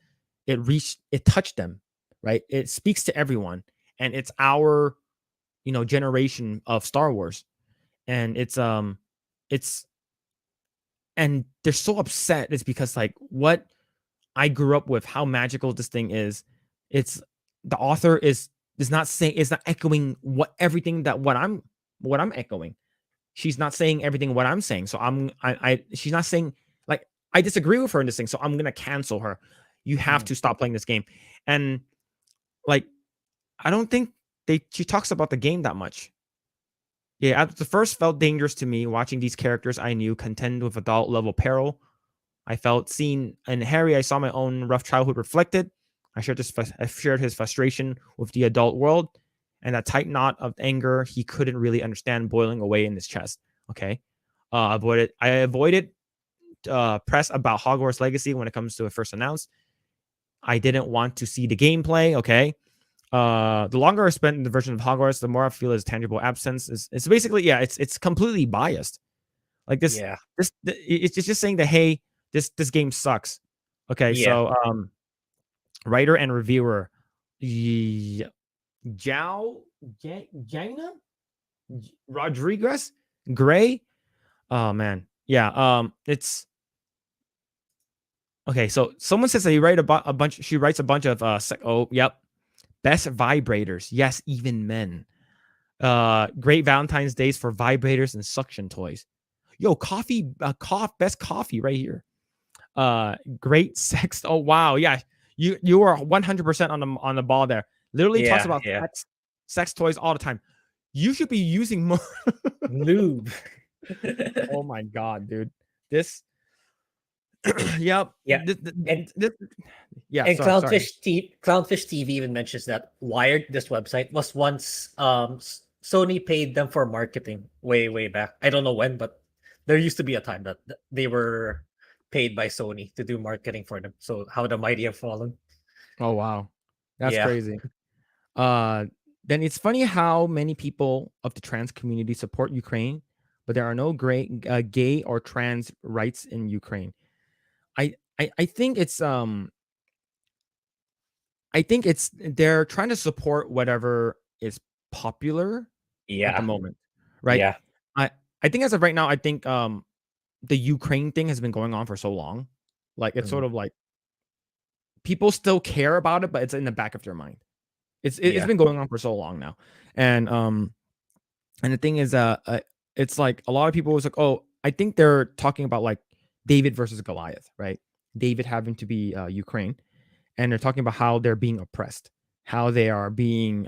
it touched them, right? It speaks to everyone, and it's our generation of Star Wars, and it's and they're so upset. It's because like what I grew up with, how magical this thing is. It's the author is not saying, is not echoing everything that what I'm echoing. She's not saying everything what I'm saying. So she's not saying, like, I disagree with her in this thing. So I'm gonna cancel her. You have to stop playing this game. And like, I don't think she talks about the game that much. Yeah, at the first felt dangerous to me watching these characters I knew contend with adult level peril. I felt seen in Harry. I saw my own rough childhood reflected. I shared his frustration with the adult world, and that tight knot of anger he couldn't really understand boiling away in his chest. Okay, I avoided press about Hogwarts Legacy when it comes to it first announced. I didn't want to see the gameplay. Okay. The longer I spent in the version of Hogwarts, the more I feel his tangible absence. It's basically, yeah, it's completely biased. Like it's just saying that, hey, this game sucks. Okay, Yeah. so writer and reviewer Jao Jana Rodriguez Grae. Oh man, yeah. It's okay. So someone says that he write a bunch. She writes a bunch of oh yep, best vibrators. Yes, even men. Great Valentine's days for vibrators and suction toys. Yo, coffee, best coffee right here. Great sex. Oh wow, yeah, you are 100% on the ball there. Literally talks about sex toys all the time. You should be using more lube. Oh my god, dude. This yep. Yeah. Yeah, and sorry. Clownfish TV even mentions that Wired, this website, was once Sony paid them for marketing way back. I don't know when, but there used to be a time that they were paid by Sony to do marketing for them. So how the mighty have fallen. Oh wow. That's Yeah. crazy. Then it's funny how many people of the trans community support Ukraine, but there are no gay or trans rights in Ukraine. I think it's they're trying to support whatever is popular at the moment, right? Yeah. I think as of right now, I think the Ukraine thing has been going on for so long, like it's sort of like people still care about it, but it's in the back of their mind. It's been going on for so long now, and the thing is, it's like a lot of people was like, oh, I think they're talking about like David versus Goliath, right? David having to be Ukraine, and they're talking about how they're being oppressed, how they are being,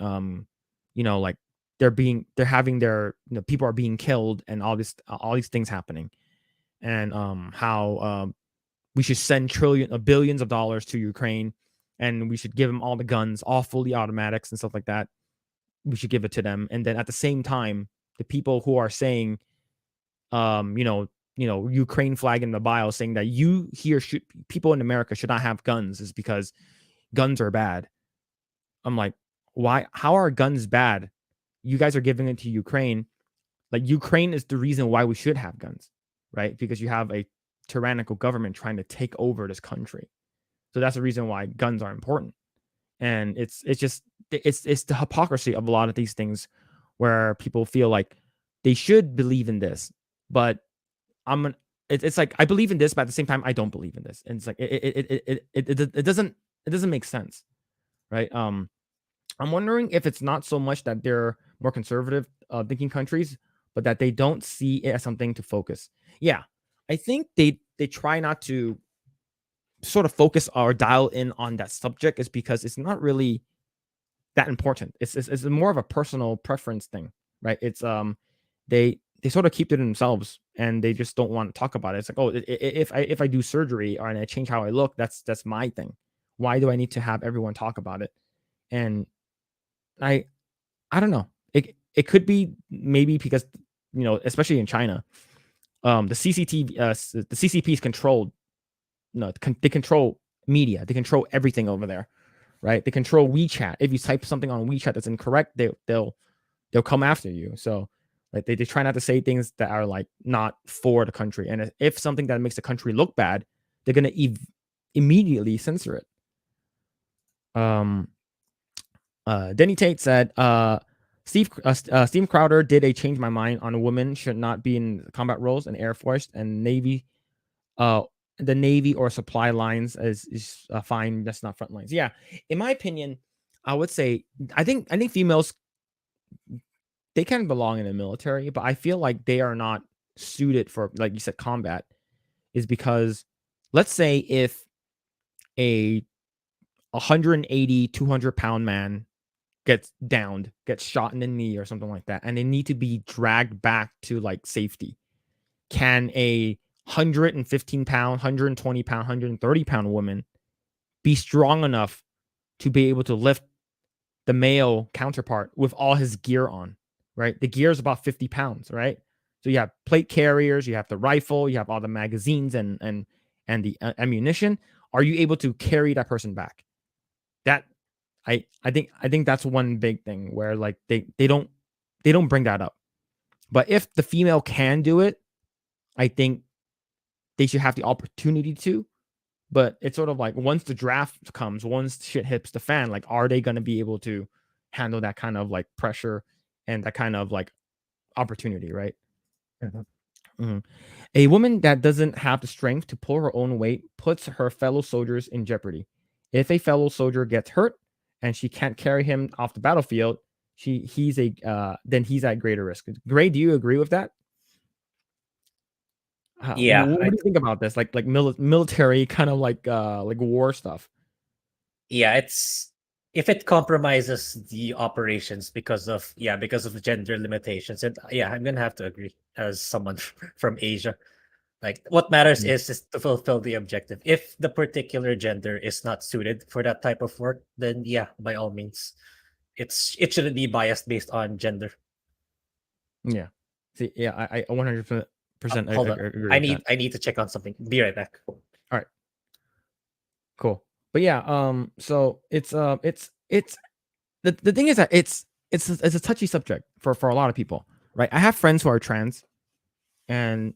like they're having their, people are being killed, and all these things happening, and how we should send billions of dollars to Ukraine, and we should give them all the guns, all fully automatics and stuff like that. We should give it to them, and then at the same time, the people who are saying, Ukraine flag in the bio, saying that people in America should not have guns, is because guns are bad. I'm like, why? How are guns bad? You guys are giving it to Ukraine. Like, Ukraine is the reason why we should have guns, right? Because you have a tyrannical government trying to take over this country. So that's the reason why guns are important. And it's the hypocrisy of a lot of these things, where people feel like they should believe in this, but it's like, I believe in this, but at the same time I don't believe in this, and it's like it doesn't make sense, right? I'm wondering if it's not so much that they're more conservative thinking countries, but that they don't see it as something to focus. Yeah, I think they try not to sort of focus or dial in on that subject is because it's not really that important. It's more of a personal preference thing, right? It's they sort of keep it to themselves and they just don't want to talk about it. It's like, oh, if I do surgery or and I change how I look, that's my thing. Why do I need to have everyone talk about it? And I I don't know. It could be maybe because especially in China, the CCTV the CCP is controlled. No, they control media. They control everything over there, right? They control WeChat. If you type something on WeChat that's incorrect, they'll come after you. So like they try not to say things that are like not for the country. And if something that makes the country look bad, they're gonna immediately censor it. Denny Tate said, Steve Crowder did a change my mind on a woman should not be in combat roles in Air Force and Navy. The Navy or supply lines is fine. That's not front lines. Yeah, in my opinion, I would say I think females they can belong in the military, but I feel like they are not suited for, like you said, combat. Is because let's say if a 180 200-pound man gets downed, gets shot in the knee or something like that, and they need to be dragged back to like safety. Can a 115-pound, 120-pound, 130-pound woman be strong enough to be able to lift the male counterpart with all his gear on? Right, the gear is about 50 pounds, right? So you have plate carriers, you have the rifle, you have all the magazines and the ammunition. Are you able to carry that person back? That I think that's one big thing where like they don't bring that up. But if the female can do it, I think they should have the opportunity to. But it's sort of like once the draft comes, once shit hits the fan, like are they going to be able to handle that kind of like pressure and that kind of like opportunity, right? Mhm. A woman that doesn't have the strength to pull her own weight puts her fellow soldiers in jeopardy. If a fellow soldier gets hurt and she can't carry him off the battlefield, he's then he's at greater risk. Grae, do you agree with that? Yeah, What do you think about this? Like military kind of like war stuff. yeah, it's if it compromises the operations because of gender limitations, and yeah, I'm gonna have to agree as someone from Asia. Like what matters Yeah. is to fulfill the objective. If the particular gender is not suited for that type of work, then yeah, by all means, it shouldn't be biased based on gender. Yeah. See, yeah, I 100% Hold on, agree with that. I need to check on something. Be right back. All right, cool. But yeah, so it's the thing is that it's a touchy subject for a lot of people, right? I have friends who are trans, and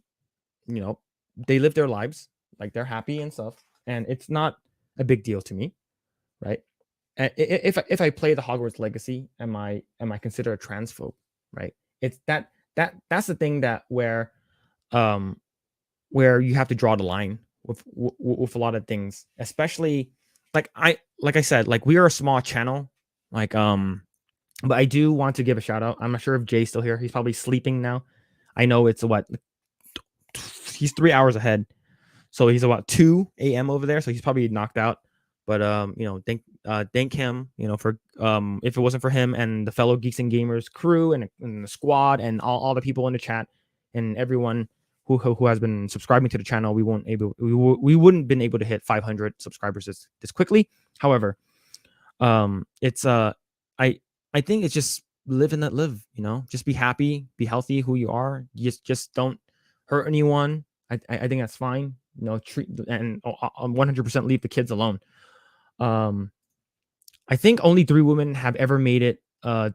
you know they live their lives like they're happy and stuff, and it's not a big deal to me, right? If I play the Hogwarts Legacy, am I considered a transphobe, right? It's that's the thing that um where you have to draw the line with a lot of things, especially like I said, like we are a small channel, like but I do want to give a shout out. I'm not sure if Jay's still here. He's probably sleeping now. I know it's what he's 3 hours ahead, so he's about 2 a.m. over there. So he's probably knocked out. But thank him, for if it wasn't for him and the fellow Geeks and Gamers crew and the squad and all the people in the chat and everyone who has been subscribing to the channel, we wouldn't been able to hit 500 subscribers this quickly. However, it's I think it's just live and let live. Just be happy, be healthy, who you are. Just don't hurt anyone. I think that's fine. Treat and 100% leave the kids alone. I think only 3 women have ever made it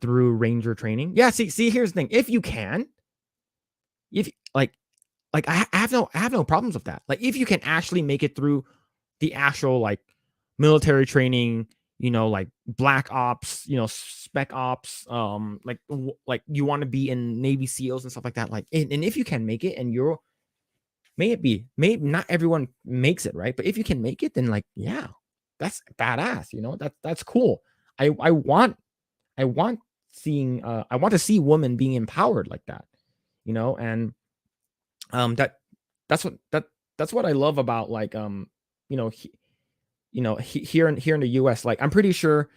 through ranger training. Yeah, see, here's the thing. If you can, if like I have no problems with that. Like if you can actually make it through the actual like military training, like black ops, spec ops, like you want to be in Navy SEALs and stuff like that. Like and if you can make it and you're maybe not everyone makes it, right? But if you can make it, then like yeah, that's badass. That's cool. I want I want to see women being empowered like that, and that's what I love about, like, here in the US. Like, I'm pretty sure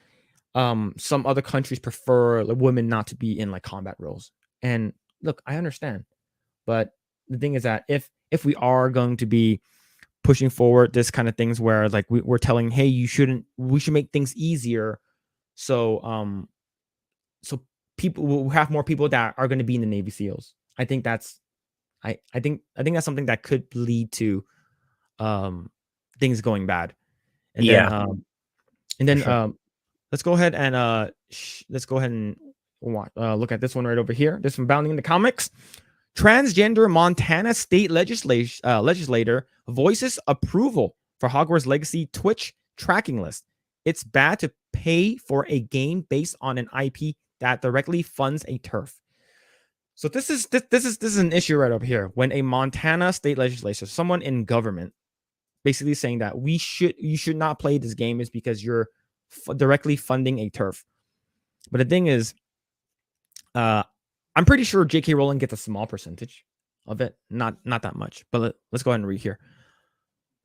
some other countries prefer, like, women not to be in, like, combat roles. And look, I understand, but the thing is that if we are going to be pushing forward this kind of things where, like, we're telling, hey, we should make things easier, so so people will have more people that are going to be in the Navy SEALs. I think that's something that could lead to things going bad. And then Yeah, and for then sure. let's go ahead and look at this one right over here. This from Bounding in the Comics. Transgender Montana state legislator voices approval for Hogwarts Legacy Twitch tracking list. It's bad to pay for a game based on an IP that directly funds a turf. So this is an issue right over here. When a Montana state legislature, someone in government, basically saying that you should not play this game is because you're directly funding a turf. But the thing is, I'm pretty sure J.K. Rowling gets a small percentage of it, not that much. But let's go ahead and read here.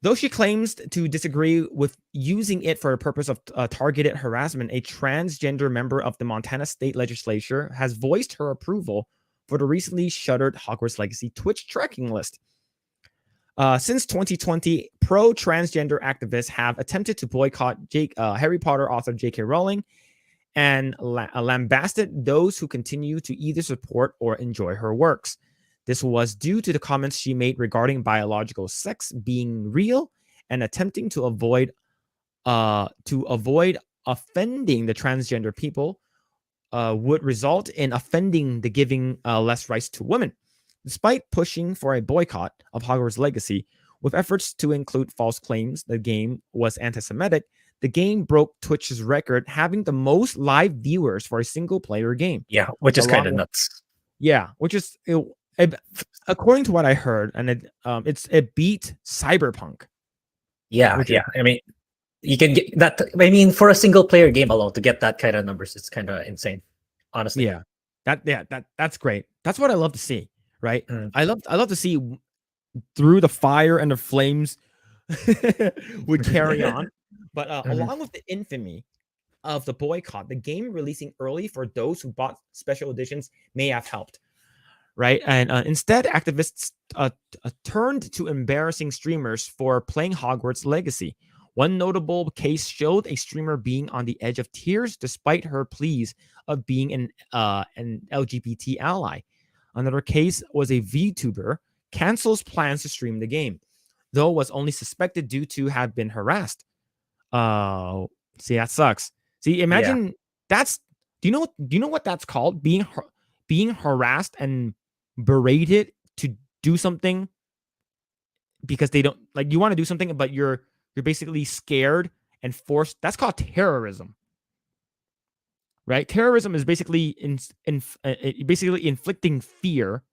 Though she claims to disagree with using it for a purpose of targeted harassment, a transgender member of the Montana state legislature has voiced her approval for the recently shuttered Hogwarts Legacy Twitch tracking list. Since 2020, pro-transgender activists have attempted to boycott Harry Potter author J.K. Rowling and lambasted those who continue to either support or enjoy her works. This was due to the comments she made regarding biological sex being real and attempting to avoid offending the transgender people would result in offending the giving less rights to women. Despite pushing for a boycott of Hogwarts Legacy, with efforts to include false claims the game was anti-Semitic, the game broke Twitch's record, having the most live viewers for a single-player game. Yeah, which is kind of nuts. Yeah, which is, according to what I heard, and it beat Cyberpunk. Yeah, yeah. I mean, you can get that. I mean, for a single player game alone to get that kind of numbers, it's kind of insane, honestly. Yeah, that's great. That's what I love to see, right? I love to see through the fire and the flames would carry on. But along with the infamy of the boycott, the game releasing early for those who bought special editions may have helped, right? And instead, activists turned to embarrassing streamers for playing Hogwarts Legacy. One notable case showed a streamer being on the edge of tears despite her pleas of being an LGBT ally. Another case was a VTuber cancels plans to stream the game, though was only suspected due to have been harassed. See, that sucks. See, imagine that's. Do you know what that's called? Being harassed and berated to do something because they don't like you want to do something, but you're basically scared and forced. That's called terrorism, right? Terrorism is basically basically inflicting fear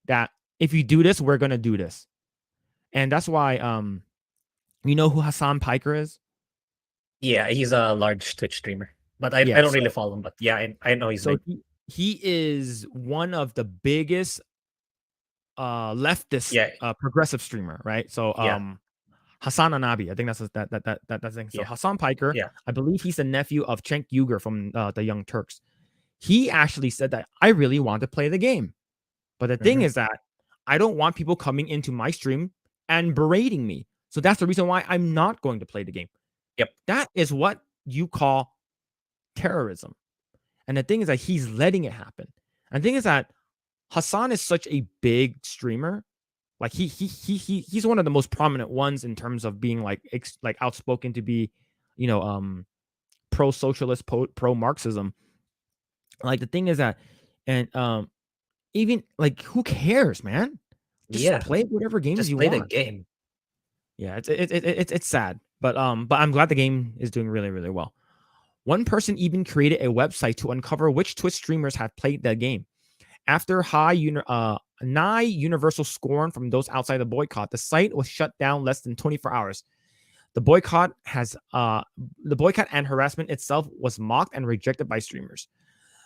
that if you do this, we're gonna do this, and that's why you know who Hassan Piker is? Yeah, he's a large Twitch streamer, but I don't really follow him. But yeah, I know he's so he is one of the biggest leftist progressive streamer, right? So Hassan Anabi, I think that's that thing. So Hassan Piker, I believe he's the nephew of Cenk Uygur from the Young Turks. He actually said that I really want to play the game, but the thing is that I don't want people coming into my stream and berating me. So that's the reason why I'm not going to play the game. Yep, that is what you call terrorism. And the thing is that he's letting it happen. And the thing is that Hassan is such a big streamer. Like he's one of the most prominent ones in terms of being like outspoken to be, pro-socialist, pro-Marxism. Like the thing is that, and even like who cares, man? Just play whatever games you want. Play the game. Yeah, it's sad, but I'm glad the game is doing really, really well. One person even created a website to uncover which Twitch streamers have played the game. After high universal scorn from those outside the boycott, the site was shut down less than 24 hours. The boycott and harassment itself was mocked and rejected by streamers.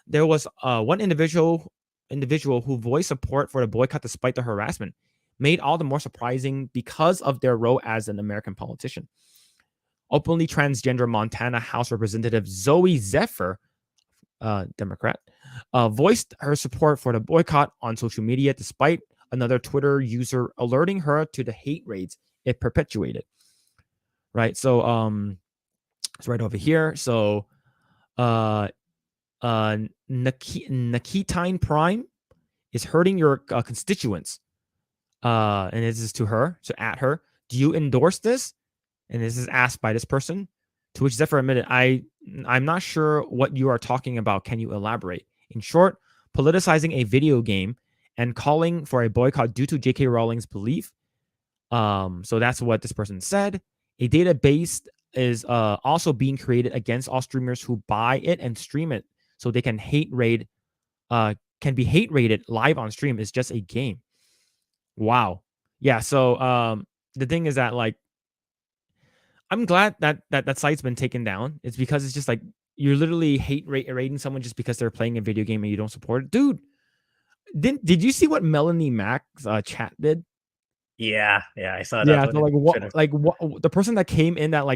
There was one individual who voiced support for the boycott despite the harassment, made all the more surprising because of their role as an American politician. Openly transgender Montana House Representative Zoe Zephyr, Democrat, voiced her support for the boycott on social media despite another Twitter user alerting her to the hate raids it perpetuated. Right, so it's right over here. So Nakitine Prime is hurting your constituents. And this is to her, so at her. Do you endorse this? And this is asked by this person, to which Zephyr admitted, I'm not sure what you are talking about. Can you elaborate? In short, politicizing a video game and calling for a boycott due to J.K. Rowling's belief. So that's what this person said. A database is also being created against all streamers who buy it and stream it, so they can be hate rated live on stream. It's just a game. Wow. Yeah. So the thing is that, like, I'm glad that site's been taken down. It's because it's just like you're literally rating someone just because they're playing a video game and you don't support it, dude. Did you see what Melanie Mac's chat did? Yeah, I saw that. Yeah, so what the person that came in that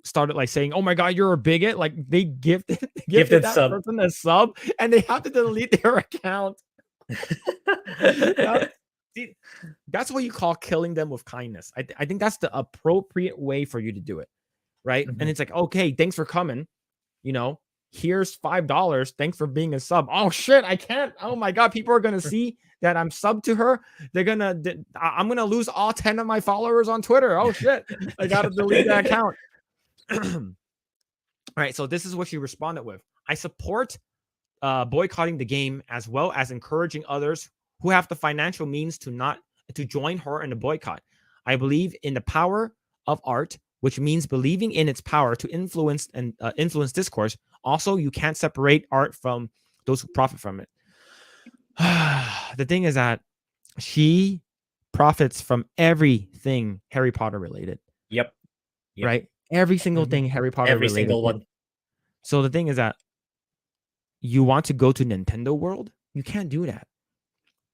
started like saying, "Oh my god, you're a bigot!" Like they gifted that sub. person a sub, and they have to delete their account. That's what you call killing them with kindness. I think that's the appropriate way for you to do it, right? Mhm. And it's like, okay, thanks for coming. Here's $5. Thanks for being a sub. Oh shit, I can't. Oh my god, people are gonna see that I'm sub to her. I'm gonna lose all 10 of my followers on Twitter. Oh shit, I gotta delete that account. All right, so this is what she responded with. I support boycotting the game as well as encouraging others who have the financial means to join her in the boycott. I believe in the power of art, which means believing in its power to influence discourse. Also, you can't separate art from those who profit from it. The thing is that she profits from everything Harry Potter related. Yep. Right? Every single thing Harry Potter Every related. single one. So the thing is that you want to go to Nintendo World? You can't do that.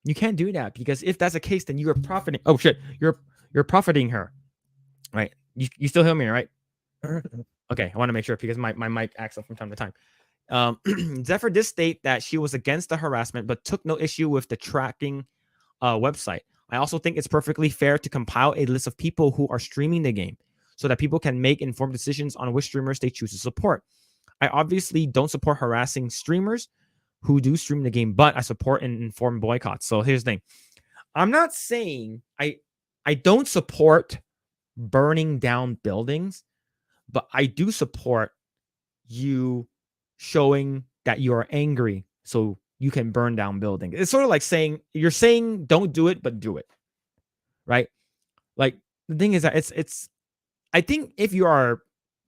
You can't do that, because if that's the case, then you are profiting. Oh shit, you're profiting her, right? You still hear me, right? Okay, I want to make sure because my mic acts up from time to time. Zephyr did state that she was against the harassment, but took no issue with the tracking website. I also think it's perfectly fair to compile a list of people who are streaming the game so that people can make informed decisions on which streamers they choose to support. I obviously don't support harassing streamers who do stream the game, but I support and inform boycotts. So here's the thing. I'm not saying I don't support burning down buildings, but I do support you showing that you are angry so you can burn down buildings. It's sort of like you're saying don't do it, but do it. Right? Like the thing is that it's I think if you are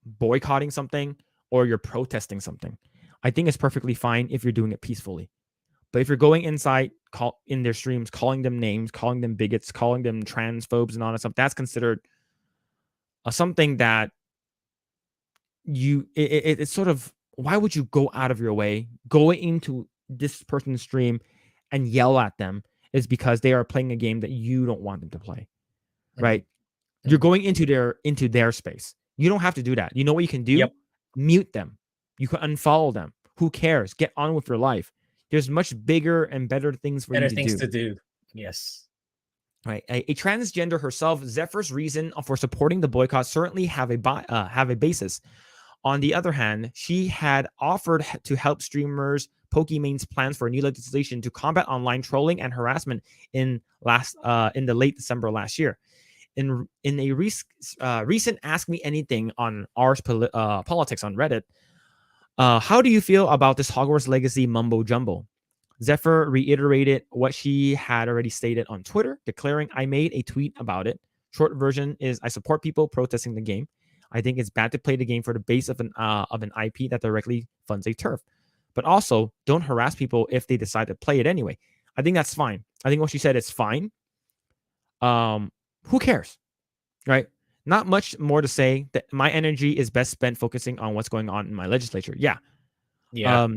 boycotting something or you're protesting something, I think it's perfectly fine if you're doing it peacefully. But if you're going inside, in their streams, calling them names, calling them bigots, calling them transphobes and all that stuff, that's considered something that it's sort of, why would you go out of your way, go into this person's stream and yell at them? Is because they are playing a game that you don't want them to play, right? Mm-hmm. You're going into their space. You don't have to do that. You know what you can do? Yep. Mute them. You can unfollow them. Who cares? Get on with your life. There's much bigger and better things to do. Yes. Right. A transgender herself, Zephyr's reason for supporting the boycott certainly have a basis. On the other hand, she had offered to help streamers Pokemon's plans for a new legislation to combat online trolling and harassment in the late December last year. In a recent Ask Me Anything on Ars Politics on Reddit, how do you feel about this Hogwarts Legacy mumbo jumbo? Zephyr reiterated what she had already stated on Twitter, declaring, I made a tweet about it. Short version is, I support people protesting the game. I think it's bad to play the game for the base of an IP that directly funds a turf. But also, don't harass people if they decide to play it anyway. I think that's fine. I think what she said is fine. Who cares? Right? Not much more to say. That my energy is best spent focusing on what's going on in my legislature. Yeah. Yeah.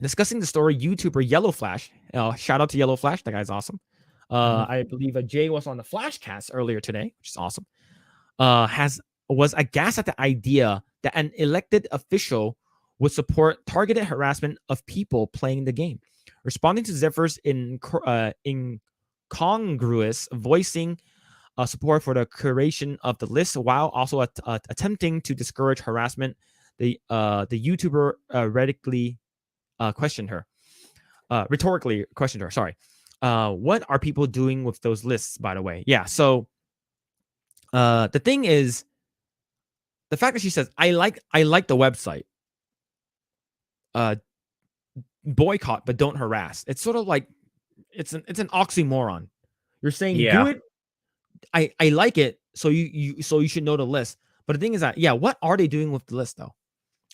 Discussing the story, YouTuber Yellow Flash. Shout out to Yellow Flash. That guy's awesome. I believe Jay was on the Flashcast earlier today, which is awesome. Was aghast at the idea that an elected official would support targeted harassment of people playing the game. Responding to Zephyr's incongruous voicing support for the creation of the list while also attempting to discourage harassment, the YouTuber rhetorically questioned her. Sorry. What are people doing with those lists, by the way? Yeah. So the thing is, the fact that she says, I like the website, boycott, but don't harass. It's sort of like, it's an oxymoron. You're saying do it. I like it. So you should know the list. But the thing is that, yeah, what are they doing with the list though?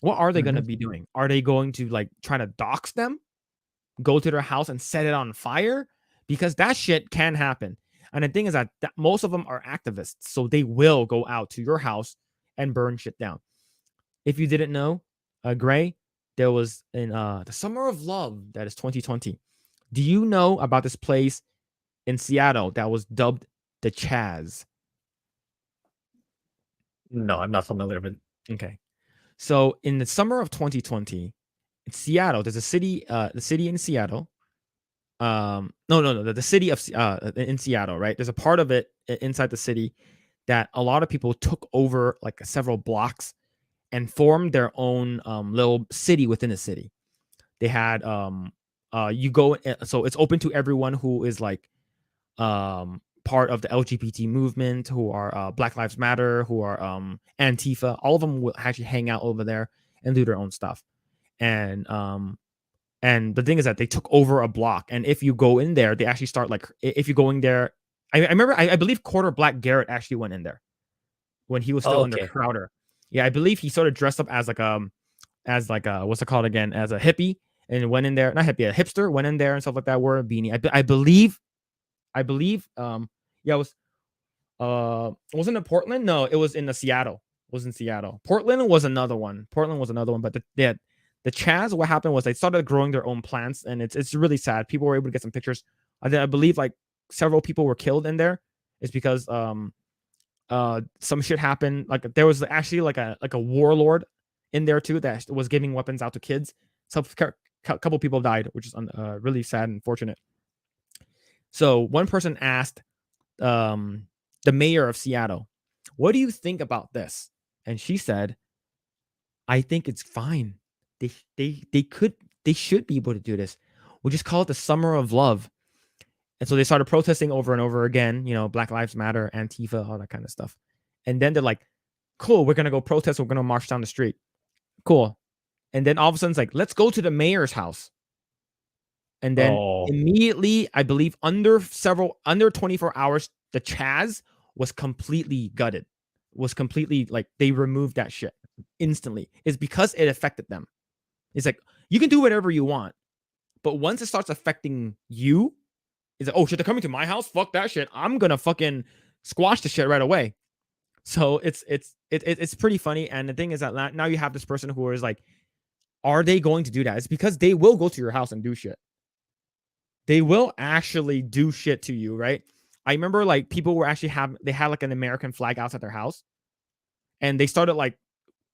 What are they going to be doing? Are they going to like try to dox them? Go to their house and set it on fire? Because that shit can happen. And the thing is that most of them are activists, so they will go out to your house and burn shit down. If you didn't know, Grae, there was in the Summer of Love, that is 2020. Do you know about this place in Seattle that was dubbed the Chaz? No, I'm not familiar with. Okay. So in the summer of 2020, in Seattle, there's a city, the city in Seattle. No, the city of in Seattle, right? There's a part of it inside the city that a lot of people took over like several blocks and formed their own little city within the city. They had you go, so it's open to everyone who is like part of the LGBT movement, who are Black Lives Matter, who are Antifa. All of them will actually hang out over there and do their own stuff. And the thing is that they took over a block, and if you go in there, they actually start like, if you're going there, I remember, I believe Quarter Black Garrett actually went in there when he was still under Crowder. Yeah, I believe he sort of dressed up as like what's it called again, as a hippie, and went in there, not hippie, a hipster, went in there and stuff like that, wore a beanie. I believe yeah, it wasn't it Portland? No, it was in Seattle. It was in Seattle. Portland was another one. But the Chaz, what happened was they started growing their own plants, and it's really sad. People were able to get some pictures. I believe like several people were killed in there. It's because some shit happened. Like there was actually like a warlord in there too that was giving weapons out to kids. So a couple people died, which is really sad and unfortunate. So one person asked the mayor of Seattle, what do you think about this? And she said, I think it's fine. They should be able to do this. We'll just call it the Summer of Love. And so they started protesting over and over again, Black Lives Matter, Antifa, all that kind of stuff. And then they're like, cool, we're going to go protest. We're going to march down the street. Cool. And then all of a sudden it's like, let's go to the mayor's house. And then immediately, I believe under 24 hours, the Chaz was completely gutted. Was completely like, they removed that shit instantly. It's because it affected them. It's like, you can do whatever you want, but once it starts affecting you, it's like, oh shit, they're coming to my house. Fuck that shit. I'm gonna fucking squash the shit right away. So it's pretty funny. And the thing is that now you have this person who is like, are they going to do that? It's because they will go to your house and do shit. They will actually do shit to you, right? I remember like people were actually they had like an American flag outside their house, and they started like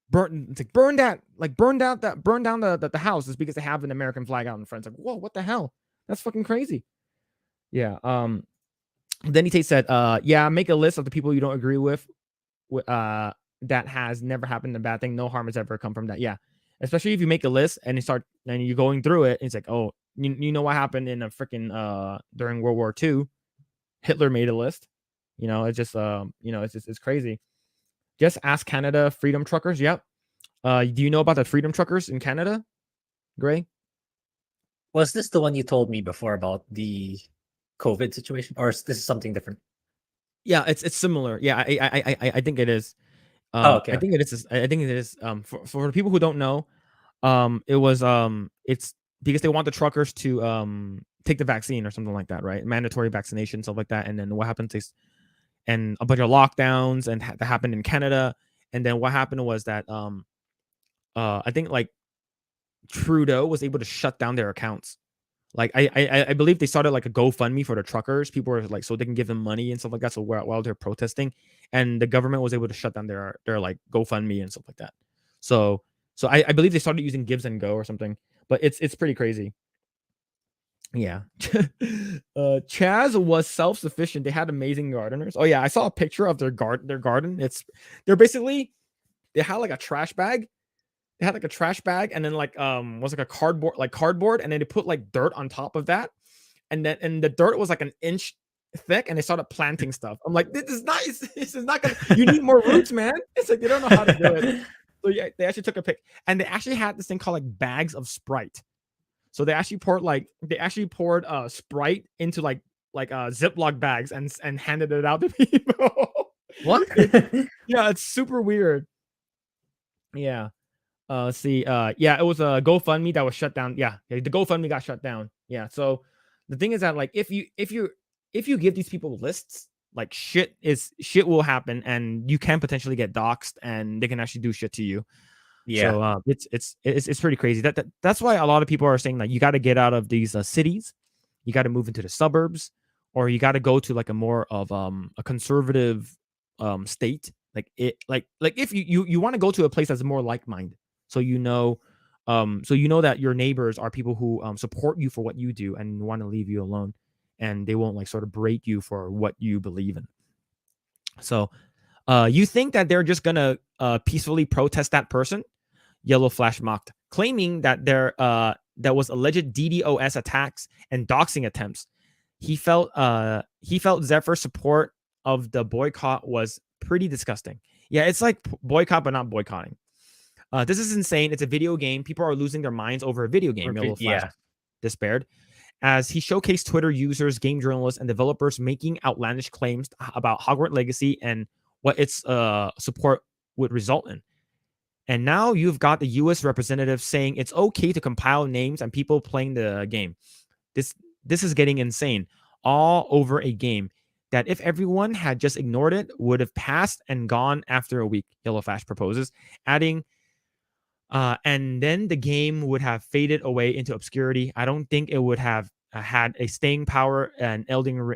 burn down the house is because they have an American flag out in front. It's like, whoa, what the hell? That's fucking crazy. Yeah. Then he said, yeah, make a list of the people you don't agree with. That has never happened a bad thing. No harm has ever come from that. Yeah. Especially if you make a list and you're going through it, and it's like, oh, you know what happened in a freaking during World War II? Hitler made a list. It's just it's crazy. Just ask Canada Freedom Truckers. Yep. Do you know about the Freedom Truckers in Canada, Grae? Was this the one you told me before about the COVID situation, or is this something different? Yeah, it's similar. Yeah, I think it is. Okay. I think it is. I think it is. For the people who don't know, it was it's because they want the truckers to take the vaccine or something like that, right? Mandatory vaccination, stuff like that. And then what happens is and a bunch of lockdowns and that happened in Canada. And then what happened was that I think like Trudeau was able to shut down their accounts. Like I believe they started like a GoFundMe for the truckers. People were like, so they can give them money and stuff like that. So while they're protesting, and the government was able to shut down their like GoFundMe and stuff like that. So I believe they started using Gives and Go or something. But it's pretty crazy. Yeah. Chaz was self-sufficient. They had amazing gardeners. Oh yeah, I saw a picture of their garden. They're basically, they had like a trash bag. They had like a trash bag, and then like was like a cardboard, and then they put like dirt on top of that, and the dirt was like an inch thick, and they started planting stuff. I'm like, this is nice. This is not gonna. You need more roots, man. It's like they don't know how to do it. So yeah, they actually took a pic, and they actually had this thing called like bags of Sprite. So they actually poured Sprite into like Ziploc bags and handed it out to people. What? Yeah, it's super weird. Yeah. Let's see. Yeah, it was a GoFundMe that was shut down. Yeah, the GoFundMe got shut down. Yeah. So the thing is that like if you give these people lists, like shit will happen, and you can potentially get doxxed, and they can actually do shit to you. Yeah. So it's pretty crazy. That's why a lot of people are saying like you got to get out of these cities, you got to move into the suburbs, or you got to go to like a more of a conservative state. Like if you want to go to a place that's more like-minded, so you know that your neighbors are people who support you for what you do and want to leave you alone, and they won't like sort of berate you for what you believe in. So you think that they're just gonna peacefully protest that person? Yellow Flash mocked, claiming that there was alleged DDoS attacks and doxing attempts. He felt Zephyr's support of the boycott was pretty disgusting. Yeah, it's like boycott but not boycotting. This is insane. It's a video game. People are losing their minds over a video game. Yellow Flash despaired, as he showcased Twitter users, game journalists, and developers making outlandish claims about Hogwarts Legacy and what its support would result in. And now you've got the US representative saying it's okay to compile names and people playing the game. This is getting insane. All over a game that if everyone had just ignored it, would have passed and gone after a week, Yellow Flash proposes, adding, and then the game would have faded away into obscurity. I don't think it would have had a staying power an Elden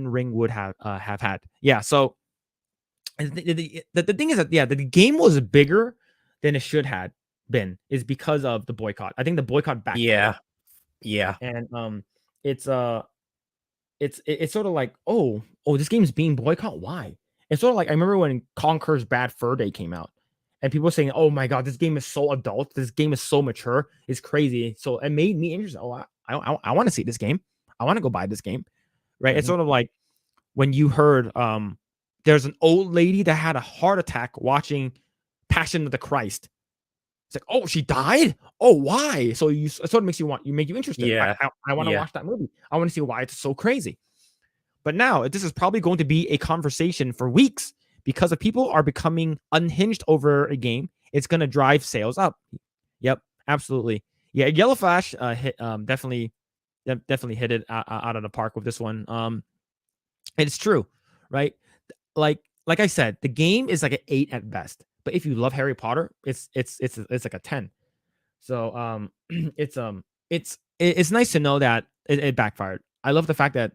Ring would have had. Yeah, so the thing is that the game was bigger than it should have been, is because of the boycott. I think the boycott backfired. Yeah. And it's sort of like, oh, this game's being boycotted. Why? It's sort of like, I remember when Conker's Bad Fur Day came out, and people were saying, oh my god, this game is so adult, this game is so mature, it's crazy. So it made me interested. Oh, I want to see this game. I want to go buy this game. Right? Mm-hmm. It's sort of like when you heard there's an old lady that had a heart attack watching Passion of the Christ. It's like, oh, she died? Oh, why? So it sort of makes you interested. Yeah. I want to watch that movie. I want to see why it's so crazy. But now this is probably going to be a conversation for weeks, because if people are becoming unhinged over a game, it's going to drive sales up. Yep, absolutely. Yeah, Yellow Flash hit definitely hit it out of the park with this one. It's true, right? Like I said, the game is like an 8 at best. But if you love Harry Potter, it's like a 10. So it's nice to know that it backfired. I love the fact that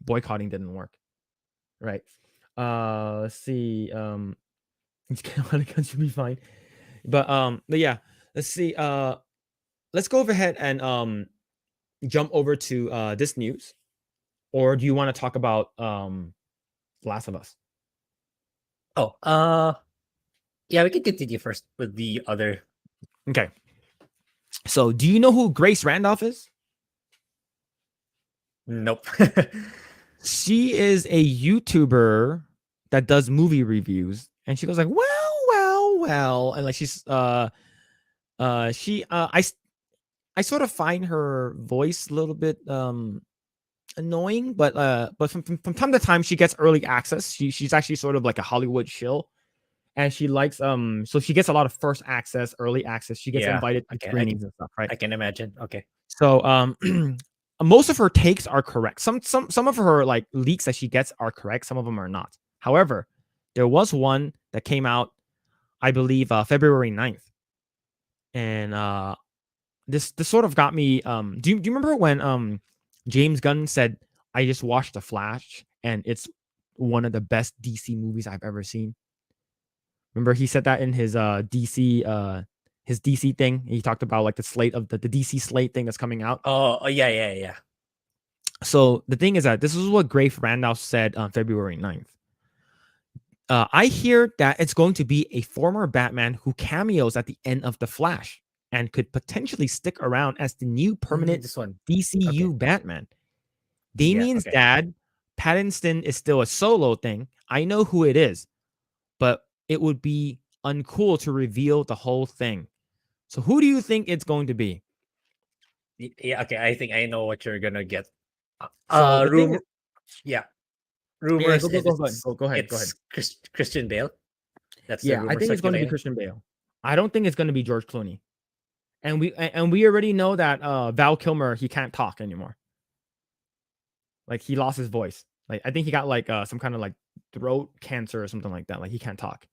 boycotting didn't work. Right. Let's see. It's kind of should be fine. But yeah, let's see. Let's go ahead and jump over to this news. Or do you want to talk about Last of Us? Oh, yeah, we can continue first with the other. Okay. So, do you know who Grace Randolph is? Nope. She is a YouTuber that does movie reviews, and she goes like, well, and like she's I sort of find her voice a little bit annoying, but from time to time she gets early access. She's actually sort of like a Hollywood shill, and she likes so she gets a lot of first access, early access. She gets invited to screenings and stuff, right? I can imagine. Okay. So most of her takes are correct. Some of her like leaks that she gets are correct. Some of them are not. However, there was one that came out, I believe, February 9th. And this sort of got me. Do you remember when James Gunn said, "I just watched The Flash and it's one of the best DC movies I've ever seen"? Remember he said that in his DC thing. He talked about like the slate of the DC slate thing that's coming out. Oh, yeah. So the thing is that this is what Grafe Randolph said on February 9th. I hear that it's going to be a former Batman who cameos at the end of The Flash and could potentially stick around as the new permanent This one. Okay. DCU Batman. Yeah. Damien's Okay. dad, Pattinson, is still a solo thing. I know who it is, but it would be uncool to reveal the whole thing. So who do you think it's going to be? Yeah. Okay. I think I know what you're gonna get. So the thing Rumor. is, Yeah. yeah, Rumors is go ahead, go ahead, go ahead. it's Christian Bale. That's the Yeah, I rumor think it's going to be circulating. Christian Bale. I don't think it's going to be George Clooney. And we already know that Val Kilmer, he can't talk anymore. Like he lost his voice. Like I think he got like some kind of like throat cancer or something like that. Like he can't talk.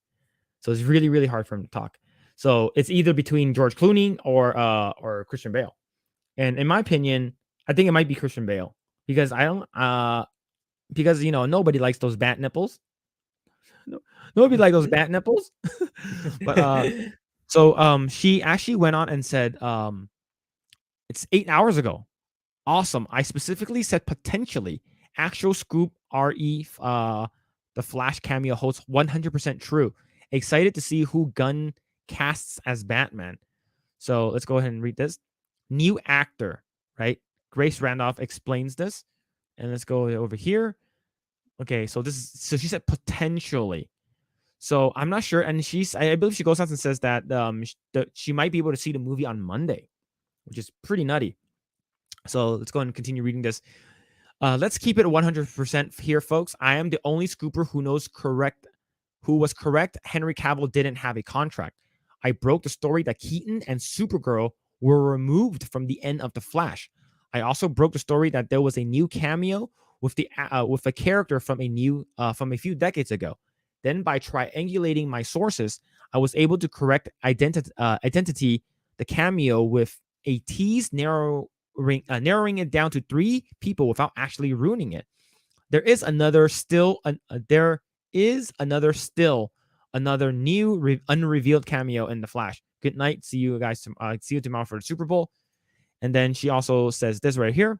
So it's really really hard for him to talk. So it's either between George Clooney or Christian Bale. And in my opinion, I think it might be Christian Bale because I don't because nobody likes those bat nipples. No, nobody likes those bat nipples. But so she actually went on and said it's 8 hours ago. Awesome. I specifically said potentially. Actual scoop RE the Flash cameo holds 100% true. Excited to see who Gunn casts as Batman. So let's go ahead and read this. New actor, right? Grace Randolph explains this. And let's go over here. Okay, so so she said potentially. So I'm not sure. And I believe she goes out and says that she might be able to see the movie on Monday, which is pretty nutty. So let's go ahead and continue reading this. Let's keep it 100% here, folks. I am the only scooper who was correct. Henry Cavill didn't have a contract. I broke the story that Keaton and Supergirl were removed from the end of The Flash. I also broke the story that there was a new cameo with a character from a few decades ago. Then, by triangulating my sources, I was able to correct identity, the cameo with a tease narrowing it down to 3 people without actually ruining it. There is another new unrevealed cameo in The Flash. Good night. See you guys. See you tomorrow for the Super Bowl. And then she also says this right here.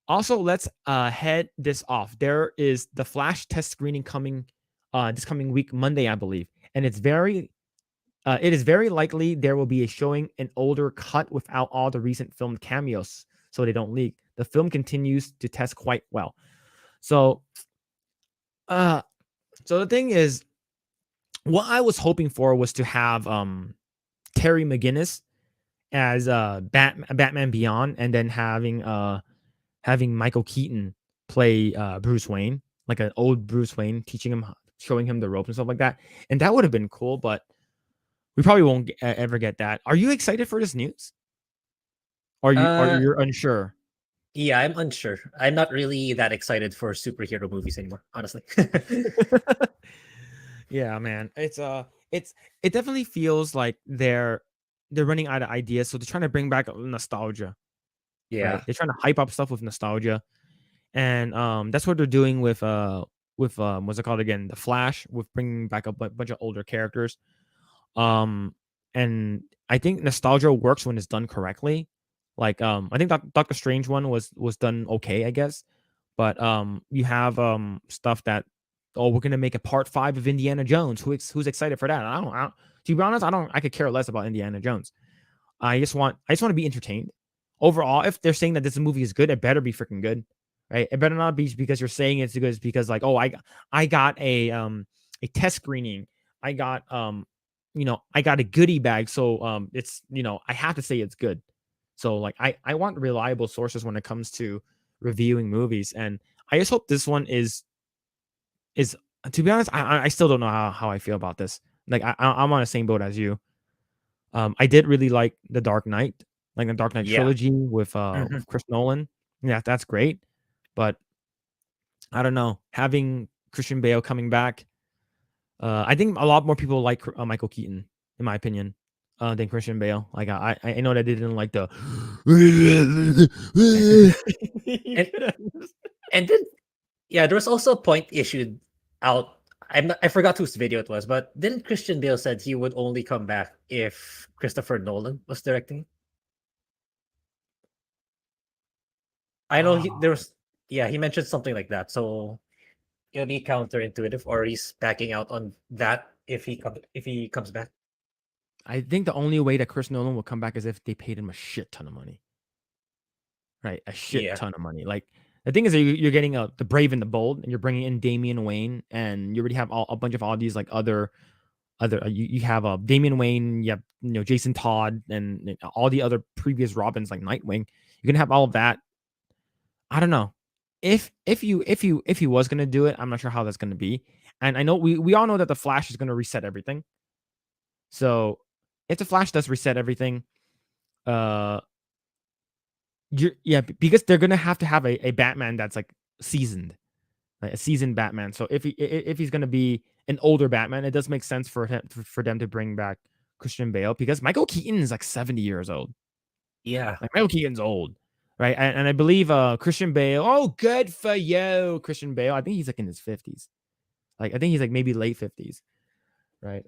Also, let's head this off. There is the Flash test screening coming this coming week, Monday, I believe, and it is very likely there will be a showing an older cut without all the recent filmed cameos, so they don't leak. The film continues to test quite well. So the thing is, what I was hoping for was to have Terry McGinnis as Batman Beyond, and then having Michael Keaton play Bruce Wayne, like an old Bruce Wayne, showing him the ropes and stuff like that. And that would have been cool, but we probably won't ever get that. Are you excited for this news? Or you're unsure? Yeah, I'm unsure. I'm not really that excited for superhero movies anymore, honestly. Yeah, man. It definitely feels like they're running out of ideas, so they're trying to bring back nostalgia. Yeah. Right? They're trying to hype up stuff with nostalgia. And that's what they're doing with what's it called again? The Flash, with bringing back a bunch of older characters. And I think nostalgia works when it's done correctly. Like I think Doctor Strange one was done okay, I guess. But you have stuff that, oh, we're gonna make a part 5 of Indiana Jones. Who's excited for that? I don't to be honest, I could care less about Indiana Jones. I just want to be entertained. Overall, if they're saying that this movie is good, it better be freaking good. Right? It better not be because you're saying it's good, it's because like, oh, I got a test screening. I got I got a goodie bag, so it's I have to say it's good. So like I want reliable sources when it comes to reviewing movies, and I just hope this one is to be honest, I still don't know how I feel about this. Like I'm on the same boat as you. I did really like The Dark Knight. like the Dark Knight Yeah. trilogy with Chris Nolan. Yeah, that's great. But I don't know, having Christian Bale coming back. I think a lot more people like Michael Keaton, in my opinion, than Christian Bale. Like I know that they didn't like the. You and could have. and then yeah, there was also a point issued out. I forgot whose video it was, but didn't Christian Bale said he would only come back if Christopher Nolan was directing? I know there was, yeah, he mentioned something like that. So it'll be counterintuitive, or he's backing out on that if he comes back. I think the only way that Chris Nolan will come back is if they paid him a shit ton of money. Right, a shit Yeah, ton of money. Like the thing is, that you're getting the Brave and the Bold, and you're bringing in Damian Wayne, and you already have a bunch of all these like other you have Damian Wayne, you have Jason Todd, and all the other previous Robins like Nightwing. You can have all of that. I don't know if he was gonna do it. I'm not sure how that's gonna be. And I know we all know that the Flash is gonna reset everything. So if the Flash does reset everything, uh, because they're gonna have to have a Batman that's like seasoned, like a seasoned Batman. So if he's gonna be an older Batman, it does make sense for them to bring back Christian Bale, because Michael Keaton is like 70 years old. yeah, Like Michael Keaton's old, right? And I believe Christian Bale. Oh, good for you, Christian Bale. I think he's like in his 50s. Like I think he's like maybe late 50s, right?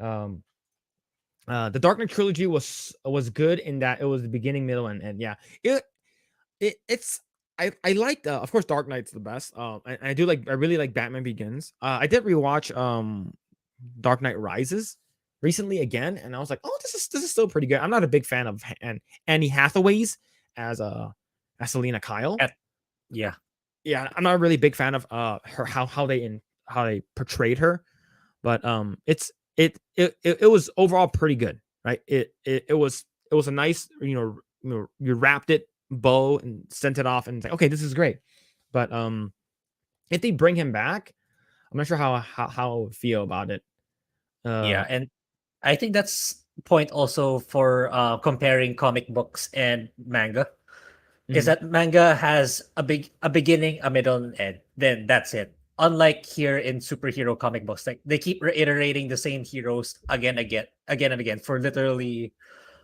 The Dark Knight trilogy was good in that it was the beginning, middle, and end. Yeah, it's I like of course Dark Knight's the best. I really like Batman Begins. I did rewatch Dark Knight Rises recently again, and I was like, oh, this is still pretty good. I'm not a big fan of Annie Hathaway's as Selena Kyle. yeah, Yeah, I'm not a really big fan of her how they portrayed her, but it was overall pretty good, right? It was a nice, you wrapped it bow and sent it off and it's like, okay, this is great. But if they bring him back, I'm not sure how I would feel about it. yeah. And I think that's point also for comparing comic books and manga. Is Mhm, that manga has a beginning, a middle, and end. Then that's it. Unlike here in superhero comic books, like they keep reiterating the same heroes again and again for literally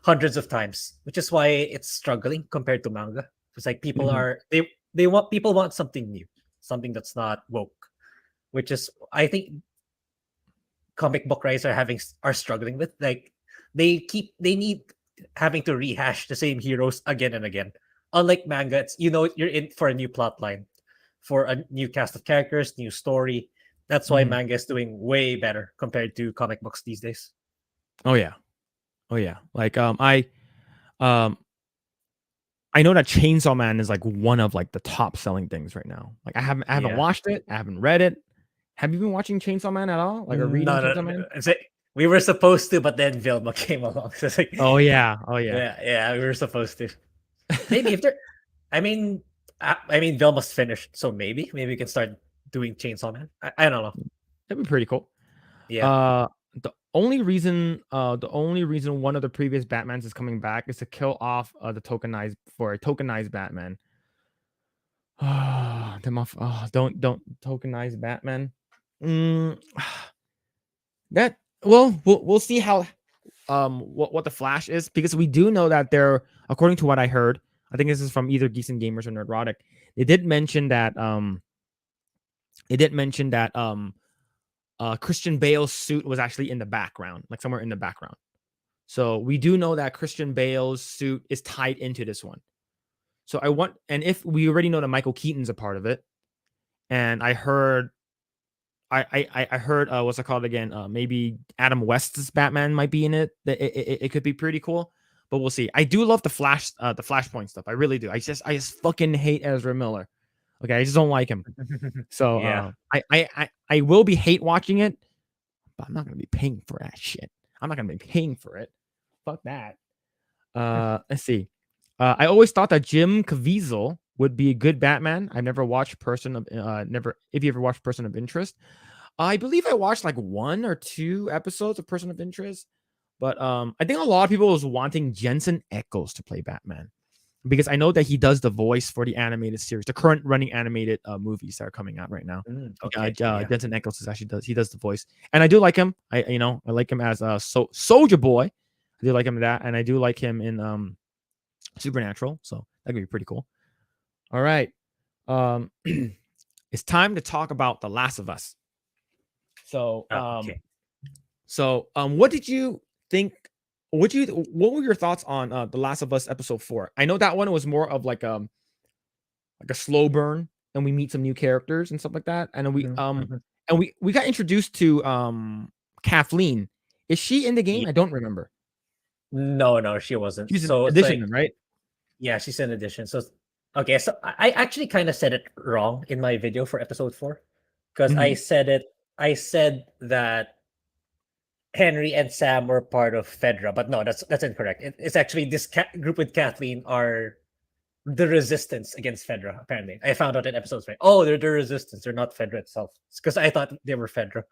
hundreds of times, which is why it's struggling compared to manga. It's like mhm. people want something new, something that's not woke, which is I think comic book writers are struggling with. Like they need having to rehash the same heroes again and again. Unlike manga, it's you're in for a new plot line, for a new cast of characters, new story. That's why Mhm. manga is doing way better compared to comic books these days. Oh yeah, oh yeah. Like um I know that Chainsaw Man is like one of like the top selling things right now. Like I haven't Yeah. watched it, I haven't read it. Have you been watching Chainsaw Man at all? Like or reading No, no, Chainsaw no. Man? It's like, we were supposed to, but then Vilma came along. So it's like, Oh yeah, oh yeah. yeah, yeah, we were supposed to. Maybe if they're, I mean, I mean, Velma's finished, so maybe we can start doing Chainsaw Man. I don't know. That'd be pretty cool. Yeah, Uh, the only reason one of the previous Batmans is coming back is to kill off the tokenized Batman. Don't tokenize Batman. Mm, that we'll see how what the Flash is, because we do know that they're, according to what I heard, I think this is from either Decent Gamers or Nerdrotic. They did mention that Christian Bale's suit was actually in the background, like somewhere in the background. So we do know that Christian Bale's suit is tied into this one. So and if we already know that Michael Keaton's a part of it, and I heard, I heard, what's it called again? Maybe Adam West's Batman might be in it. It could be pretty cool, but we'll see. I do love the Flashpoint stuff. I really do. I just fucking hate Ezra Miller. Okay, I just don't like him. So yeah. I will be hate watching it, but I'm not gonna be paying for that shit. I'm not gonna be paying for it. Fuck that. Let's see. I always thought that Jim Caviezel would be a good Batman. I've never watched Person of never. If you ever watched Person of Interest, I believe I watched like 1 or 2 episodes of Person of Interest, But I think a lot of people was wanting Jensen Ackles to play Batman because I know that he does the voice for the animated series, the current running animated movies that are coming out right now. Okay, yeah. Jensen Ackles does the voice, and I do like him. I like him as a Soldier Boy. I do like him in that, and I do like him in Supernatural. So that could be pretty cool. All right, it's time to talk about The Last of Us. So Okay. What did you think? What were your thoughts on The Last of Us episode 4? I know that one was more of like a slow burn, and we meet some new characters and stuff like that. And we we got introduced to Kathleen. Is she in the game? Yeah. I don't remember. No, she wasn't. She's So an it's addition, like, right? yeah, she's an addition. So okay, so I actually kind of said it wrong in my video for episode 4 because Mhm. I said that Henry and Sam were part of Fedra, but no, that's incorrect. It's actually this group with Kathleen are the resistance against Fedra. Apparently, I found out in episodes right. Oh, they're the resistance. They're not Fedra itself. Because I thought they were Fedra.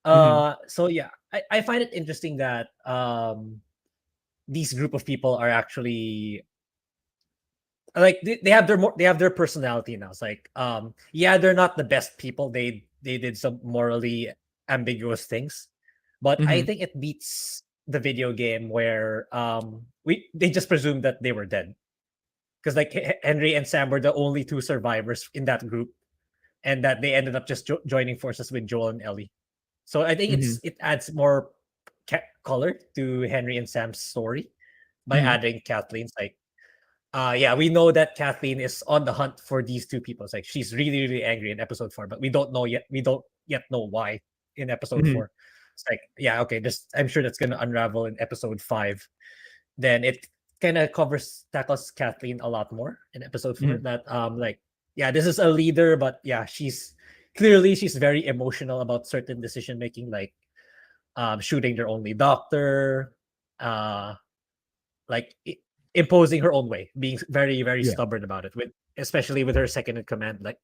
Mhm. So yeah, I find it interesting that these group of people are actually like they have their personality now. It's like yeah, they're not the best people. They did some morally ambiguous things, but I Mhm. think it beats the video game where they just presumed that they were dead because like Henry and Sam were the only two survivors in that group, and that they ended up just joining forces with Joel and Ellie. So I think Mhm. it adds more color to Henry and Sam's story by Mhm. adding Kathleen's like yeah, we know that Kathleen is on the hunt for these two people. It's like she's really, really angry in episode 4, but we don't yet know why in episode Mhm. 4. It's like, yeah, okay, I'm sure that's gonna unravel in episode 5. Then it kind of tackles Kathleen a lot more in episode 4. Mhm. That like, yeah, this is a leader, but yeah, she's very emotional about certain decision making, like shooting their only doctor, uh like imposing her own way, being very, very Yeah. stubborn about it, with especially with her second in command. Like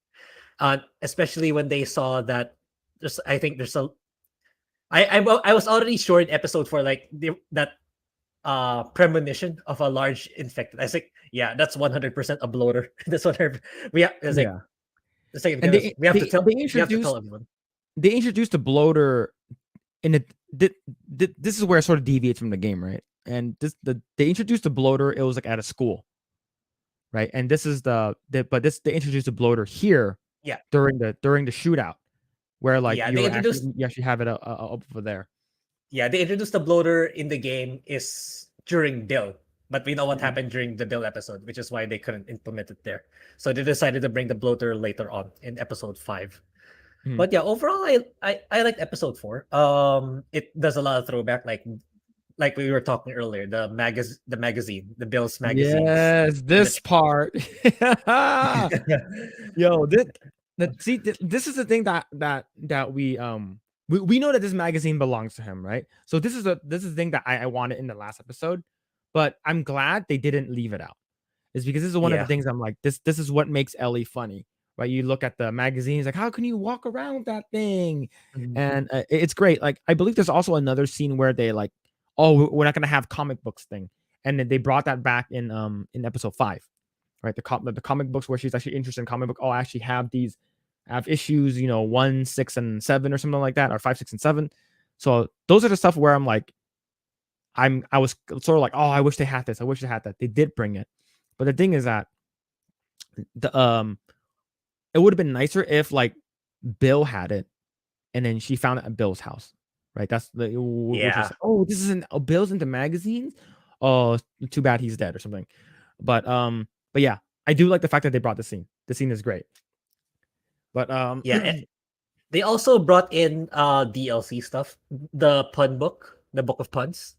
especially when they saw that I think there's a I was already sure in episode 4 like that premonition of a large infected. I was like, yeah, that's 100% a bloater. That's what we have. Yeah. It's like And because we have to introduced tell everyone. they introduced the bloater in it. This is where it sort of deviates from the game, right? And they introduced the bloater. It was like at a school, right? And this is they introduced the bloater here Yeah, during the shootout, where like yeah, they introduced you actually have it up over there. yeah, they introduced the bloater in the game is during Bill, but we know what Mhm. happened during the Bill episode, which is why they couldn't implement it there. So they decided to bring the bloater later on in episode 5. Mhm. But yeah, overall, I liked episode 4. It does a lot of throwback, like we were talking earlier, the magazine, the Bill's magazines, Yes, and the this part. Yo, this is the thing that we know that this magazine belongs to him, right? So this is the thing that I wanted in the last episode, but I'm glad they didn't leave it out. Is because this is one of the yeah, things I'm like, this is what makes Ellie funny, right? You look at the magazines, like, how can you walk around that thing? mhm, And it's great. Like, I believe there's also another scene where they like, oh, we're not gonna have comic books thing, and then they brought that back in episode 5, right? The comic books where she's actually interested in comic book. Oh, I actually have issues, 1, 6, and 7 or something like that, or 5, 6, and 7. So those are the stuff where I'm like, I was sort of like, oh, I wish they had this. I wish they had that. They did bring it, but the thing is that the it would have been nicer if like Bill had it and then she found it at Bill's house, right? That's the which is yeah, oh, this isn't Bill's into magazines. Oh, too bad he's dead or something. But yeah, I do like the fact that they brought the scene. The scene is great. But yeah. They also brought in DLC stuff, the pun book, the book of puns.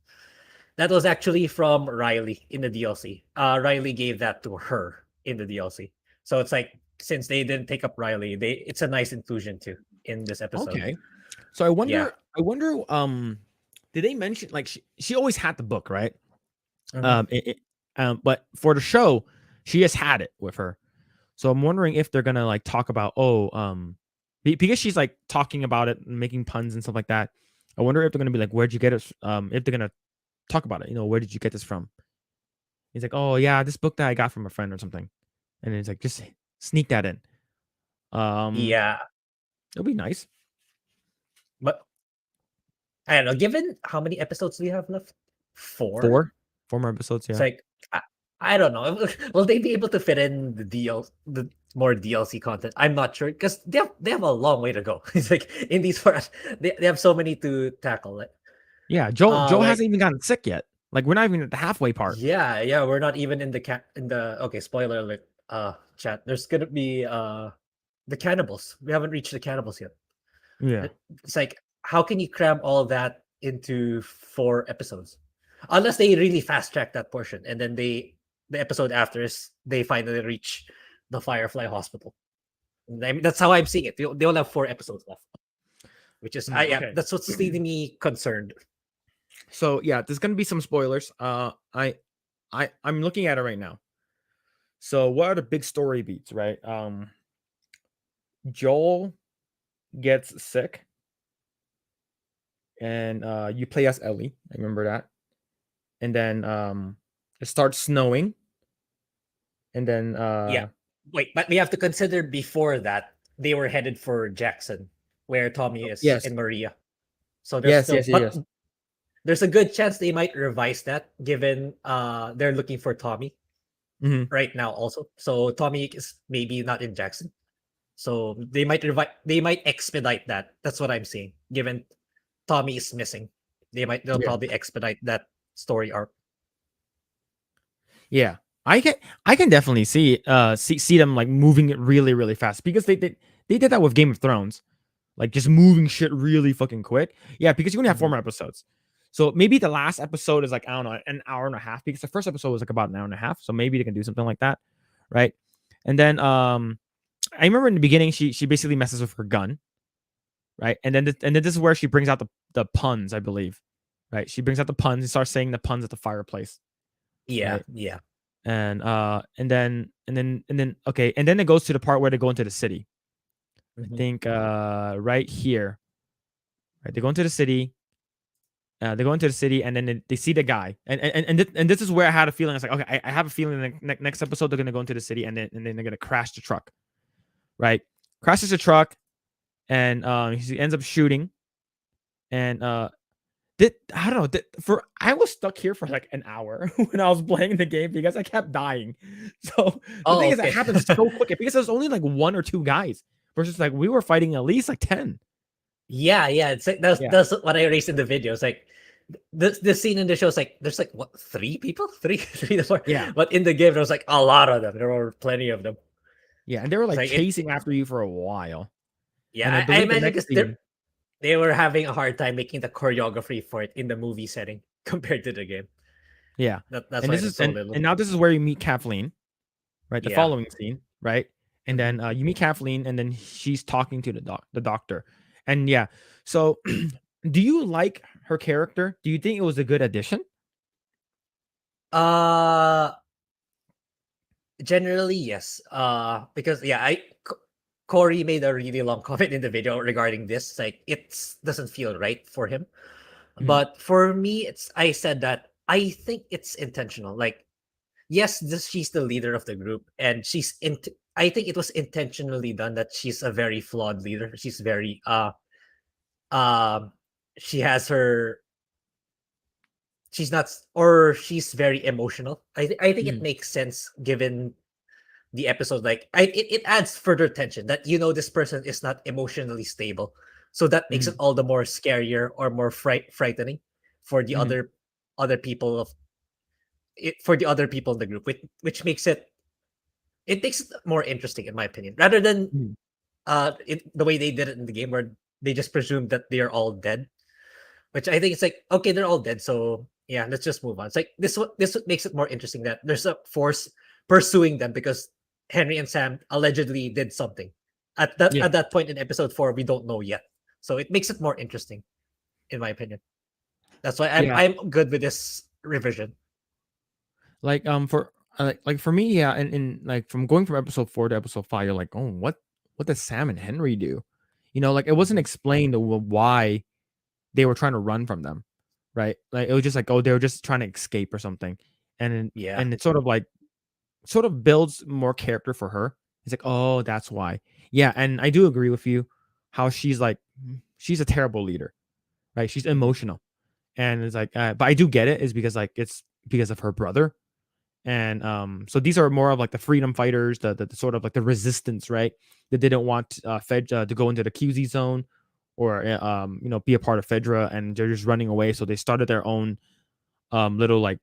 That was actually from Riley in the DLC. Riley gave that to her in the DLC. So it's like since they didn't take up Riley, it's a nice inclusion too in this episode. okay. So Yeah. I wonder did they mention like she always had the book, right? Mhm. But for the show, she just had it with her. So I'm wondering if they're gonna like talk about because she's like talking about it and making puns and stuff like that. I wonder if they're gonna be like, where'd you get it? If they're gonna talk about it. Where did you get this from? He's like, oh yeah, this book that I got from a friend or something. And then it's like, just sneak that in. Yeah, It'll be nice. but I don't know. Given how many episodes we have left, 4. 4 more episodes. It's Yeah. like I don't know. Will they be able to fit in the more DLC content? I'm not sure because they have a long way to go. It's like in these parts, they have so many to tackle. Yeah. Joe Like hasn't even gotten sick yet. Like we're not even at the halfway part. yeah, we're not even in the okay, spoiler alert, chat. There's gonna be the cannibals. We haven't reached the cannibals yet. Yeah. It's like how can you cram all that into 4 episodes? Unless they really fast track that portion and then the episode after is they finally reach the Firefly Hospital. I mean, that's how I'm seeing it. They only have 4 episodes left, which is yeah, Okay. that's what's leading me concerned. So yeah, there's gonna be some spoilers. I'm looking at it right now. So what are the big story beats, right? Joel gets sick, and you play as Ellie. I remember that. And then it starts snowing, and then Yeah. Wait, but we have to consider before that they were headed for Jackson, where Tommy is yes, and Maria. So there's yes, still, yes, yes, but yes. there's a good chance they might revise that given they're looking for Tommy Mhm. right now also. So Tommy is maybe not in Jackson. So they might expedite that. That's what I'm saying. Given Tommy is missing, they'll Yeah, probably expedite that story arc. yeah. I can definitely see them like moving it really really fast because they did that with Game of Thrones, like just moving shit really fucking quick. Yeah, because you only have 4 Mhm. more episodes. So maybe the last episode is like, I don't know, an hour and a half, because the first episode was like about an hour and a half. So maybe they can do something like that, right? And then I remember in the beginning she basically messes with her gun, right? And then this is where she brings out the puns, I believe, right? She brings out the puns and starts saying the puns at the fireplace, Yeah, right? yeah. And then okay, and then it goes to the part where they go into the city. I Mhm. think right here, right? They go into the city. They go into the city, and then they see the guy, and this is where I had a feeling. It's like, okay, I have a feeling the next episode they're gonna go into the city, and then they're gonna crash the truck, right? Crashes the truck, and he ends up shooting, and I don't know. For I was stuck here for like an hour when I was playing the game because I kept dying. So the thing Oh, is, that okay. happened so quick because there's only like 1 or 2 guys versus like we were fighting at least like 10. Yeah. It's like Yeah, that's what I raised in the video. It's like the scene in the show is like there's like what 3 people, three to 4. yeah, But in the game there was like a lot of them. There were plenty of them. yeah, and they were It's like like chasing after you for a while. And I yeah, I believe the imagine next because scene, they were having a hard time making the choreography for it in the movie setting compared to the game. yeah, That's and why this it is was so and little. now this is where you meet Kathleen, right? The Yeah. following scene, right? And Mhm. then you meet Kathleen, and then she's talking to the doctor, and yeah. So, do you like her character? Do you think it was a good addition? Uh Generally, yes. Because yeah, Corey made a really long comment in the video regarding this. Like, it doesn't feel right for him. Mhm, But for me, I said that I think it's intentional. Like, yes, she's the leader of the group, and I think it was intentionally done that she's a very flawed leader. She's very um she has her she's not or she's very emotional. I think it mhm, makes sense given the episode. Like it adds further tension that this person is not emotionally stable, so that makes it mhm, all the more scarier or more frightening for the mhm, other people of it for the other people in the group, which makes it more interesting in my opinion, rather than mhm. the way they did it in the game where they just presumed that they are all dead, which I think it's like, okay, they're all dead, so yeah, let's just move on. It's like this makes it more interesting that there's a force pursuing them because Henry and Sam allegedly did something. Yeah, At that point in episode 4, we don't know yet. So it makes it more interesting, in my opinion. That's why yeah. I'm good with this revision. Like for like for me, yeah, and like from going from episode 4 to episode 5, you're like, oh, what does Sam and Henry do? Like it wasn't Mhm. explained why they were trying to run from them, right? Like it was just like, oh, they were just trying to escape or something, Yeah. and it sort of like sort of builds more character for her. It's like, oh, that's why. Yeah, and I do agree with you how she's a terrible leader, right? She's Mhm. emotional. And it's like, but I do get it is because like it's because of her brother. And so these are more of like the freedom fighters, the sort of like the resistance, right? That didn't want Fed to go into the QZ zone or be a part of Fedra, and they're just running away. So they started their own little like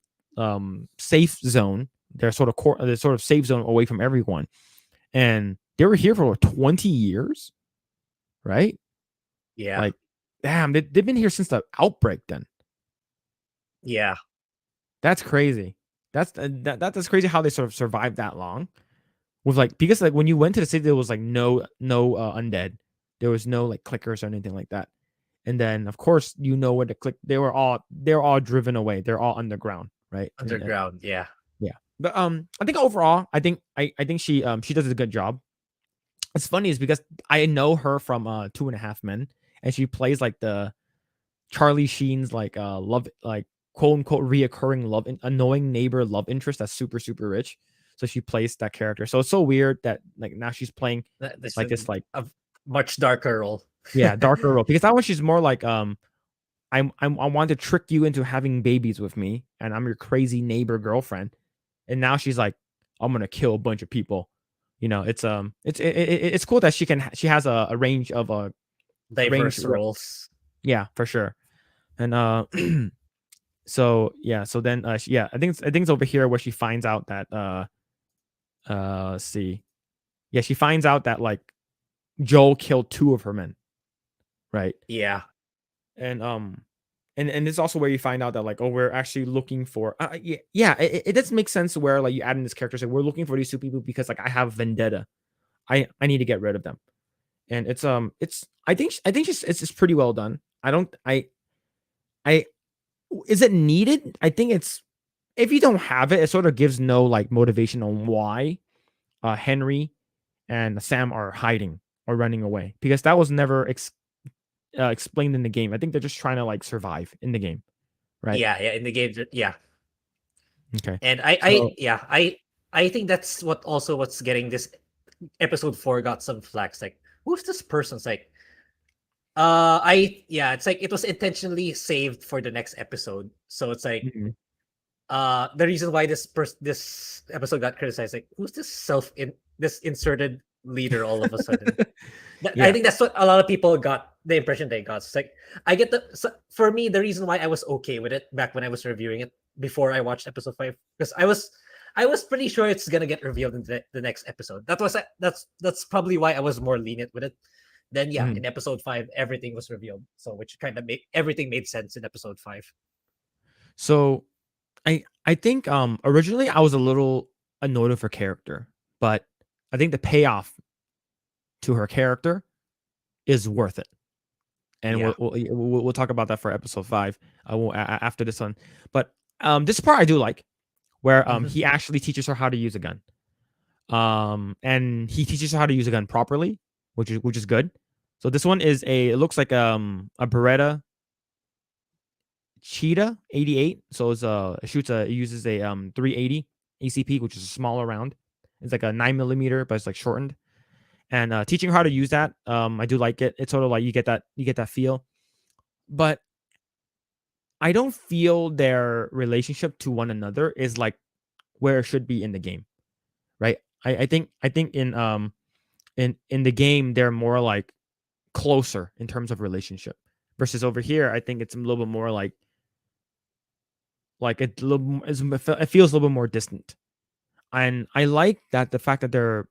safe zone. Their sort of their sort of safe zone away from everyone, and they were here for 20 years, right? Yeah. Like, damn, they've been here since the outbreak. Then Yeah. that's crazy. That's crazy how they sort of survived that long. With like because like when you went to the city, there was like no undead, there was no like clickers or anything like that. And then of course where to click. They're all driven away. They're all underground, right? And Underground. Yeah. yeah, but I think overall, I think she does a good job. It's funny is because I know her from Two and a Half Men, and she plays like the Charlie Sheen's like love like quote unquote reoccurring annoying neighbor love interest that's super super rich. So she plays that character. So it's so weird that like now she's playing This like is this like a much darker role. yeah darker role because that one she's more like I want to trick you into having babies with me and I'm your crazy neighbor girlfriend, and now she's like I'm gonna kill a bunch of people. It's cool that she has a range of range. Diverse roles. Yeah, for sure. And so yeah, so then yeah, I think it's over here where she finds out that let's see. Yeah, she finds out that like Joel killed two of her men, right? Yeah. And and it's also where you find out that like, oh, we're actually looking for yeah, it does make sense where like you add in this character say we're looking for these two people because like I have vendetta. I need to get rid of them. And it's I think it's pretty well done. I don't I is it needed? I think it's if you don't have it, it sort of gives no like motivation on why Henry and Sam are hiding or running away because that was never explained in the game. I think they're just trying to like survive in the game, right? Yeah. Yeah. In the game. Yeah. Okay, And so I think that's what's getting this episode 4 got some flags. Like, who's this person? It's like, it's like it was intentionally saved for the next episode. So it's like, mhm. the reason why this episode got criticized, like, who's this inserted leader all of a sudden? I Yeah, think that's what a lot of people got the impression they got. It's like I get for me the reason why I was okay with it back when I was reviewing it before I watched episode 5 because I was pretty sure it's gonna get revealed in the next episode. That's probably why I was more lenient with it. Then yeah, mhm. in episode 5 everything was revealed, so which kind of made everything made sense in episode 5. So I think originally I was a little annoyed with her character, but I think the payoff to her character is worth it. And Yeah. we'll talk about that for episode 5. I will after this one. But this part I do like where Hmm. he actually teaches her how to use a gun. And he teaches her how to use a gun properly, which is good. So this one is it looks like a Beretta Cheetah 88. So it uses a 380 ACP, which is a smaller round. It's like a 9 millimeter, but it's like shortened. And teaching her how to use that, I do like it. It's sort of like you get that feel. But I don't feel their relationship to one another is like where it should be in the game, right? I think in the game they're more like closer in terms of relationship versus over here. I think it's a little bit more like it feels a little bit more distant, and I like that the fact that they're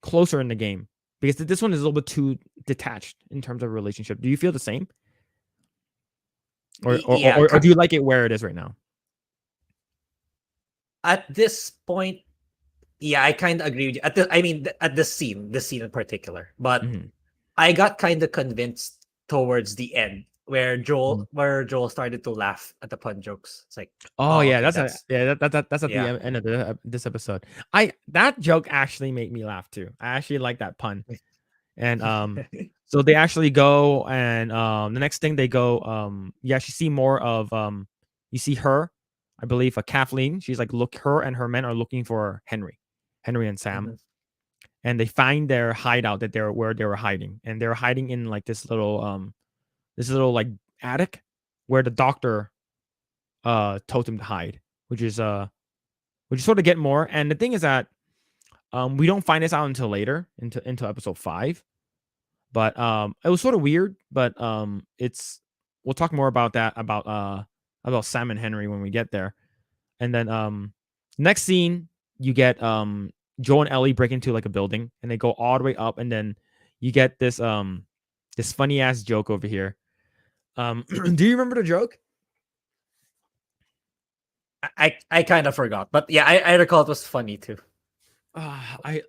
closer in the game because this one is a little bit too detached in terms of relationship. Do you feel the same, Yeah, or do you like it where it is right now? at this point, yeah, I kind of agree with you. At this scene in particular. But Mhm, I got kind of convinced towards the end where mhm. Joel started to laugh at the pun jokes. It's like, Oh oh, yeah, okay, that's a that's yeah that's at the yeah. end of this episode. I that joke actually made me laugh too. I actually like that pun, and So they actually go, and the next thing they go, you actually see more of you see her, I believe, a Kathleen. She's like, look, her and her men are looking for Henry and Sam, Mhm. and they find their hideout that they're where they were hiding, and they're hiding in like this little like attic where the doctor told them to hide, which is sort of get more. And the thing is that we don't find this out until later into episode 5. But it was sort of weird, but it's we'll talk more about that about Sam and Henry when we get there. And then next scene you get Joe and Ellie break into like a building, and they go all the way up, and then you get this funny ass joke over here. Do you remember the joke? I kind of forgot, but yeah, I recall it was funny too. Uh, I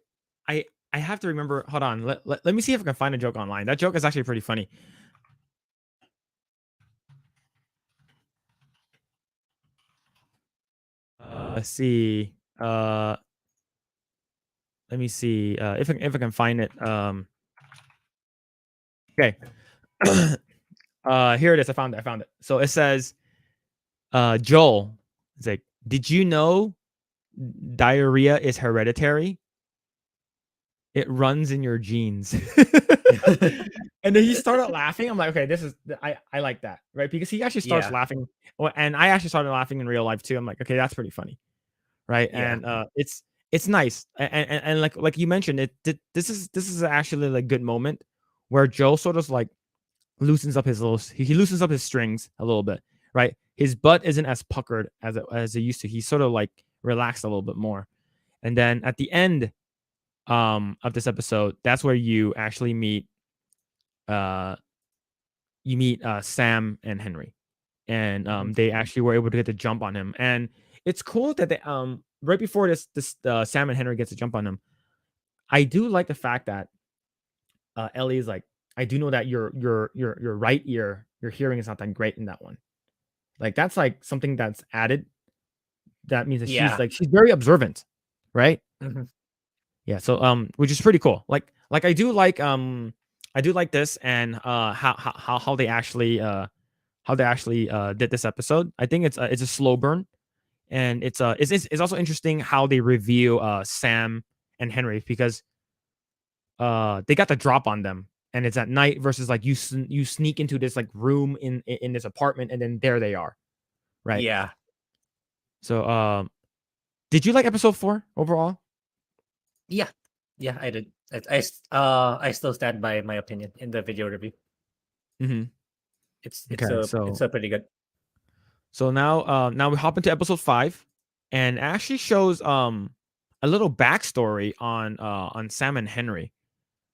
I I have to remember. Hold on. Let me see if I can find a joke online. That joke is actually pretty funny. Let's see. Let me see if I can find it. Okay. Here it is. I found it. So it says, Joel. It's like, did you know diarrhea is hereditary? It runs in your genes. And then he started laughing. I'm like, okay, this is I like that, right? Because he actually starts Yeah. laughing, and I actually started laughing in real life too. I'm like, okay, that's pretty funny, right? Yeah. And it's nice, and like you mentioned, this is actually like good moment where Joe sort of like loosens up his he loosens up his strings a little bit, right? His butt isn't as puckered as it used to. He's sort of like relaxed a little bit more. And then at the end of this episode, that's where you actually meet uh Sam and Henry. And Mhm. they actually were able to get the jump on him. And it's cool that they right before this Sam and Henry gets a jump on him. I do like the fact that Ellie is like, I do know that your right ear, your hearing is not that great in that one. Like that's like something that's added. That means that Yeah. she's very observant, right? Mhm. Yeah. So which is pretty cool. Like I do like this, and how they actually did this episode. I think it's a slow burn, and it's also interesting how they review Sam and Henry, because they got the drop on them, and it's at night versus like you sneak into this like room in this apartment, and then there they are, right? Yeah. So did you like episode 4 overall? Yeah. Yeah, I did. I still stand by my opinion in the video review. Hmm. Okay, It's a pretty good. so now we hop into episode 5, and it actually shows a little backstory on Sam and Henry,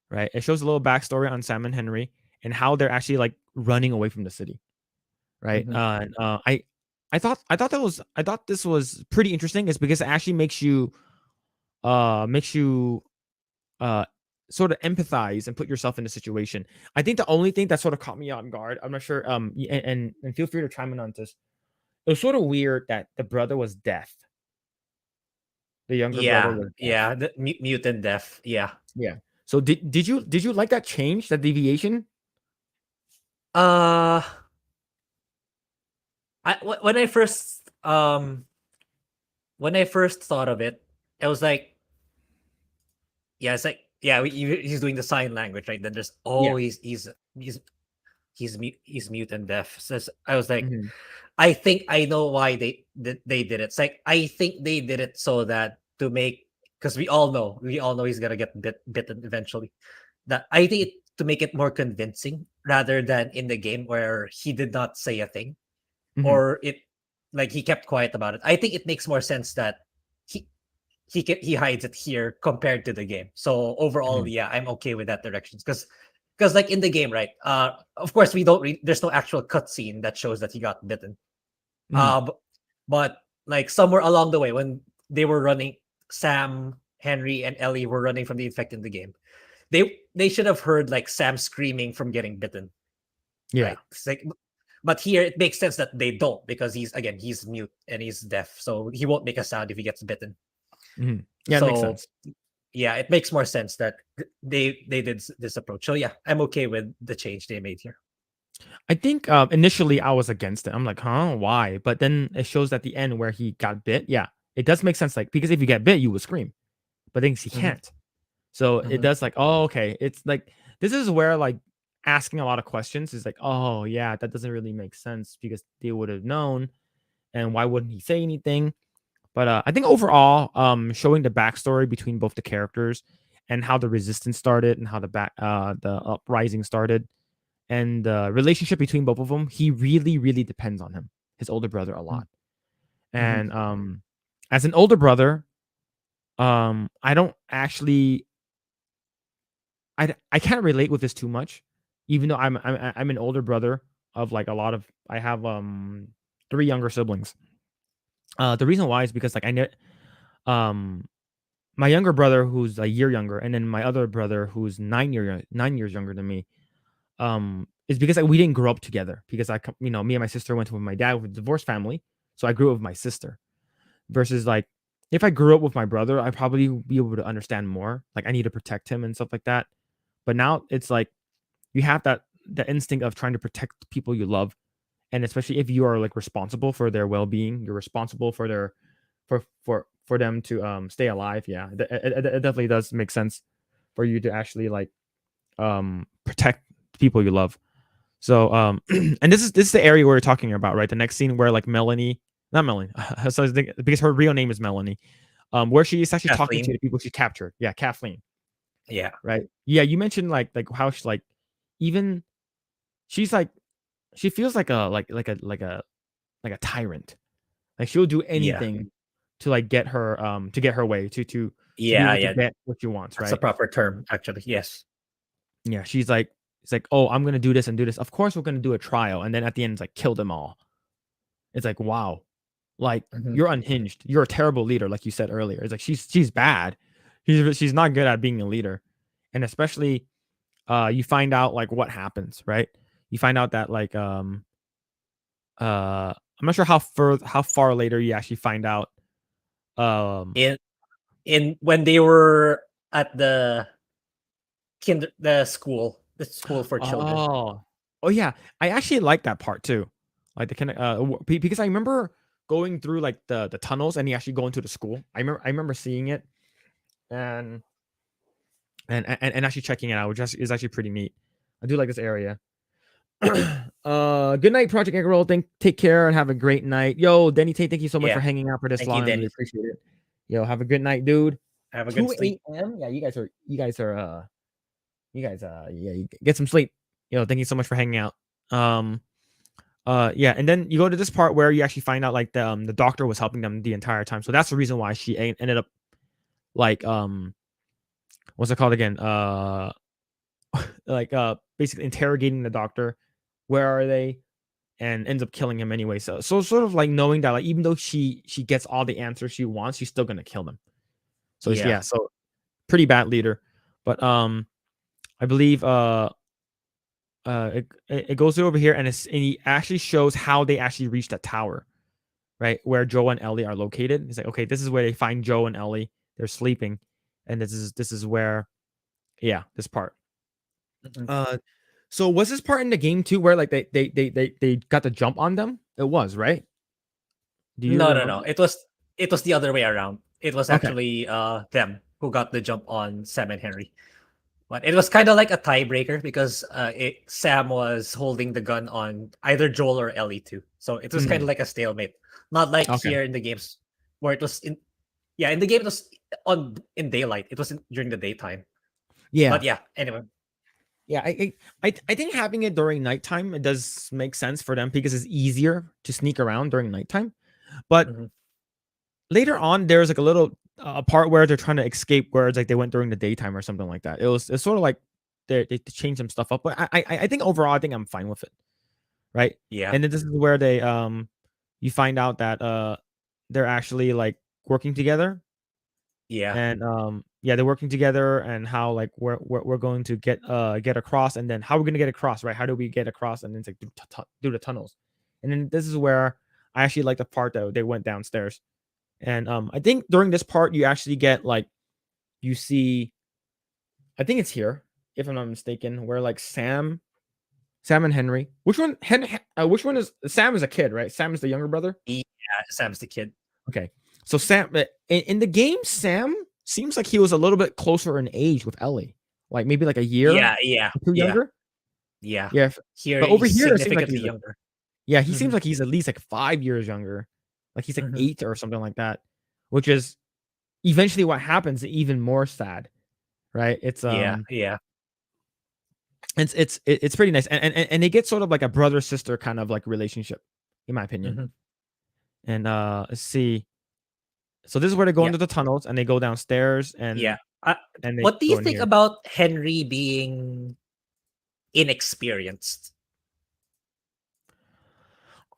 right? It shows a little backstory on Sam and Henry and how they're actually like running away from the city, right? Mhm. And I thought this was pretty interesting, is because it actually makes you uh sort of empathize and put yourself in the situation. I think the only thing that sort of caught me on guard, I'm not sure, and feel free to chime in on this. It was sort of weird that the brother was deaf. The younger brother Yeah. was deaf. Yeah, the mutant death. Yeah. Yeah. So did you like that change, that deviation? Uh when I first thought of it, I was like, yeah, it's like, yeah, he's doing the sign language, right? Then there's Yeah. he's he's mute and deaf. So I was like, Mhm. I think I know why they did it. It's like, I think they did it so that to make, because we all know he's gonna get bitten eventually. That I think to make it more convincing rather than in the game where he did not say a thing, Mhm. or it, like, he kept quiet about it. I think it makes more sense that he he hides it here compared to the game. So overall, Mhm. yeah, I'm okay with that direction, because like in the game, right? Of course we don't read. There's no actual cutscene that shows that he got bitten. Mhm. B- but like somewhere along the way, when they were running, Sam, Henry, and Ellie were running from the infect in the game. They should have heard like Sam screaming from getting bitten, Yeah. right? It's like, but here it makes sense that they don't, because he's mute and he's deaf, so he won't make a sound if he gets bitten. Mhm. Yeah, it makes So sense. yeah, it makes more sense that they did this approach. So yeah, I'm okay with the change they made here. I think initially I was against it. I'm like, huh, why? But then it shows at the end where he got bit. Yeah, it does make sense. Like because if you get bit, you would scream, but then he Hmm. can't. So it Hmm. does like, oh, okay. It's like this is where like asking a lot of questions is like, oh yeah, that doesn't really make sense because they would have known, and why wouldn't he say anything? But I think overall, showing the backstory between both the characters and how the resistance started and how the uprising started and the relationship between both of them, he really, really depends on him, his older brother, a lot. Hmm. And as an older brother, I don't actually, I can't relate with this too much, even though I'm an older brother of like a lot of. I have 3 younger siblings. The reason why is because like I know um my younger brother who's a year younger, and then my other brother who's 9 years younger than me, is because like, we didn't grow up together because me and my sister went with my dad with a divorced family, so I grew up with my sister. Versus like if I grew up with my brother, I'd probably be able to understand more. Like I need to protect him and stuff like that. But now it's like you have that instinct of trying to protect the people you love, and especially if you are like responsible for their well-being, you're responsible for their for them to stay alive. Yeah, it definitely does make sense for you to actually like protect people you love. So and this is the area we're talking about, right? The next scene where like Melanie, not Melanie, so because her real name is Melanie, where she is actually talking to Kathleen. the people she captured. Yeah, Kathleen, Yeah. right? Yeah, you mentioned like how she's like even she's like she feels like a tyrant. Like she'll do Yeah. anything to like get her way to be Yeah. able to Yeah. get what she wants, That's the right? proper term, actually. Yes. Yeah, she's like it's like, oh, I'm gonna do this and do this. Of course, we're gonna do a trial, and then at the end, it's like kill them all. It's like wow, like Hmm. you're unhinged. You're a terrible leader, like you said earlier. It's like she's bad. She's not good at being a leader, and especially you find out like what happens, right? You find out that like I'm not sure how far later you actually find out um In when they were at the school for children. oh oh yeah, I actually like that part too, like the kind of because I remember going through like the tunnels and you actually go into the school. I remember seeing it and and actually checking it out, which is actually pretty neat. I do like this area. Good night, Project Eggroll. Take care and have a great night. Yo, Denny Tate, thank you so much for Yeah. hanging out for this Thank you, long. I really Denny. appreciate it. Yo, have a good night, dude. Have a good 2 sleep. a.m. Yeah, you guys yeah, you get some sleep. Yo, thank you so much for hanging out. Um yeah, and then you go to this part where you actually find out like the doctor was helping them the entire time. So that's the reason why she ended up like what's it called again? Like basically interrogating the doctor. Where are they? And ends up killing him anyway. So sort of like knowing that like even though she gets all the answers she wants, she's still gonna kill them. So Yeah. yeah, so pretty bad leader. But I believe it goes over here and he actually shows how they actually reached that tower, right? Where Joe and Ellie are located. He's like, okay, this is where they find Joe and Ellie. They're sleeping. And this is where this part. Mhm. Uh so was this part in the game too where like they got the jump on them? It was, right? Do you No, no, no. remember? It was the other way around. It was Okay. actually them who got the jump on Sam and Henry. But it was kind of like a tiebreaker because Sam was holding the gun on either Joel or Ellie too. So it was kind Mhm. of like a stalemate. Not like Okay. here in the games where it was in the game it was in daylight. It was during the daytime. Yeah. But yeah, anyway. Yeah, I think having it during nighttime it does make sense for them because it's easier to sneak around during nighttime. But Mhm. later on, there's like a little part where they're trying to escape, where it's like they went during the daytime or something like that. It's sort of like they changed some stuff up, but I think overall I think I'm fine with it, right? Yeah. And then this is where they you find out that they're actually like working together Yeah. and yeah, they're working together and how like we're going to get across, and then how we're going to get across, right? How do we get across? And then it's like through the tunnels. And then this is where I actually like the part that they went downstairs. And I think during this part you actually get like you see, I think it's here, if I'm not mistaken, where like Sam and Henry. Which one? Which one is Sam? Is a kid, right? Sam is the younger brother. Yeah, Sam's the kid. Okay, so Sam in the game, Sam seems like he was a little bit closer in age with Ellie, like maybe like a year Yeah, yeah, or two yeah, younger. yeah. Yeah, Here but over he's here it seems like significantly he's like, younger. yeah, he seems Mhm, like he's at least like 5 years younger, like he's like mhm. 8 or something like that, which is eventually what happens even more sad, right? Yeah, yeah. It's pretty nice, and they get sort of like a brother sister kind of like relationship, in my opinion. Mhm. And let's see. So this is where they go Yeah, into the tunnels and they go downstairs yeah. and they What do you go in think here. about Henry being inexperienced?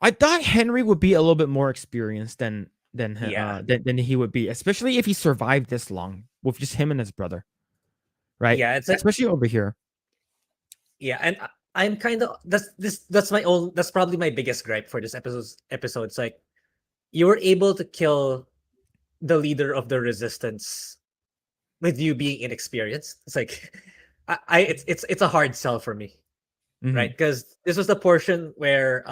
I thought Henry would be a little bit more experienced Yeah, than he would be, especially if he survived this long with just him and his brother, right? yeah. It's like Especially over here. yeah, and I'm kind of that's probably my biggest gripe for this episode. It's like you were able to kill the leader of the resistance with you being inexperienced. It's like it's a hard sell for me, right? Hmm. Because this was the portion where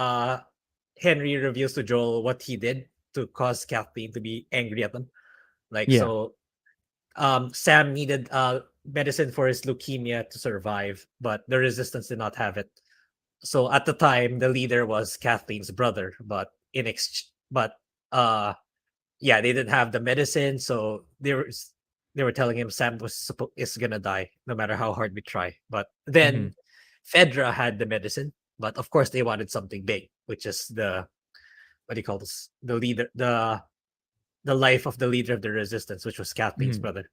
Henry reveals to Joel what he did to cause Kathleen to be angry at them. Like Yeah. so Sam needed medicine for his leukemia to survive, but the resistance did not have it. So at the time, the leader was Kathleen's brother, but uh yeah, they didn't have the medicine, so they were telling him Sam is gonna die no matter how hard we try. But Hmm. then Fedra had the medicine, but of course they wanted something big, which is the what do you call this? The leader, the life of the leader of the resistance, which was Kathleen's Hmm. brother.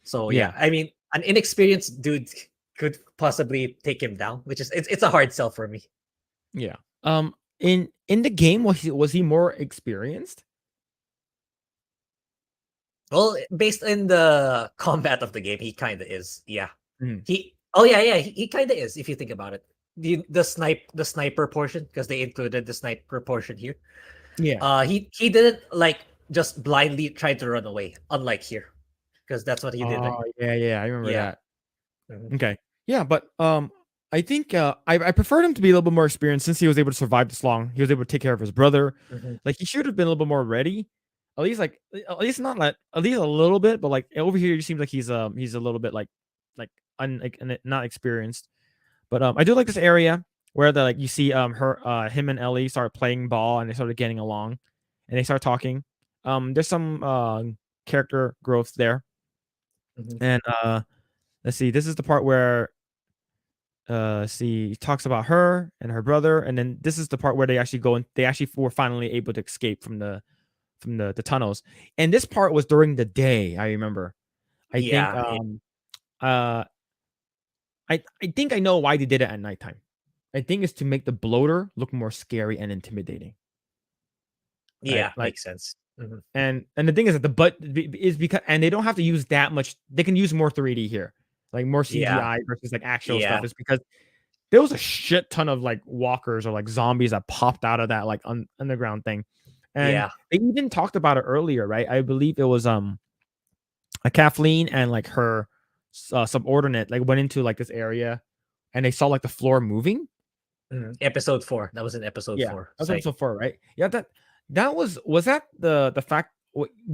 So yeah, Yeah. I mean, an inexperienced dude could possibly take him down, which is it's a hard sell for me. Yeah. In the game, was he more experienced? Well, based in the combat of the game, he kind of is. Yeah, Mhm. he kind of is if you think about it. The sniper portion because they included the sniper portion here. Yeah. He didn't like just blindly try to run away, unlike here, because that's what he did. Like Oh, yeah, I remember yeah, that. mhm, Okay. Yeah, but I think I preferred him to be a little bit more experienced since he was able to survive this long. He was able to take care of his brother. mhm. Like he should have been a little bit more ready. At least not like at least a little bit, but like over here it seems like he's a little bit not experienced. But I do like this area where the like you see him and Ellie start playing ball and they started getting along and they start talking. There's some character growth there. Mhm. And let's see, this is the part where see he talks about her and her brother, and then this is the part where they actually go and they actually were finally able to escape from the tunnels. And this part was during the day, I remember. I think Yeah, uh I think I know why they did it at nighttime. I think it's to make the bloater look more scary and intimidating, right? yeah, Like makes sense. Mhm. and the thing is that the butt is because and they don't have to use that much. They can use more 3D here, like more Yeah, CGI versus like actual yeah, stuff. Is because there was a shit ton of like walkers or like zombies that popped out of that like underground thing, and yeah. they even talked about it earlier, right? I believe it was a Kathleen and like her subordinate like went into like this area, and they saw like the floor moving. Mhm. Episode 4. That was in episode Yeah, 4. It's that's like episode 4, right? Yeah, that was that the fact.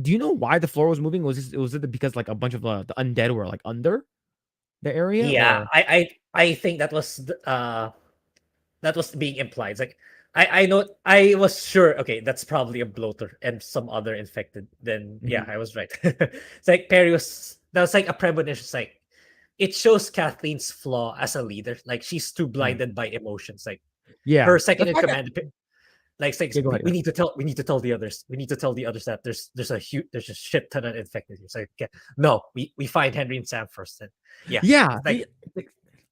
Do you know why the floor was moving? Was it because like a bunch of the undead were like under the area, yeah, or I think that was being implied. It's like I know I was sure. Okay, that's probably a bloater and some other infected. Then yeah, Mhm. I was right. It's like Perry was that was like a premonition. It's like it shows Kathleen's flaw as a leader. Like she's too Mhm. blinded by emotions. Like Yeah, her second the in fact that command, like saying yeah, go ahead. we need to tell the others. We need to tell the others that there's a shit ton of infected. It's like okay, no, we find Henry and Sam first. Then yeah, Yeah, it's like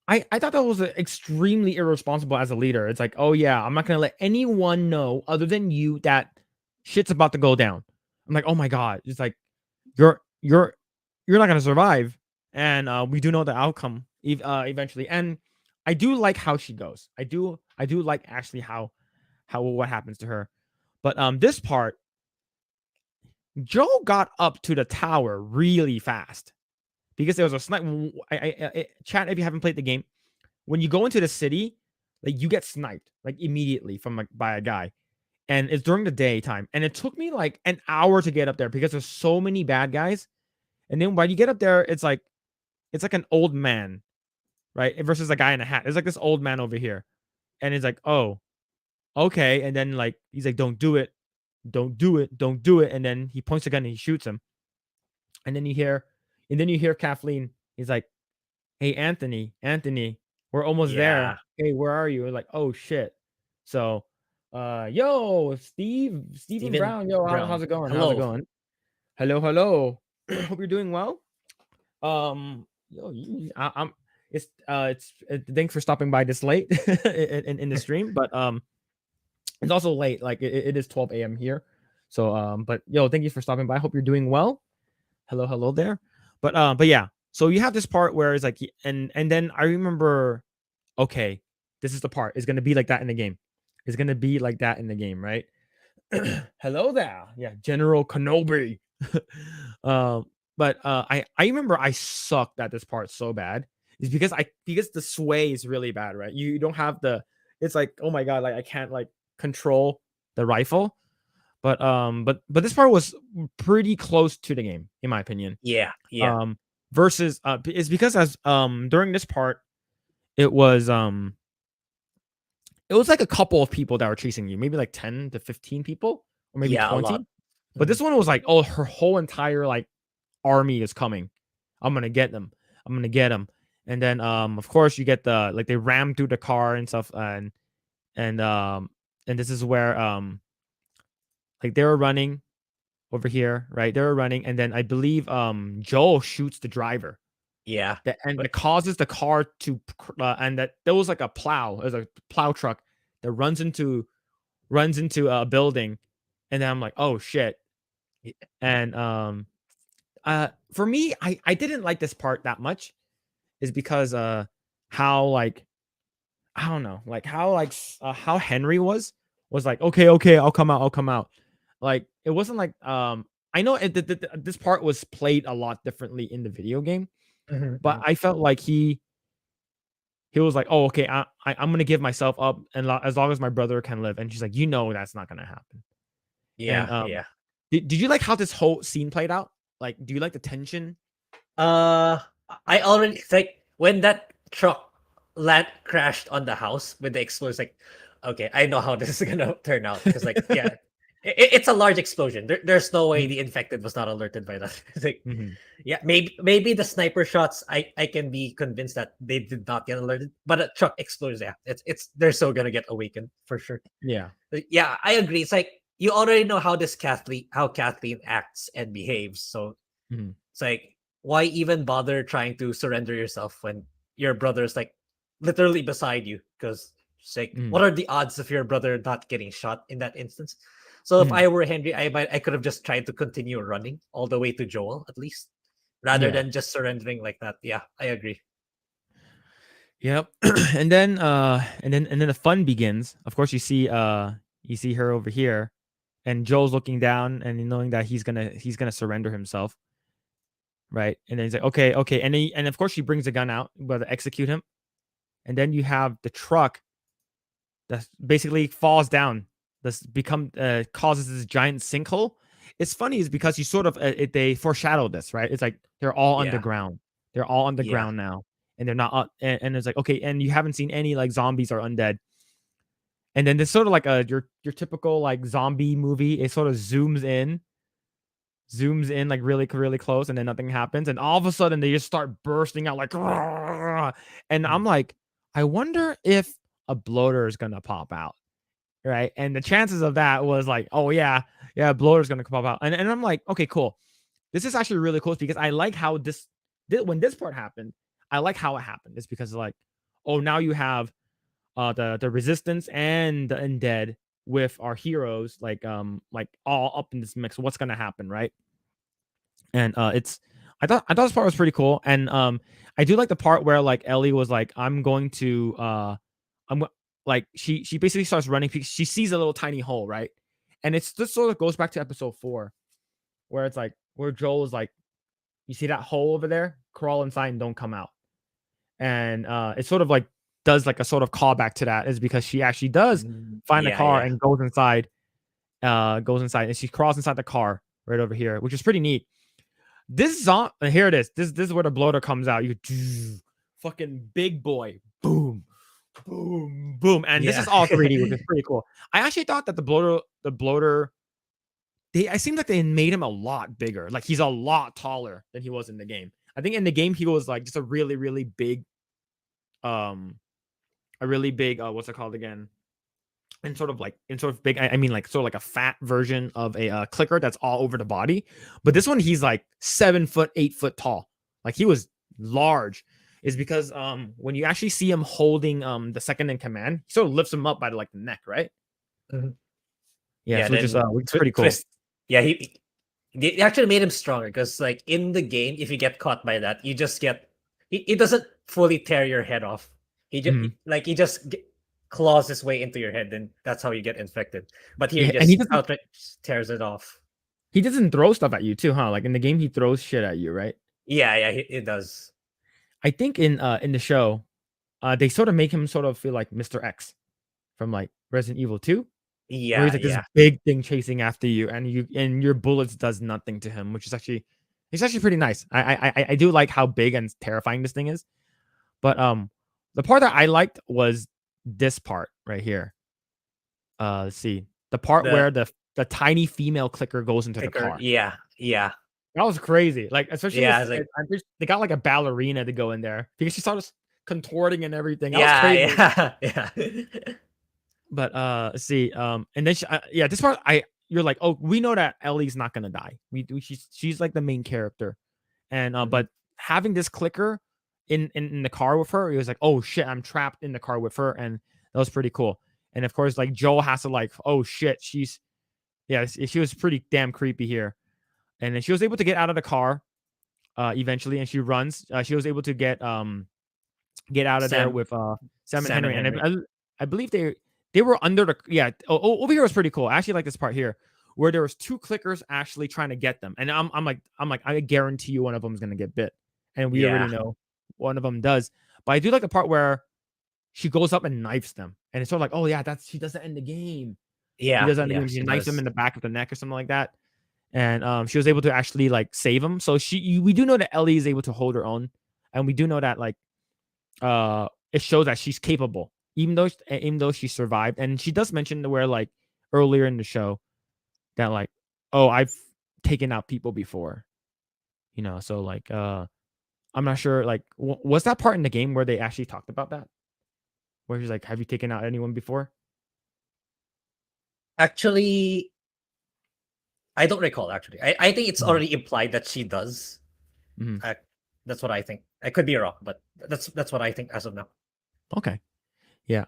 I thought that was extremely irresponsible as a leader. It's like, oh yeah, I'm not gonna let anyone know other than you that shit's about to go down. I'm like, oh my god, it's like you're you're you're not gonna survive, and we do know the outcome eventually. And I do like how she goes. I do like actually how what happens to her. But this part, Joe got up to the tower really fast. because there was a snipe. Chat, if you haven't played the game, when you go into the city, like you get sniped like immediately from like by a guy, and it's during the daytime. And it took me like an hour to get up there because there's so many bad guys. And then when you get up there, it's like an old man, right? Versus a guy in a hat. It's like this old man over here, and it's like, oh, okay. And then like he's like, don't do it, don't do it, don't do it. And then he points a gun and he shoots him. And then you hear Kathleen. He's like, hey, Anthony, we're almost Yeah. there. Hey, where are you? We're like, oh shit. So, yo, Stephen Steven Brown, yo, how's Brown. it going? How's it Hello. going? Hello. Hope you're doing well. Yo, I'm. It's thanks for stopping by this late in the stream, but it's also late. Like it is 12 a.m. here. So but yo, thank you for stopping by. Hope you're doing well. Hello there. But yeah. So you have this part where it's like, and then I remember, okay, this is the part. It's gonna be like that in the game. It's gonna be like that in the game, right? Hello there. Yeah, General Kenobi. um, I remember I sucked at this part so bad. Is because the sway is really bad, right? You don't have the. It's like, oh my god, like I can't like control the rifle. But this part was pretty close to the game, in my opinion. Yeah. Yeah. Versus it's because as during this part, it was like a couple of people that were chasing you, maybe like 10 to 15 people, or maybe Yeah. A lot. 20. But this one was like, oh, her whole entire like army is coming. I'm gonna get them. And then of course you get the like they ram through the car and stuff, and this is where like they were running over here, right? They were running, and then I believe Joel shoots the driver. Yeah. And But it causes the car to and that there was like a plow. There's a plow truck that runs into a building, and then I'm like, oh shit. And for me, I didn't like this part that much, is because how like I don't know, like how Henry was like, okay, I'll come out. Like it wasn't like I know this part was played a lot differently in the video game, but I felt like he was like, oh, okay, I'm gonna give myself up, and as long as my brother can live. And she's like, that's not gonna happen. And yeah. Yeah. did you like how this whole scene played out? Like, do you like the tension? Uh, I already like when that truck land crashed on the house with the explosion. Like, okay, I know how this is gonna turn out because, like, yeah, it's a large explosion. There's no way the infected was not alerted by that. It's like, Mm-hmm. yeah, maybe the sniper shots. I can be convinced that they did not get alerted, but a truck explodes. Yeah, it's they're so gonna get awakened for sure. Yeah. Yeah, I agree. It's like you already know how Kathleen acts and behaves, so Mm-hmm. it's like, why even bother trying to surrender yourself when your brother's like literally beside you? Because it's like, Mm-hmm. what are the odds of your brother not getting shot in that instance? So if Mm-hmm. I were Henry, I could have just tried to continue running all the way to Joel at least, rather Yeah. than just surrendering like that. Yeah, I agree. Yep. And then the fun begins. Of course, you see her over here, and Joel's looking down and knowing that he's gonna surrender himself, right? And then he's like, okay, and of course she brings a gun out, about to execute him. And then you have the truck that basically falls down. This causes this giant sinkhole. It's funny is because you sort of they foreshadow this, right? It's like they're all Yeah, underground. They're all yeah, underground now, and they're not up. And it's like, okay, and you haven't seen any like zombies or undead. And then this sort of like your typical like zombie movie. It sort of zooms in like really close, and then nothing happens, and all of a sudden they just start bursting out like, and I'm mm, like, I wonder if a bloater is gonna pop out, right? And the chances of that was like, oh yeah, bloater's gonna pop out, and I'm like, okay, cool. This is actually really cool because I like how when this part happened, I like how it happened. It's because like, oh, now you have the resistance and the undead with our heroes like all up in this mix. What's gonna happen, right? And it's I thought this part was pretty cool. And I do like the part where like Ellie was like, I'm going to like she basically starts running because she sees a little tiny hole, right? And it's this sort of goes back to episode 4, where it's like where Joel is like, you see that hole over there? crawl inside and don't come out. And it sort of like does like a sort of callback to that, is because she actually does find the Yeah, car yeah. and goes inside, and she crawls inside the car right over here, which is pretty neat. This song, here it is. This is where the bloater comes out. You fucking big boy, boom, boom, boom, and this Yeah. is all 3D, which is pretty cool. I actually thought that the bloater, I seemed like they made him a lot bigger. Like he's a lot taller than he was in the game. I think in the game he was like just a really, really big, what's it called again? And sort of big. I mean, like sort of like a fat version of a clicker that's all over the body. But this one, he's like 7 foot, 8 foot tall. Like he was large. Is because when you actually see him holding the second in command, he sort of lifts him up by like the neck, right? Mhm. Yeah, Yeah, so which then is pretty cool. twist. Yeah, they actually made him stronger because, like, in the game, if you get caught by that, you just get he doesn't fully tear your head off. He just Mhm. claws his way into your head, and that's how you get infected. But here, Yeah, he and just outright tears it off. he doesn't throw stuff at you too, huh? Like in the game, he throws shit at you, right? Yeah, yeah, it does. I think in the show, they sort of make him sort of feel like Mr. X from like Resident Evil 2, where he's Yeah, like this yeah, big thing chasing after you, and your bullets does nothing to him, which is actually it's actually pretty nice. I do like how big and terrifying this thing is. But the part that I liked was this part right here. Let's see. The part the where the tiny female clicker goes into the kicker. car. Yeah, yeah, That was crazy. Like, especially yeah. It's like, they got like a ballerina to go in there because she started contorting and everything. That was yeah, crazy. yeah, yeah. But let's see. And then yeah, this part you're like, oh, we know that Ellie's not gonna die. She's like the main character, and Mhm. but having this clicker in the car with her, it was like, oh shit, I'm trapped in the car with her, and that was pretty cool. And of course, like Joel has to like, oh shit, she was pretty damn creepy here. And then she was able to get out of the car eventually, and she runs. She was able to get out of there Sam, with Sam and Sam and Henry, and Henry. I believe they were under the over here was pretty cool. I actually like this part here where there was 2 clickers actually trying to get them, and I'm like I guarantee you one of them is gonna get bit, and we already Yeah, know one of them does. But I do like the part where she goes up and knifes them, and it's sort of like, oh yeah, she does that in the game. She yeah, does that in the yeah. game. She She knifes them does. in the back of the neck or something like that, and she was able to actually like save him. So we do know that Ellie is able to hold her own, and we do know that like it shows that she's capable, even though she survived. And she does mention where like earlier in the show that like, oh, I've taken out people before, so like I'm not sure, like was that part in the game where they actually talked about that, where she's like, have you taken out anyone before? Actually, I don't recall. Actually, I think it's Mhm. already implied that she does. Mhm. Uh, that's what I think. I could be wrong, but that's what I think as of now. Okay, yeah.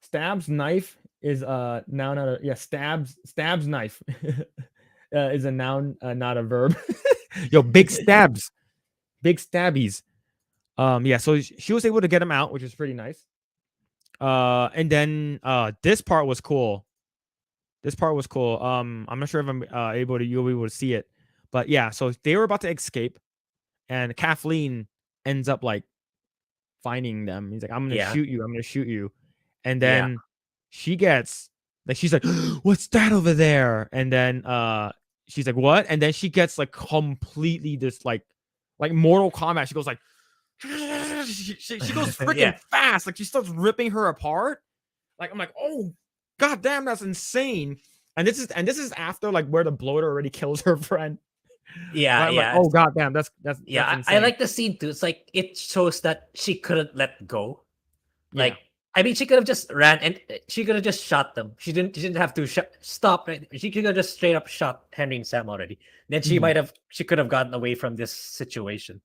Stab's knife is now not a, yeah, stab's knife is a noun, not a verb. Yo, big stabbies. Yeah, so she was able to get him out, which is pretty nice. And then this part was cool. I'm not sure if I'm you'll be able to see it, but yeah, so they were about to escape, and Kathleen ends up like finding them. He's like, I'm gonna Yeah, shoot you. I'm gonna shoot you. And yeah, then she gets like, she's like, what's that over there? And then she's like, what? And then she gets like completely this like Mortal Kombat. She goes like she goes freaking yeah, fast. Like she starts ripping her apart. Like I'm like, oh god damn, that's insane. And this is after like where the bloater already kills her friend. yeah, I'm like, yeah. oh god damn, that's Yeah, I insane. like the scene too. It's like it shows that she couldn't let go. Yeah. Like, I mean, she could have just ran and she could have just shot them. She didn't have to stop. Right? She could have just straight up shot Henry and Sam already. Then Mhm. she could have gotten away from this situation.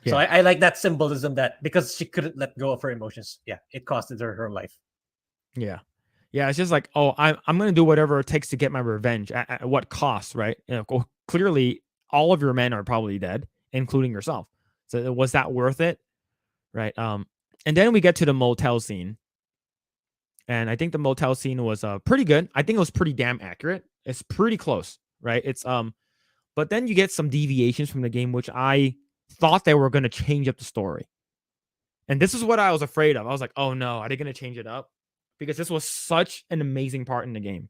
So Yeah. I like that symbolism that because she couldn't let go of her emotions, yeah, it costed her life. Yeah. Yeah, it's just like, oh, I'm gonna do whatever it takes to get my revenge at what cost, right? Clearly, all of your men are probably dead, including yourself. So was that worth it, right? And then we get to the motel scene, and I think the motel scene was pretty good. I think it was pretty damn accurate. It's pretty close, right? It's but then you get some deviations from the game, which I thought they were gonna change up the story. And this is what I was afraid of. I was like, oh no, are they gonna change it up? Because this was such an amazing part in the game.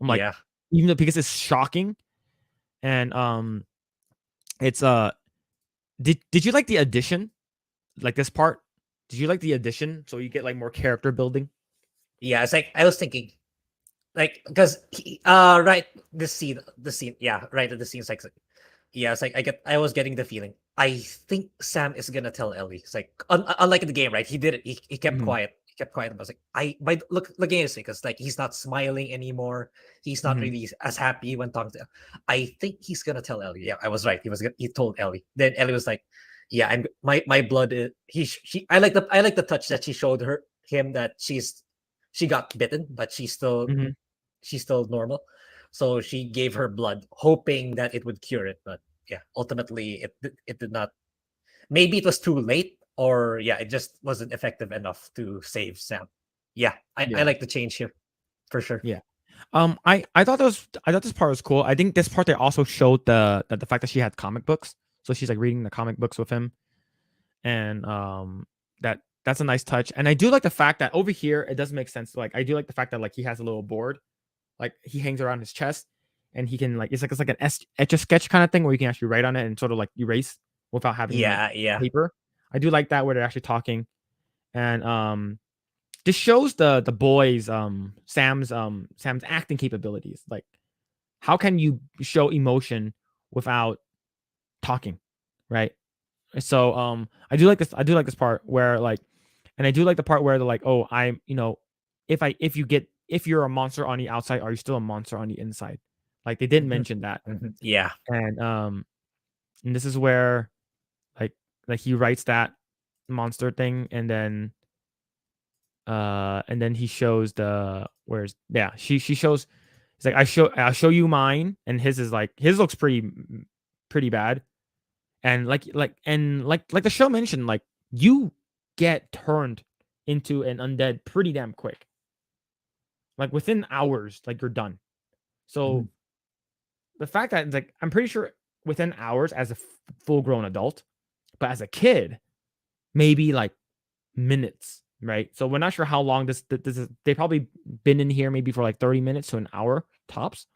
I'm like, Yeah. even though because it's shocking, and it's did you like the addition? Like this part? Did you like the addition? So you get like more character building? Yeah, it's like I was thinking, like, because right, the scene, yeah, right at the scene's like, yeah, it's like I was getting the feeling. I think Sam is gonna tell Ellie. It's like unlike in the game, right? He did it. He kept Mhm, quiet. He kept quiet. I was like, by looking at his because like he's not smiling anymore. He's not mhm, really as happy when talking to. I think he's gonna tell Ellie. Yeah, I was right. He told Ellie. Then Ellie was like, yeah, I'm my blood. She. I like the touch that she showed him that she got bitten, but mhm. she's still normal. So she gave her blood, hoping that it would cure it. But yeah, ultimately it did not. Maybe it was too late, or yeah, it just wasn't effective enough to save Sam. Yeah, I Yeah, like the change here for sure. yeah. I thought this part was cool. I think this part they also showed the fact that she had comic books, so she's like reading the comic books with him, and that's a nice touch. And I do like the fact that over here it does make sense. Like I do like the fact that like he has a little board, like he hangs around his chest, and he can like it's like an etch a sketch kind of thing where you can actually write on it and sort of like erase without having like Yeah, yeah, paper. I do like that where they're actually talking, and this shows the boys Sam's acting capabilities. Like how can you show emotion without talking, right? So I do like this part where like, and I do like the part where they're like, oh, I'm if you're a monster on the outside, are you still a monster on the inside? Like they didn't mhm, mention that, yeah, and and this is where like he writes that monster thing, and then he shows the where's yeah she shows. It's like I'll show you mine, and his is like his looks pretty bad, and like the show mentioned, like you get turned into an undead pretty damn quick, like within hours, like you're done. mhm, So the fact that it's like I'm pretty sure within hours as a full grown adult, but as a kid, maybe like minutes, right? So we're not sure how long this is. They probably been in here maybe for like 30 minutes to an hour tops.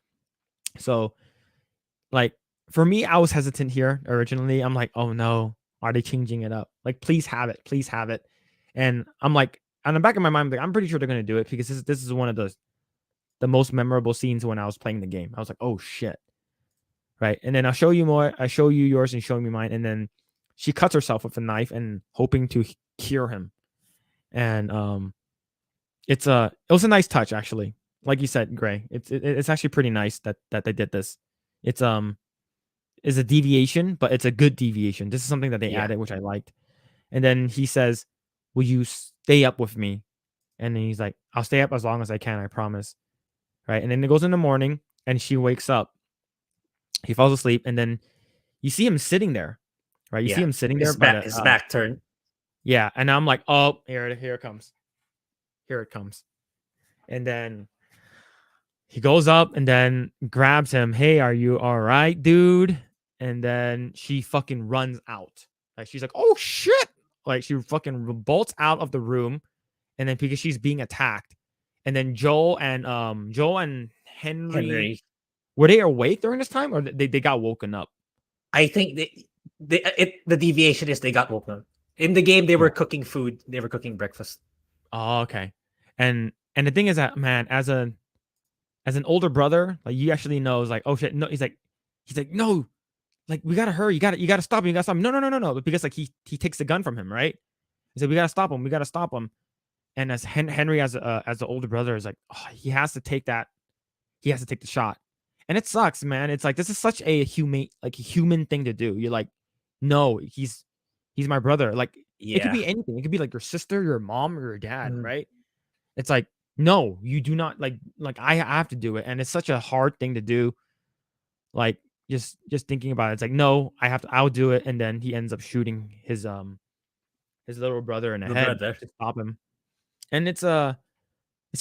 So like for me, I was hesitant here originally. I'm like, oh no, are they changing it up? Like, please have it. And I'm like, on the back of my mind, I'm like, I'm pretty sure they're gonna do it because this is one of the most memorable scenes when I was playing the game. I was like, oh shit, right? And then I'll show you more. I show you yours and show me mine, and then she cuts herself with a knife and hoping to cure him. And it was a nice touch actually. Like you said, Grae, it's actually pretty nice that they did this. It's is a deviation, but it's a good deviation. This is something that they yeah, added, which I liked. And then he says, "Will you stay up with me?" And then he's like, "I'll stay up as long as I can, I promise." Right? And then it goes in the morning, and she wakes up. He falls asleep, and then you see him sitting there. Right? You see yeah. him sitting there by the His back turned. yeah. And I'm like, oh, here it comes, here it comes. And then he goes up and then grabs him. Hey, are you all right, dude? And then she fucking runs out. Like she's like, oh shit! Like she fucking bolts out of the room, and then because she's being attacked, and then Joel and Henry, Henry. were they awake during this time, or they got woken up? I think the deviation is they got woken up. In the game, they Yeah. were cooking food. They were cooking breakfast. Oh, okay. And the thing is that man, as an older brother, like you actually knows, like oh shit, no, he's like no, like we gotta hurry, you gotta stop him, you gotta stop him. No, no, no, no, no, because like he takes the gun from him, right? He said we gotta stop him, we gotta stop him. And as Henry as the older brother is like, oh, he has to take that, he has to take the shot, and it sucks, man. It's like this is such a human thing to do. You're like, no, he's my brother. Like it could Yeah. be anything. It could be like your sister, your mom, or your dad, Mhm. right? It's like no, you do not like I have to do it, and it's such a hard thing to do. Like just thinking about it, it's like no, I'll do it, and then he ends up shooting his little brother in the The head brother. to stop him, and it's